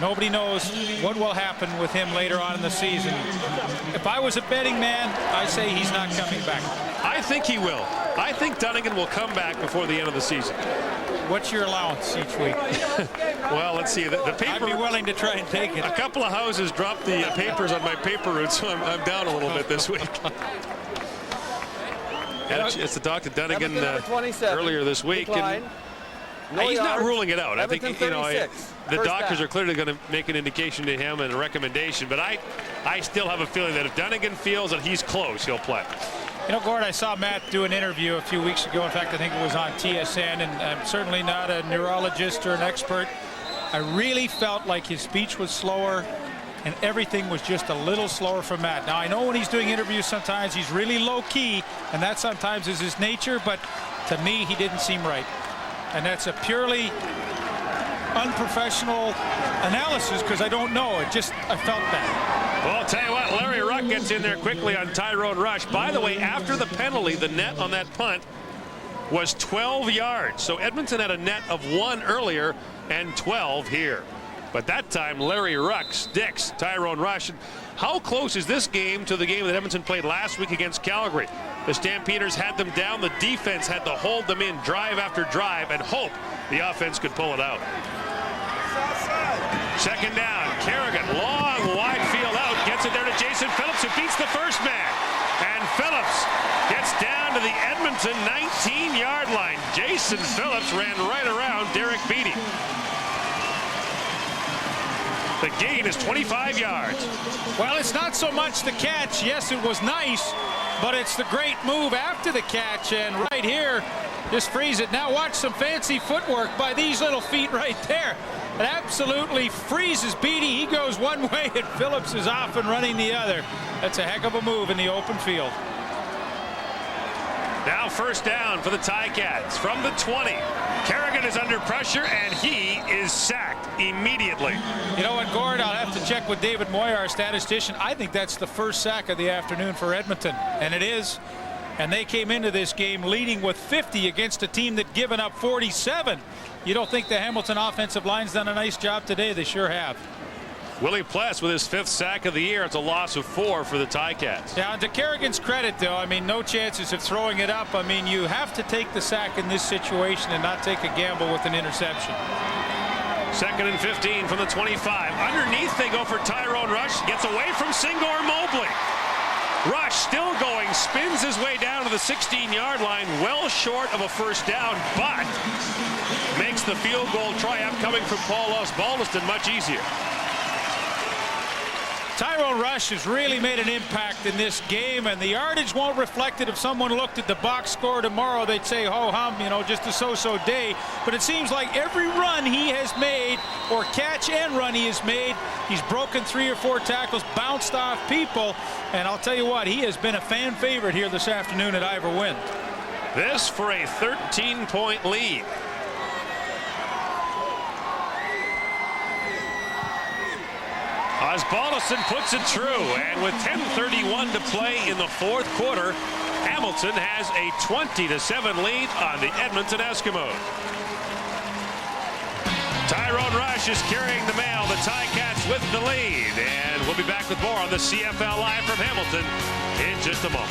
nobody knows what will happen with him later on in the season. If I was a betting man, I say he's not coming back. I think he will. I think Dunnigan will come back before the end of the season. What's your allowance each week? Well, let's see. The paper. I'd be willing to try and take it. A couple of houses dropped the papers on my paper route, so I'm down a little bit this week. It's to talk to Dunnigan earlier this week. And he's not ruling it out. I think, you know, the doctors are clearly going to make an indication to him and a recommendation, but I still have a feeling that if Dunnigan feels that he's close, he'll play. You know, Gord, I saw Matt do an interview a few weeks ago. In fact, I think it was on TSN, and I'm certainly not a neurologist or an expert. I really felt like his speech was slower and everything was just a little slower for Matt. Now, I know when he's doing interviews sometimes he's really low-key, and that sometimes is his nature, but to me he didn't seem right. And that's a purely unprofessional analysis, because I don't know. I felt that. Well, I'll tell you what, Larry Ruck gets in there quickly on Tyrone Rush. By the way, after the penalty, the net on that punt was 12 yards. So Edmonton had a net of 1 earlier and 12 here. But that time, Larry Ruck sticks Tyrone Rush. And how close is this game to the game that Edmonton played last week against Calgary? The Stampeders had them down. The defense had to hold them in drive after drive and hope the offense could pull it out. 2nd down, Kerrigan, long, wide field out, gets it there to Jason Phillips, who beats the first man. And Phillips gets down to the Edmonton 19-yard line. Jason Phillips ran right around Derek Beatty. The gain is 25 yards. Well, it's not so much the catch. Yes, it was nice, but it's the great move after the catch. And right here, just freeze it. Now watch some fancy footwork by these little feet right there. It absolutely freezes Beatty. He goes one way and Phillips is off and running the other. That's a heck of a move in the open field. Now first down for the Ticats from the 20. Kerrigan is under pressure and he is sacked immediately. You know what, Gord, I'll have to check with David Moyer, our statistician. I think that's the first sack of the afternoon for Edmonton, and it is. And they came into this game leading with 50 against a team that given up 47. You don't think the Hamilton offensive line's done a nice job today? They sure have. Willie Pless with his 5th sack of the year. It's a loss of 4 for the Ticats. Yeah, to Kerrigan's credit, though, I mean, no chances of throwing it up. I mean, you have to take the sack in this situation and not take a gamble with an interception. 2nd and 15 from the 25. Underneath, they go for Tyrone Rush. Gets away from Singor Mobley. Rush still going, spins his way down to the 16-yard line, well short of a first down, but makes the field goal triumph coming from Paul Osbaldiston much easier. Tyrone Rush has really made an impact in this game, and the yardage won't reflect it. If someone looked at the box score tomorrow, they'd say, ho hum, you know, just a so-so day. But it seems like every run he has made, or catch and run he has made, he's broken 3 or 4 tackles, bounced off people, and I'll tell you what, he has been a fan favorite here this afternoon at Ivor Wind. This for a 13-point lead. Osbaldiston puts it through, and with 10:31 to play in the 4th quarter, Hamilton has a 20-7 lead on the Edmonton Eskimos. Tyrone Rush is carrying the mail. The Ticats with the lead, and we'll be back with more on the CFL Live from Hamilton in just a moment.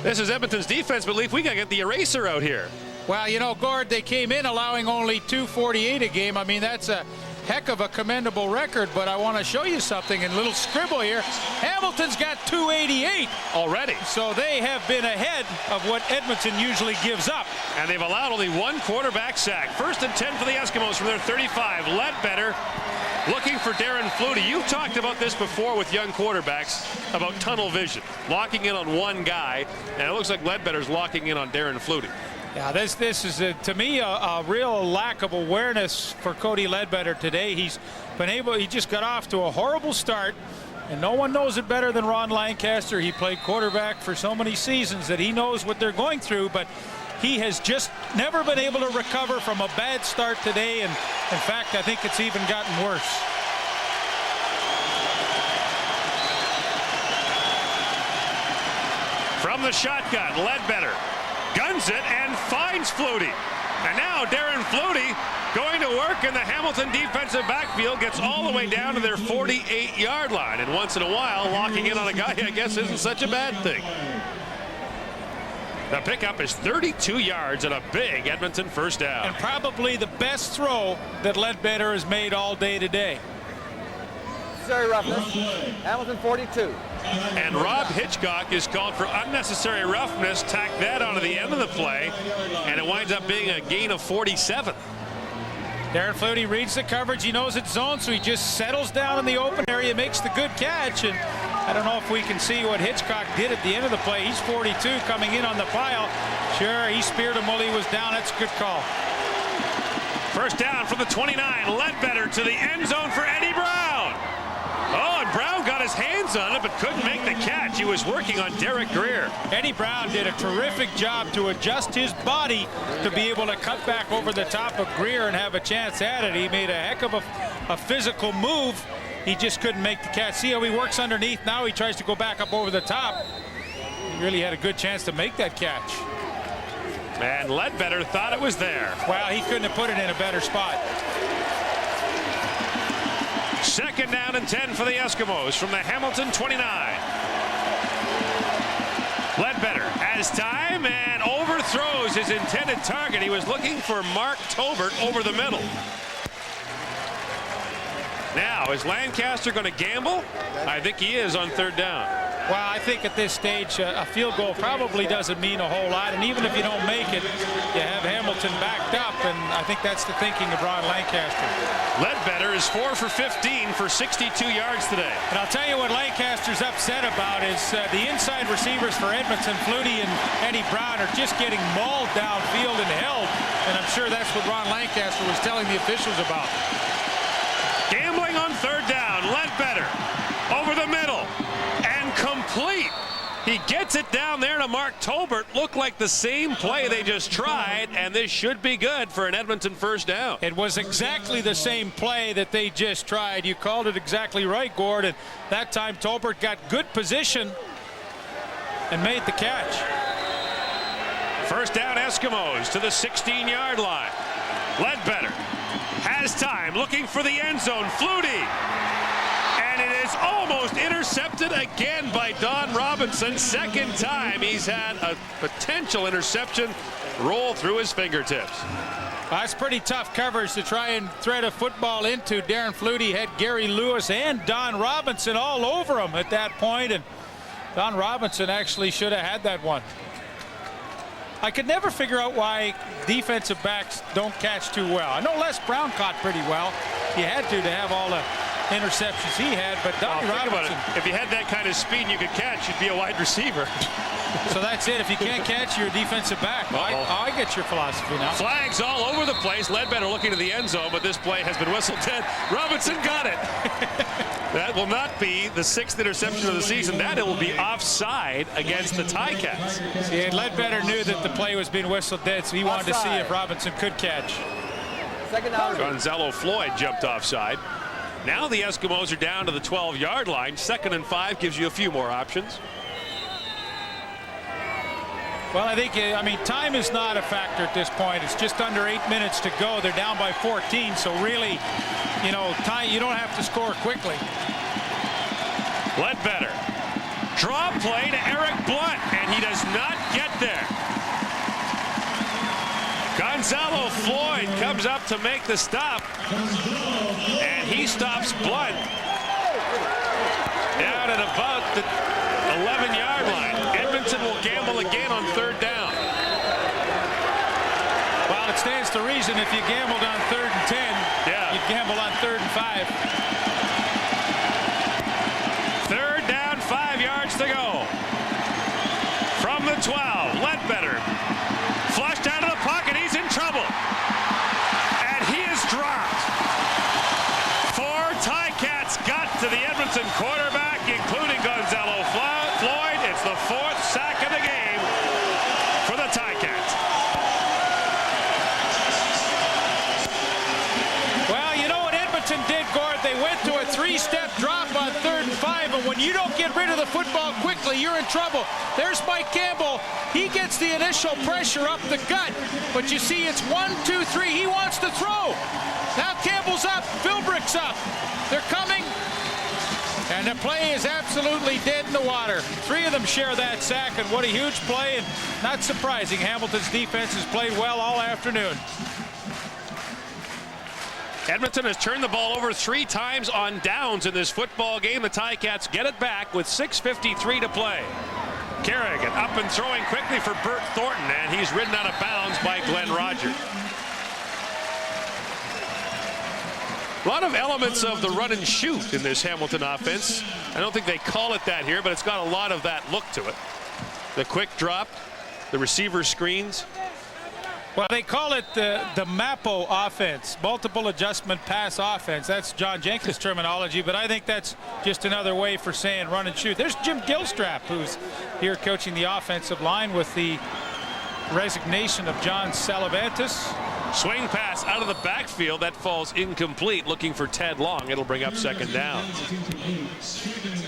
This is Edmonton's defense, but Leaf, we got to get the eraser out here. Well, you know, Gord, they came in allowing only 248 a game. I mean, that's a heck of a commendable record, but I want to show you something in a little scribble here. Hamilton's got 288 already. So they have been ahead of what Edmonton usually gives up. And they've allowed only 1 quarterback sack. 1st and 10 for the Eskimos from their 35. Ledbetter looking for Darren Flutie. You've talked about this before with young quarterbacks, about tunnel vision, locking in on one guy, and it looks like Ledbetter's locking in on Darren Flutie. Yeah, this is, to me, a real lack of awareness for Cody Ledbetter today. He's been able, he just got off to a horrible start, and no one knows it better than Ron Lancaster. He played quarterback for so many seasons that he knows what they're going through, but he has just never been able to recover from a bad start today, and in fact, I think it's even gotten worse. From the shotgun, Ledbetter guns it and finds Flutie. And now Darren Flutie going to work in the Hamilton defensive backfield, gets all the way down to their 48-yard line. And once in a while, locking in on a guy, I guess, isn't such a bad thing. The pickup is 32 yards and a big Edmonton first down. And probably the best throw that Ledbetter has made all day today. Unnecessary roughness. Hamilton 42. And Rob Hitchcock is called for unnecessary roughness. Tack that onto the end of the play, and it winds up being a gain of 47. Darren Flutie reads the coverage. He knows it's zone, so he just settles down in the open area, makes the good catch. And I don't know if we can see what Hitchcock did at the end of the play. He's 42 coming in on the pile. Sure, he speared him while he was down. That's a good call. First down from the 29. Ledbetter to the end zone for Eddie Brown. Oh, and Brown got his hands on it, but couldn't make the catch. He was working on Derek Greer. Eddie Brown did a terrific job to adjust his body to be able to cut back over the top of Greer and have a chance at it. He made a heck of a physical move. He just couldn't make the catch. See how he works underneath? Now he tries to go back up over the top. He really had a good chance to make that catch. And Ledbetter thought it was there. Well, he couldn't have put it in a better spot. 2nd down and 10 for the Eskimos from the Hamilton 29. Ledbetter has time and overthrows his intended target. He was looking for Mark Tobert over the middle. Now, is Lancaster going to gamble? I think he is on 3rd down. Well, I think at this stage, a field goal probably doesn't mean a whole lot. And even if you don't make it, you have Hamilton backed up. And I think that's the thinking of Ron Lancaster. Ledbetter is 4 for 15 for 62 yards today. And I'll tell you what Lancaster's upset about is the inside receivers for Edmonton, Flutie and Eddie Brown, are just getting mauled downfield and held. And I'm sure that's what Ron Lancaster was telling the officials about. Gambling on third down. Ledbetter over the middle. Complete. He gets it down there to Mark Tolbert. Looked like the same play they just tried, and this should be good for an Edmonton first down. It was exactly the same play that they just tried. You called it exactly right, Gord. And that time Tolbert got good position and made the catch. First down, Eskimos to the 16-yard line. Ledbetter has time, looking for the end zone. Flutie. And it is almost intercepted again by Don Robinson. Second time he's had a potential interception roll through his fingertips. That's pretty tough coverage to try and thread a football into. Darren Flutie had Gary Lewis and Don Robinson all over him at that point, and Don Robinson actually should have had that one. I could never figure out why defensive backs don't catch too well. I know Les Brown caught pretty well. He had to have all the interceptions he had, but Donnie Robinson. If you had that kind of speed and you could catch, you'd be a wide receiver. So that's it. If you can't catch, you're a defensive back. I get your philosophy now. Flags all over the place. Ledbetter looking to the end zone, but this play has been whistled dead. Robinson got it. That will not be the 6th interception of the season. That it will be offside against the Ticats. See, Ledbetter knew that the play was being whistled dead, so he wanted to see if Robinson could catch. Second down. Gonzalo Floyd jumped offside. Now the Eskimos are down to the 12-yard line. 2nd and 5 gives you a few more options. Well, I think, time is not a factor at this point. It's just under 8 minutes to go. They're down by 14, so really, time, you don't have to score quickly. Ledbetter. Draw play to Eric Blunt, and he does not get there. Gonzalo Floyd comes up to make the stop, and he stops Blunt down at about the 11-yard line. Edmonton will gamble again on third down. Well, it stands to reason if you gambled on 3rd and 10, you'd gamble on 3rd and 5. Third down, 5 yards to go. From the 12, Ledbetter flushed out of the pocket. He's in trouble. And he is dropped. 4 Ticats got to the Edmonton quarterback, including Gonzalo Floyd. It's the 4th sack of the game for the Ticats. Well, you know what Edmonton did, Gord? They went to a 3-step drop on 3rd and 5, and when you don't get rid of the football quickly, you're in trouble. There's Mike Campbell. He gets the initial pressure up the gut, but you see it's 1, 2, 3. He wants to throw. Now Campbell's up. Philbrick's up. They're coming. And the play is absolutely dead in the water. 3 of them share that sack, and what a huge play, and not surprising. Hamilton's defense has played well all afternoon. Edmonton has turned the ball over 3 times on downs in this football game. The Ticats get it back with 6:53 to play. Kerrigan up and throwing quickly for Bert Thornton, and he's ridden out of bounds by Glenn Rogers. A lot of elements of the run and shoot in this Hamilton offense. I don't think they call it that here, but it's got a lot of that look to it. The quick drop, the receiver screens. Well, they call it the MAPO offense, multiple adjustment pass offense. That's John Jenkins' terminology, but I think that's just another way for saying run and shoot. There's Jim Gilstrap, who's here coaching the offensive line with the resignation of John Salavantis. Swing pass out of the backfield. That falls incomplete. Looking for Ted Long. It'll bring up 2nd down.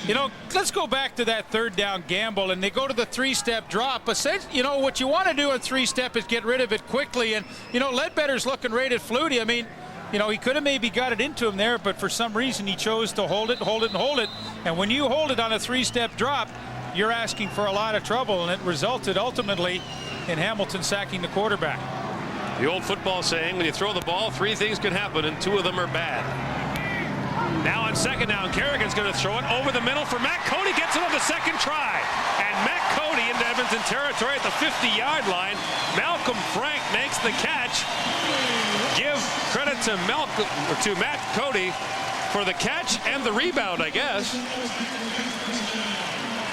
You know, let's go back to that 3rd down gamble, and they go to the 3-step drop. But, you know, what you want to do in 3-step is get rid of it quickly. And, you know, Ledbetter's looking right at Flutie. I mean, you know, he could have maybe got it into him there, but for some reason he chose to hold it, hold it, and hold it. And when you hold it on a 3-step drop, you're asking for a lot of trouble, and it resulted ultimately in Hamilton sacking the quarterback. The old football saying, when you throw the ball, 3 things can happen, and 2 of them are bad. Now on second down, Kerrigan's going to throw it over the middle for Matt Cody. Gets it on the second try. And Matt Cody into Edmonton territory at the 50-yard line. Malcolm Frank makes the catch. Give credit to Matt Cody for the catch and the rebound, I guess.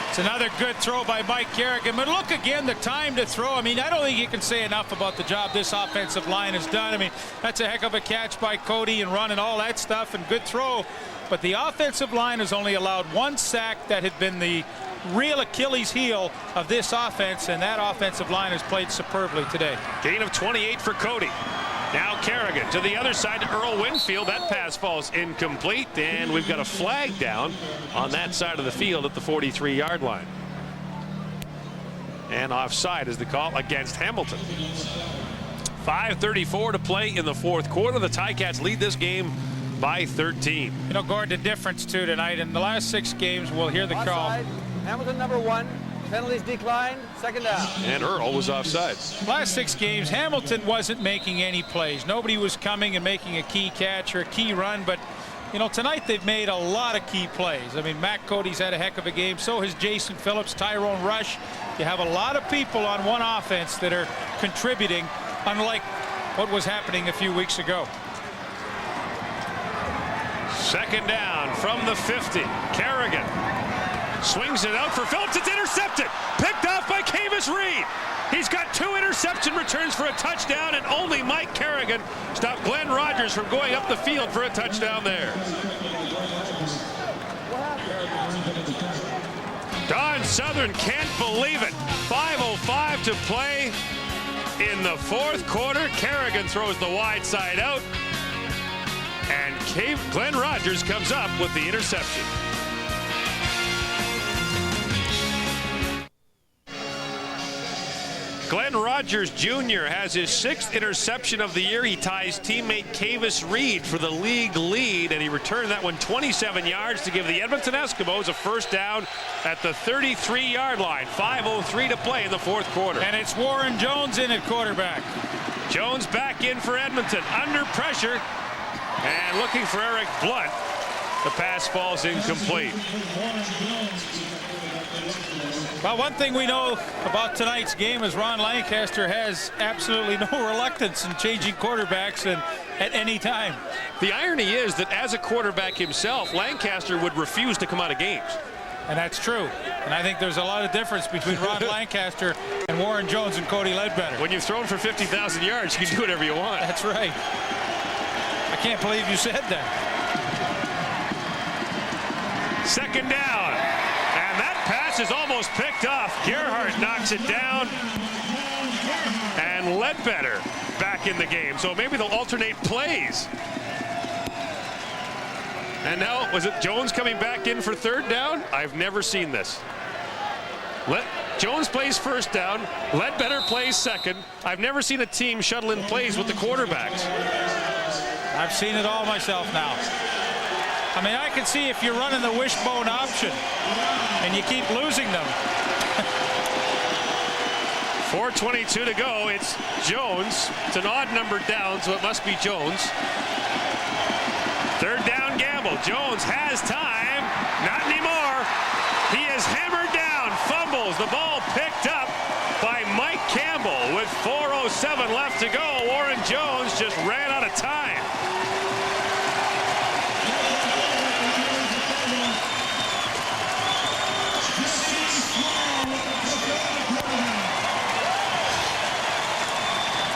It's another good throw by Mike Kerrigan. But look again, the time to throw. I mean, I don't think you can say enough about the job this offensive line has done. I mean, that's a heck of a catch by Cody and run and all that stuff, and good throw. But the offensive line has only allowed one sack that had been the real Achilles heel of this offense, and that offensive line has played superbly today. Gain of 28 for Cody. Now Kerrigan to the other side to Earl Winfield. That pass falls incomplete, and we've got a flag down on that side of the field at the 43-yard line. And offside is the call against Hamilton. 5:34 to play in the fourth quarter. The Ticats lead this game by 13. You know, Gord, the difference too tonight in the last 6 games, we'll hear the call. Hamilton number 1. Penalties declined. Second down. And Earl was offside. Last 6 games, Hamilton wasn't making any plays. Nobody was coming and making a key catch or a key run. But, you know, tonight they've made a lot of key plays. I mean, Matt Cody's had a heck of a game. So has Jason Phillips, Tyrone Rush. You have a lot of people on one offense that are contributing, unlike what was happening a few weeks ago. Second down from the 50. Kerrigan swings it out for Phillips. It's intercepted. Picked off by Kavis Reed. He's got 2 interception returns for a touchdown, and only Mike Kerrigan stopped Glenn Rogers from going up the field for a touchdown there. Don Southern can't believe it. 5:05 to play in the fourth quarter. Kerrigan throws the wide side out, and Glenn Rogers comes up with the interception. Glenn Rogers Jr. has his 6th interception of the year. He ties teammate Kavis Reed for the league lead, and he returned that one 27 yards to give the Edmonton Eskimos a first down at the 33-yard line. 5:03 to play in the fourth quarter. And it's Warren Jones in at quarterback. Jones back in for Edmonton, under pressure, and looking for Eric Blunt. The pass falls incomplete. Well, one thing we know about tonight's game is Ron Lancaster has absolutely no reluctance in changing quarterbacks and at any time. The irony is that as a quarterback himself, Lancaster would refuse to come out of games. And that's true. And I think there's a lot of difference between Ron Lancaster and Warren Jones and Cody Ledbetter. When you've thrown for 50,000 yards, you can do whatever you want. That's right. I can't believe you said that. Second down. And that pass is almost picked off. Gerhardt knocks it down. And Ledbetter back in the game. So maybe they'll alternate plays. And now, was it Jones coming back in for third down? I've never seen this. Jones plays first down. Ledbetter plays second. I've never seen a team shuttle in plays with the quarterbacks. I've seen it all myself now. I mean, I can see if you're running the wishbone option and you keep losing them. 4:22 to go. It's Jones. It's an odd number down, so it must be Jones. Third down gamble. Jones has time. Not anymore. He is hammered down. Fumbles. The ball picked up by Mike Campbell with 4:07 left to go. Warren Jones just ran out of time.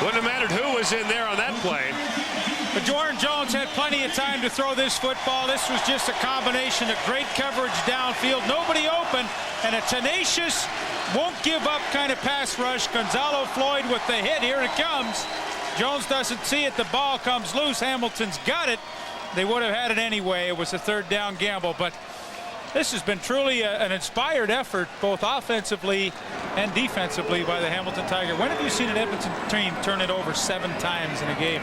Wouldn't have mattered who was in there on that play. But Warren Jones had plenty of time to throw this football. This was just a combination of great coverage downfield, nobody open, and a tenacious, won't give up kind of pass rush. Gonzalo Floyd with the hit. Here it comes. Jones doesn't see it. The ball comes loose. Hamilton's got it. They would have had it anyway. It was a third down gamble. But this has been truly an inspired effort, both offensively and defensively, by the Hamilton Tiger. When have you seen an Edmonton team turn it over 7 times in a game?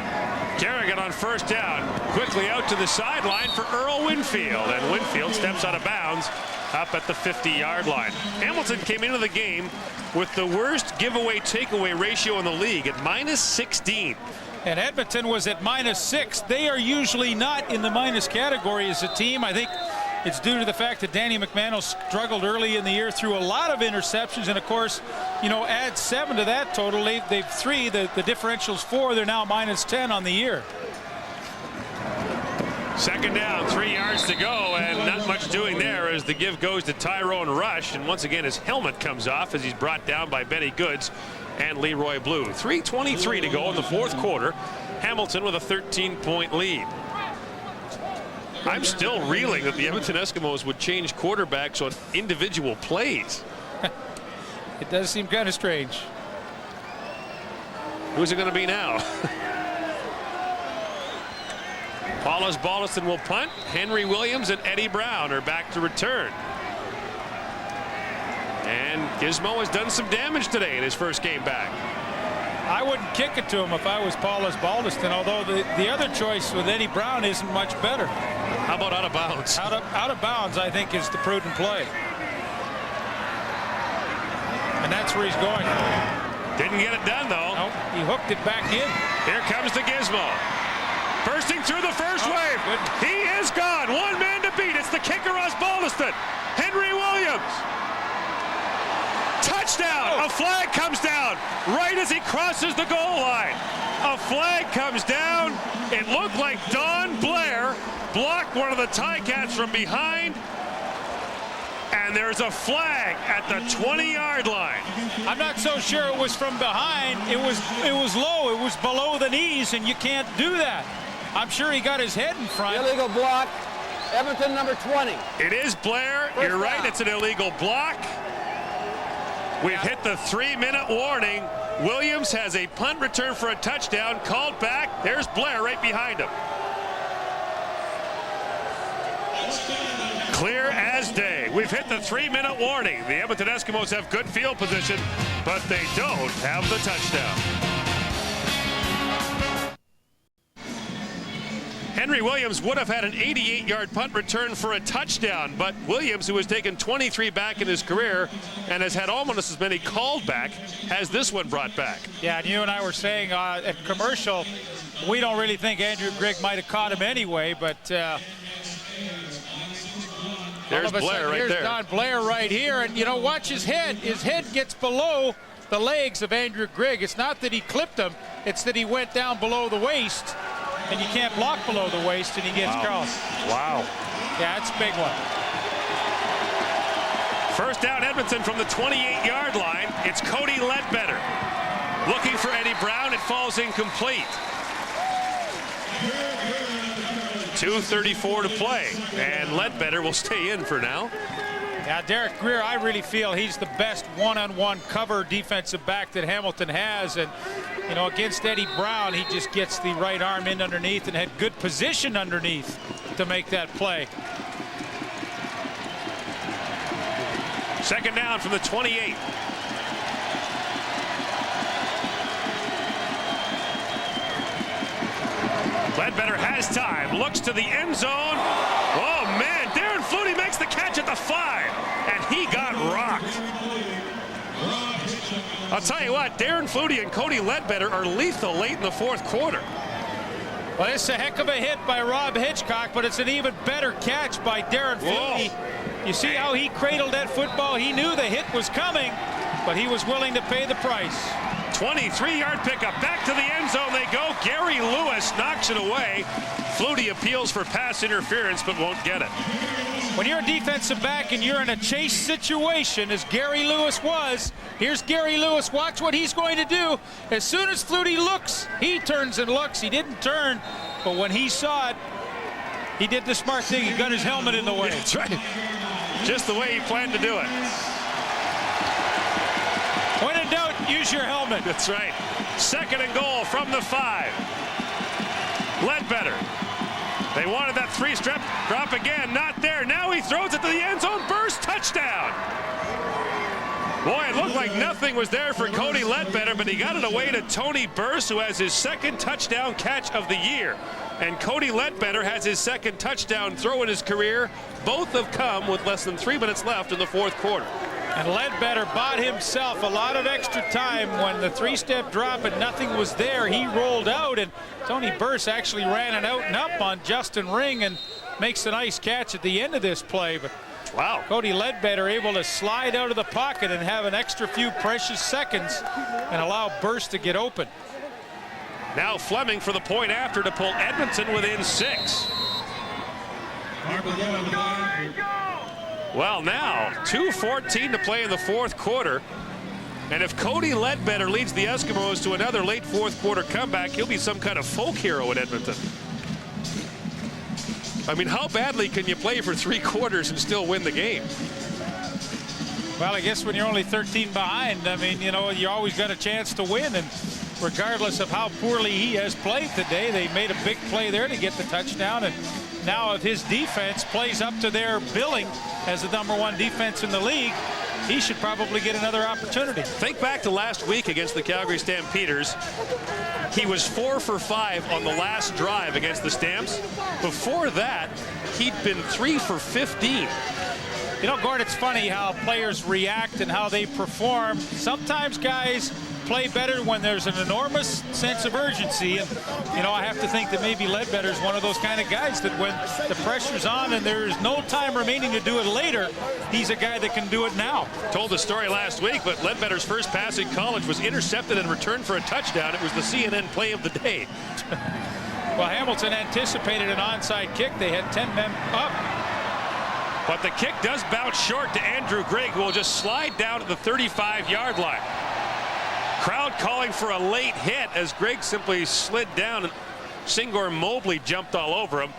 Kerrigan on first down, quickly out to the sideline for Earl Winfield, and Winfield steps out of bounds up at the 50-yard line. Hamilton came into the game with the worst giveaway takeaway ratio in the league at -16. And Edmonton was at -6. They are usually not in the minus category as a team. I think it's due to the fact that Danny McMahon struggled early in the year through a lot of interceptions. And, of course, you know, add 7 to that total. They've 3. The differential's 4. They're now -10 on the year. Second down, 3 yards to go, and not much doing there as the give goes to Tyrone Rush. And once again, his helmet comes off as he's brought down by Benny Goods and Leroy Blue. 3:23 to go in the fourth quarter. Hamilton with a 13-point lead. I'm still reeling that the Edmonton Eskimos would change quarterbacks on individual plays. It does seem kind of strange. Who's it going to be now? Paulus Balliston will punt. Henry Williams and Eddie Brown are back to return. And Gizmo has done some damage today in his first game back. I wouldn't kick it to him if I was Paulus Balliston, although the other choice with Eddie Brown isn't much better. How about out of bounds? Out of bounds, I think, is the prudent play. And that's where he's going. Didn't get it done, though. Nope, he hooked it back in. Here comes the Gizmo. Bursting through the first wave. Goodness. He is gone. One man to beat. It's the kicker, Balliston. Henry Williams. Touchdown. A flag comes down right as he crosses the goal line. A flag comes down. It looked like Don Blair blocked one of the Ticats from behind. And there's a flag at the 20-yard line. I'm not so sure it was from behind. It was low. It was below the knees, and you can't do that. I'm sure he got his head in front. Illegal block. Edmonton number 20. It is Blair. First You're right. down. It's an illegal block. We've hit the 3-minute warning. Williams has a punt return for a touchdown. Called back. There's Blair right behind him. Clear as day. We've hit the 3-minute warning. The Edmonton Eskimos have good field position, but they don't have the touchdown. Henry Williams would have had an 88-yard punt return for a touchdown, but Williams, who has taken 23 back in his career and has had almost as many called back, has this one brought back. Yeah, and you and I were saying at commercial, we don't really think Andrew Grigg might have caught him anyway, but There's Blair right here's there. Don Blair right here, and you know, watch his head. His head gets below the legs of Andrew Grigg. It's not that he clipped him, it's that he went down below the waist. And you can't block below the waist, and he gets called. Wow. Yeah, that's a big one. First down, Edmonton from the 28-yard line. It's Cody Ledbetter. Looking for Eddie Brown. It falls incomplete. 2:34 to play. And Ledbetter will stay in for now. Yeah, Derek Greer, I really feel he's the best one-on-one cover defensive back that Hamilton has. And, you know, against Eddie Brown, he just gets the right arm in underneath and had good position underneath to make that play. Second down from the 28. Ledbetter has time, looks to the end zone. Oh, man, Darren Flutie makes the catch at the 5, and he got rocked. I'll tell you what, Darren Flutie and Cody Ledbetter are lethal late in the fourth quarter. Well, it's a heck of a hit by Rob Hitchcock, but it's an even better catch by Darren Flutie. You see how he cradled that football? He knew the hit was coming, but he was willing to pay the price. 23-yard pickup. Back to the end zone they go. Gary Lewis knocks it away. Flutie appeals for pass interference, but won't get it. When you're a defensive back and you're in a chase situation, as Gary Lewis was, here's Gary Lewis. Watch what he's going to do. As soon as Flutie looks, he turns and looks. He didn't turn, but when he saw it, he did the smart thing. He got his helmet in the way. That's right. Just the way he planned to do it. When in doubt, use your helmet. That's right. Second and goal from the 5. Ledbetter. They wanted that 3-step drop again. Not there. Now he throws it to the end zone. Burst touchdown. Boy, it looked like nothing was there for Cody Ledbetter, but he got it away to Tony Burst, who has his second touchdown catch of the year. And Cody Ledbetter has his second touchdown throw in his career. Both have come with less than 3 minutes left in the fourth quarter. And Ledbetter bought himself a lot of extra time when the three-step drop and nothing was there. He rolled out, and Tony Burse actually ran an out and up on Justin Ring and makes a nice catch at the end of this play. But wow, Cody Ledbetter able to slide out of the pocket and have an extra few precious seconds and allow Burse to get open. Now Fleming for the point after to pull Edmonton within 6. Well, now 2:14 to play in the fourth quarter. And if Cody Ledbetter leads the Eskimos to another late fourth quarter comeback, he'll be some kind of folk hero in Edmonton. I mean, how badly can you play for 3 quarters and still win the game? Well, I guess when you're only 13 behind, I mean, you know, you always got a chance to win. And regardless of how poorly he has played today, they made a big play there to get the touchdown. And now if his defense plays up to their billing as the #1 defense in the league, he should probably get another opportunity. Think back to last week against the Calgary Stampeders. He was 4 for 5 on the last drive against the Stamps. Before that, he'd been 3 for 15. You know, Gord, it's funny how players react and how they perform. Sometimes guys play better when there's an enormous sense of urgency. And, you know, I have to think that maybe Ledbetter's one of those kind of guys that when the pressure's on and there's no time remaining to do it later, he's a guy that can do it now. Told the story last week, but Ledbetter's first pass in college was intercepted and returned for a touchdown. It was the CNN play of the day. Well, Hamilton anticipated an onside kick. They had 10 men up. But the kick does bounce short to Andrew Grigg, who will just slide down at the 35-yard line. Crowd calling for a late hit as Grigg simply slid down and Singor Mobley jumped all over him.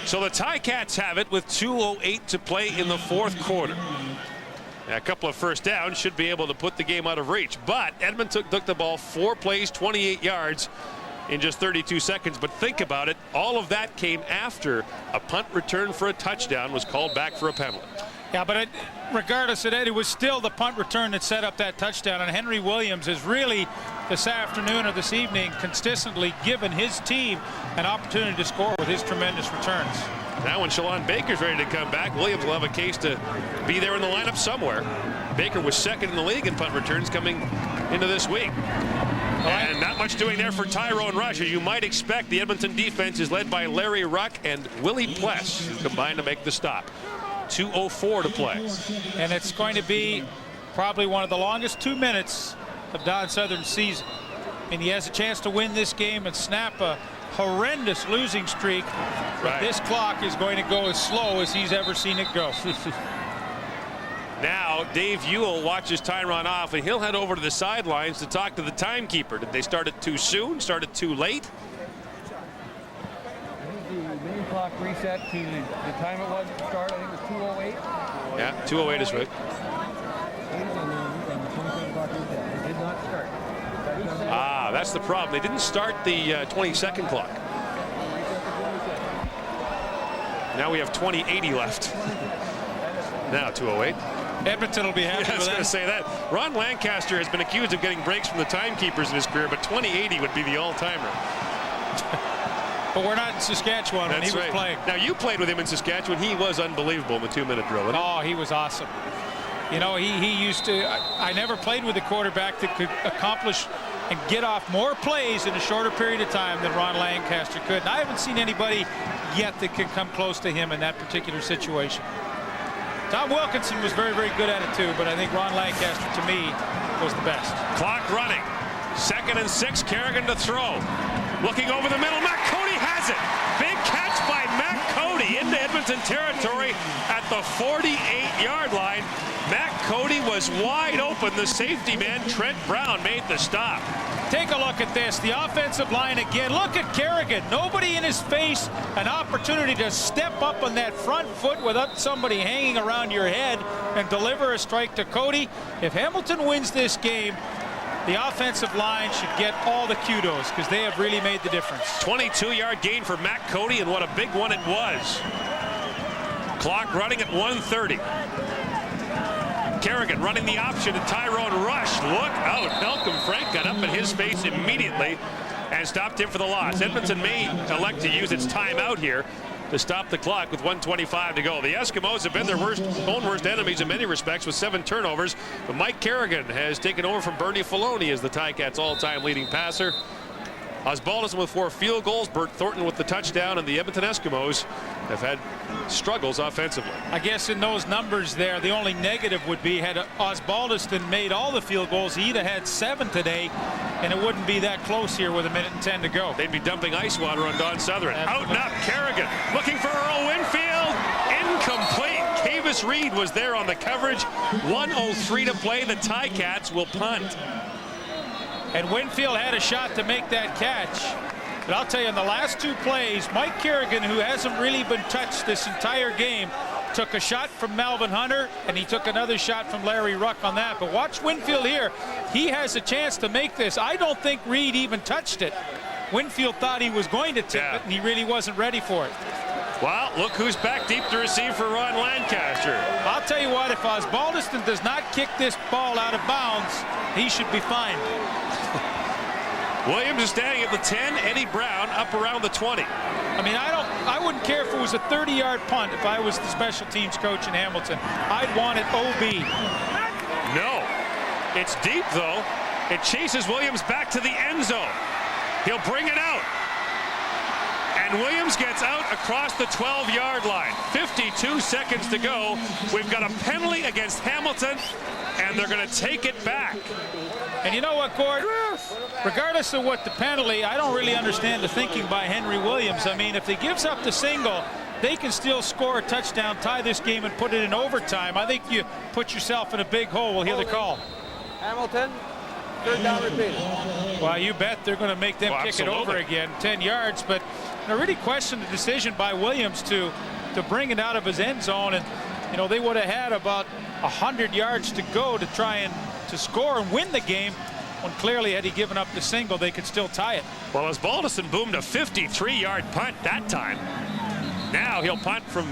So the Ticats have it with 2:08 to play in the fourth quarter. A couple of first downs should be able to put the game out of reach. But Edmonton took the ball 4 plays, 28 yards in just 32 seconds. But think about it. All of that came after a punt return for a touchdown was called back for a penalty. Yeah, but regardless of that, it was still the punt return that set up that touchdown. And Henry Williams has really, this afternoon or this evening, consistently given his team an opportunity to score with his tremendous returns. Now when Shalon Baker's ready to come back, Williams will have a case to be there in the lineup somewhere. Baker was second in the league in punt returns coming into this week. And not much doing there for Tyrone Rush. As you might expect, the Edmonton defense is led by Larry Ruck and Willie Pless, who combined to make the stop. 2:04 to play. And it's going to be probably one of the longest 2 minutes of Don Southern's season. And he has a chance to win this game and snap a horrendous losing streak. But this clock is going to go as slow as he's ever seen it go. Now Dave Ewell watches Tyron off, and he'll head over to the sidelines to talk to the timekeeper. Did they start it too soon? Start it too late? The main clock reset to the time it was to start. I think it was 2:08. Yeah, 2:08 is right. It did not start. Ah, that's the problem. They didn't start the 20-second clock. Now we have 20:80 left. Now 2:08. Edmonton will be happy with that. I was going to say that. Ron Lancaster has been accused of getting breaks from the timekeepers in his career, but 20:80 would be the all-timer. But we're not in Saskatchewan when he was playing. Now, you played with him in Saskatchewan. He was unbelievable in the 2-minute drill. Oh, he was awesome. You know, he used to, I never played with a quarterback that could accomplish and get off more plays in a shorter period of time than Ron Lancaster could. And I haven't seen anybody yet that could come close to him in that particular situation. Tom Wilkinson was very, very good at it too, but I think Ron Lancaster, to me, was the best. Clock running. 2nd and 6, Kerrigan to throw. Looking over the middle, Matt Cody has it. Big catch by Matt Cody into Edmonton territory at the 48-yard line. Matt Cody was wide open. The safety man, Trent Brown, made the stop. Take a look at this. The offensive line again. Look at Kerrigan. Nobody in his face. An opportunity to step up on that front foot without somebody hanging around your head and deliver a strike to Cody. If Hamilton wins this game, the offensive line should get all the kudos because they have really made the difference. 22-yard gain for Matt Cody, and what a big one it was. Clock running at 1:30. Kerrigan running the option to Tyrone Rush. Look out. Malcolm Frank got up in his face immediately and stopped him for the loss. Edmonton may elect to use its timeout here. to stop the clock with 1:25 to go. The Eskimos have been their own worst enemies in many respects with 7 turnovers. But Mike Kerrigan has taken over from Bernie Filoni as the Ticats' all-time leading passer. Osbaldiston with 4 field goals, Bert Thornton with the touchdown, and the Edmonton Eskimos have had struggles offensively. I guess in those numbers there, the only negative would be had Osbaldiston made all the field goals, he'd have had 7 today, and it wouldn't be that close here with 1:10 to go. They'd be dumping ice water on Don Southern. Out and up, Kerrigan looking for Earl Winfield. Incomplete. Kavis Reed was there on the coverage. 1:03 to play. The Ticats will punt. And Winfield had a shot to make that catch. But I'll tell you, in the last 2 plays, Mike Kerrigan, who hasn't really been touched this entire game, took a shot from Melvin Hunter, and he took another shot from Larry Ruck on that. But watch Winfield here. He has a chance to make this. I don't think Reed even touched it. Winfield thought he was going to tip it, and he really wasn't ready for it. Well, look who's back deep to receive for Ron Lancaster. I'll tell you what, if Osbaldiston does not kick this ball out of bounds, he should be fined. Williams is standing at the 10. Eddie Brown up around the 20. I mean, I wouldn't care if it was a 30-yard punt. If I was the special teams coach in Hamilton, I'd want it OB. No. It's deep, though. It chases Williams back to the end zone. He'll bring it out. And Williams gets out across the 12-yard line. 52 seconds to go. We've got a penalty against Hamilton, and they're going to take it back. And you know what, Gord? Regardless of what the penalty, I don't really understand the thinking by Henry Williams. I mean, if he gives up the single, they can still score a touchdown, tie this game, and put it in overtime. I think you put yourself in a big hole. We'll hear the call. Hamilton, 3rd down repeated. Well, you bet they're going to make them kick it over again, 10 yards. But I really question the decision by Williams to bring it out of his end zone. And, you know, they would have had about 100 yards to go to try and to score and win the game, when clearly had he given up the single, they could still tie it. Well, Osbaldiston boomed a 53-yard punt that time. Now he'll punt from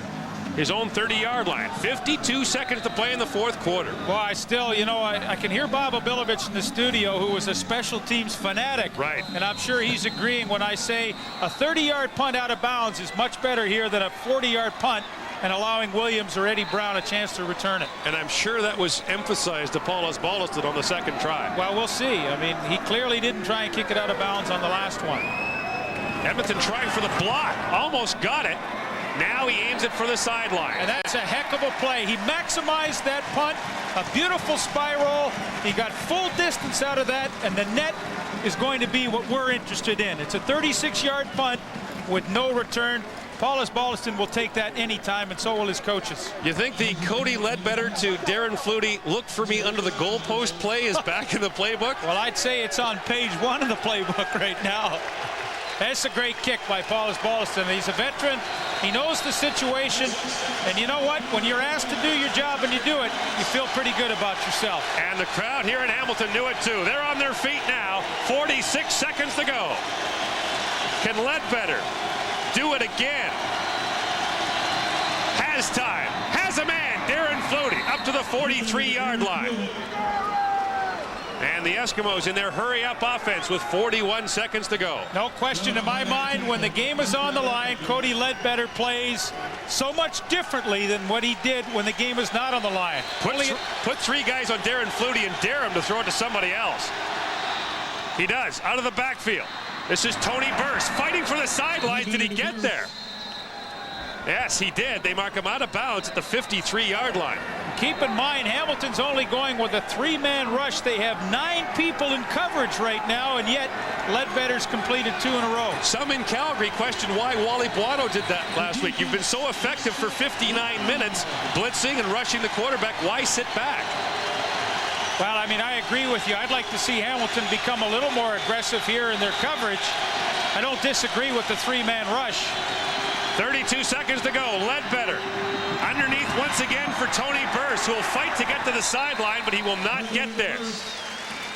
his own 30-yard line. 52 seconds to play in the 4th quarter. Well, I still, you know, I can hear Bob Obilovich in the studio, who was a special teams fanatic. Right. And I'm sure he's agreeing when I say a 30-yard punt out of bounds is much better here than a 40-yard punt and allowing Williams or Eddie Brown a chance to return it. And I'm sure that was emphasized to Paul Osbaldiston on the 2nd try. Well, we'll see. I mean, he clearly didn't try and kick it out of bounds on the last one. Edmonton trying for the block. Almost got it. Now he aims it for the sideline. And that's a heck of a play. He maximized that punt. A beautiful spiral. He got full distance out of that, and the net is going to be what we're interested in. It's a 36-yard punt with no return. Paul Osbaldiston will take that anytime, and so will his coaches. You think the Cody Ledbetter to Darren Flutie look for me under the goalpost play is back in the playbook? Well, I'd say it's on page 1 of the playbook right now. That's a great kick by Paul Osbaldiston. He's a veteran. He knows the situation. And you know what? When you're asked to do your job and you do it, you feel pretty good about yourself. And the crowd here in Hamilton knew it too. They're on their feet now. 46 seconds to go. Can Ledbetter do it again? Has time. Has a man. Darren Flutie up to the 43-yard line. And the Eskimos in their hurry-up offense with 41 seconds to go. No question in my mind, when the game is on the line, Cody Ledbetter plays so much differently than what he did when the game is not on the line. Put 3 guys on Darren Flutie and dare him to throw it to somebody else. He does, out of the backfield. This is Tony Burst fighting for the sidelines. Did he get there? Yes, he did. They mark him out of bounds at the 53-yard line. Keep in mind, Hamilton's only going with a 3-man rush. They have 9 people in coverage right now, and yet Ledbetter's completed 2 in a row. Some in Calgary question why Wally Buono did that last week. You've been so effective for 59 minutes, blitzing and rushing the quarterback. Why sit back? Well, I mean, I agree with you. I'd like to see Hamilton become a little more aggressive here in their coverage. I don't disagree with the 3-man rush. 32 seconds to go. Ledbetter underneath once again for Tony Burst, who will fight to get to the sideline, but he will not get there.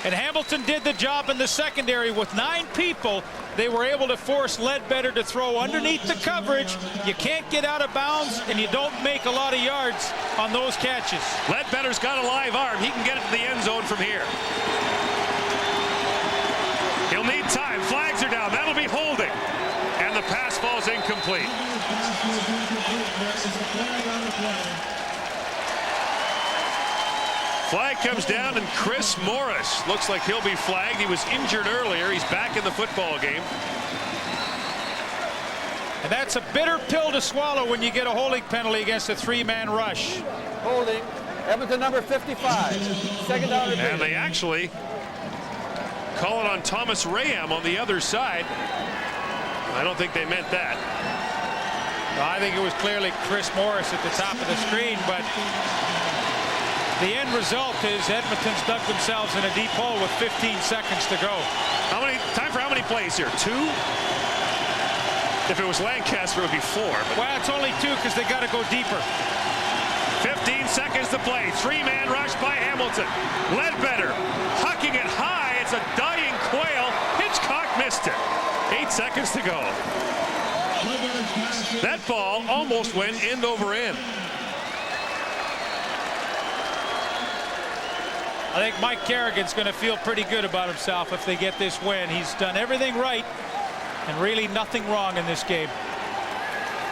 And Hamilton did the job in the secondary. With 9 people, they were able to force Ledbetter to throw underneath the coverage. You can't get out of bounds, and you don't make a lot of yards on those catches. Ledbetter's got a live arm. He can get it to the end zone from here. He'll need time. Flags are down. That'll be holding. And the pass falls incomplete. Flag comes down, and Chris Morris looks like he'll be flagged. He was injured earlier. He's back in the football game. And that's a bitter pill to swallow when you get a holding penalty against a three-man rush. Holding, Edmonton number 55. Second down repeat. And they actually call it on Thomas Rayam on the other side. I don't think they meant that. I think it was clearly Chris Morris at the top of the screen, but the end result is Edmonton's dug themselves in a deep hole with 15 seconds to go. Time for how many plays here? 2? If it was Lancaster, it would be 4. Well, it's only 2 because they got to go deeper. 15 seconds to play. Three-man rush by Hamilton. Ledbetter hucking it high. It's a dying quail. Hitchcock missed it. 8 seconds to go. That ball almost went end over end. I think Mike Kerrigan's going to feel pretty good about himself if they get this win. He's done everything right and really nothing wrong in this game.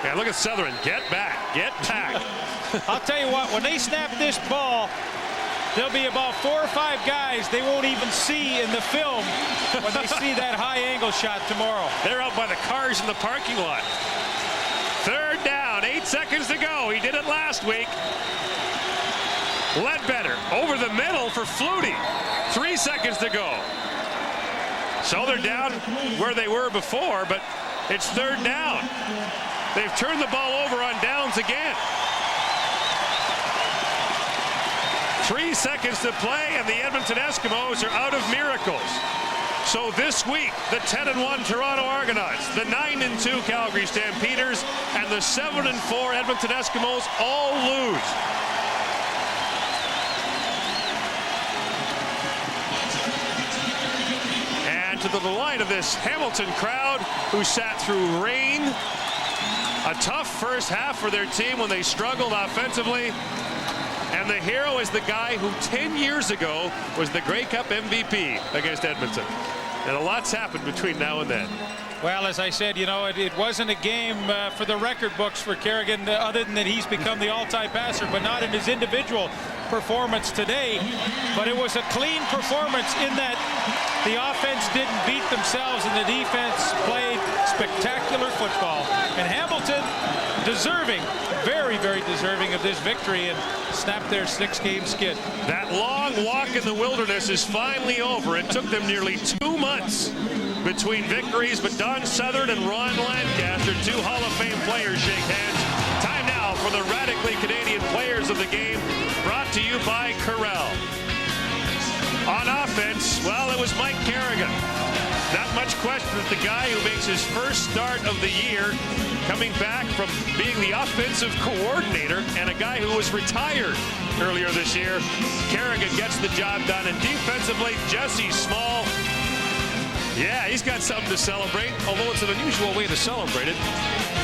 Yeah, look at Southern. Get back. Get back. I'll tell you what, when they snap this ball, there'll be about 4 or 5 guys they won't even see in the film when they see that high angle shot tomorrow. They're out by the cars in the parking lot. Third down, 8 seconds to go. He did it last week. Ledbetter over the middle for Flutie. 3 seconds to go. So they're down where they were before, but it's third down. They've turned the ball over on downs again. 3 seconds to play, and the Edmonton Eskimos are out of miracles. So this week, the 10-1 Toronto Argonauts, the 9-2 Calgary Stampeders, and the 7-4 Edmonton Eskimos all lose. And to the delight of this Hamilton crowd, who sat through rain, a tough first half for their team when they struggled offensively. And the hero is the guy who 10 years ago was the Grey Cup MVP against Edmonton. And a lot's happened between now and then. Well, as I said, you know, it wasn't a game for the record books for Kerrigan, other than that he's become the all-time passer, but not in his individual performance today. But it was a clean performance in that the offense didn't beat themselves and the defense played spectacular football. And Hamilton deserving, very, very deserving of this victory and snapped their 6-game skid. That long walk in the wilderness is finally over. It took them nearly 2 months between victories, but Don Southern and Ron Lancaster, 2 Hall of Fame players, shake hands. Time now for the Radically Canadian Players of the Game, brought to you by Corral. On offense, well, it was Mike Kerrigan. Not much question that the guy who makes his first start of the year, coming back from being the offensive coordinator and a guy who was retired earlier this year, Kerrigan gets the job done. And defensively, Jesse Small, yeah, he's got something to celebrate, although it's an unusual way to celebrate it.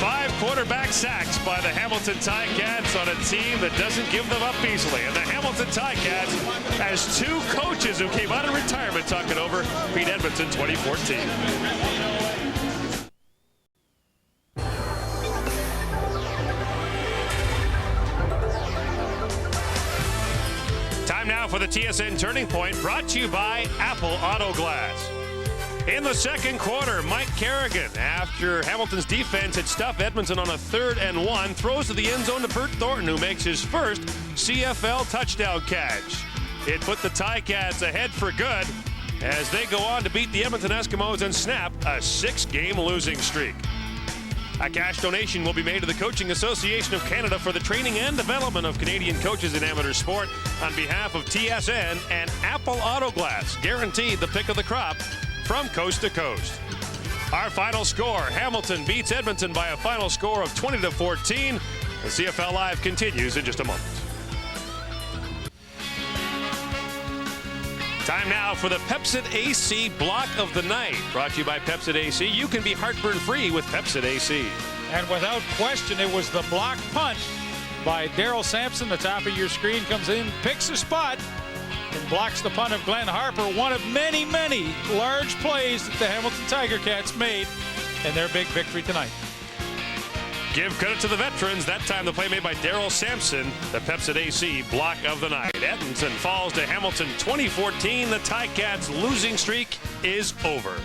5 quarterback sacks by the Hamilton Ticats on a team that doesn't give them up easily. And the Hamilton Ticats has 2 coaches who came out of retirement talking over, beat Edmonton 2014. Time now for the TSN Turning Point, brought to you by Apple Auto Glass. In the second quarter, Mike Kerrigan, after Hamilton's defense had stuffed Edmonton on a 3rd and 1, throws to the end zone to Bert Thornton, who makes his first CFL touchdown catch. It put the Ticats ahead for good as they go on to beat the Edmonton Eskimos and snap a 6-game losing streak. A cash donation will be made to the Coaching Association of Canada for the training and development of Canadian coaches in amateur sport on behalf of TSN and Apple Auto Glass, guaranteed the pick of the crop from coast to coast. Our final score, Hamilton beats Edmonton by a final score of 20-14. The CFL Live continues in just a moment. Time now for the Pepcid AC Block of the Night, brought to you by Pepcid AC. You can be heartburn-free with Pepcid AC. And without question, it was the block punt by Daryl Sampson. The top of your screen comes in, picks a spot, and blocks the punt of Glenn Harper. One of many, many large plays that the Hamilton Tiger Cats made in their big victory tonight. Give credit to the veterans. That time the play made by Daryl Sampson, the Pepsi AC block of the night. Edmonton falls to Hamilton 2014. The Ticats losing streak is over.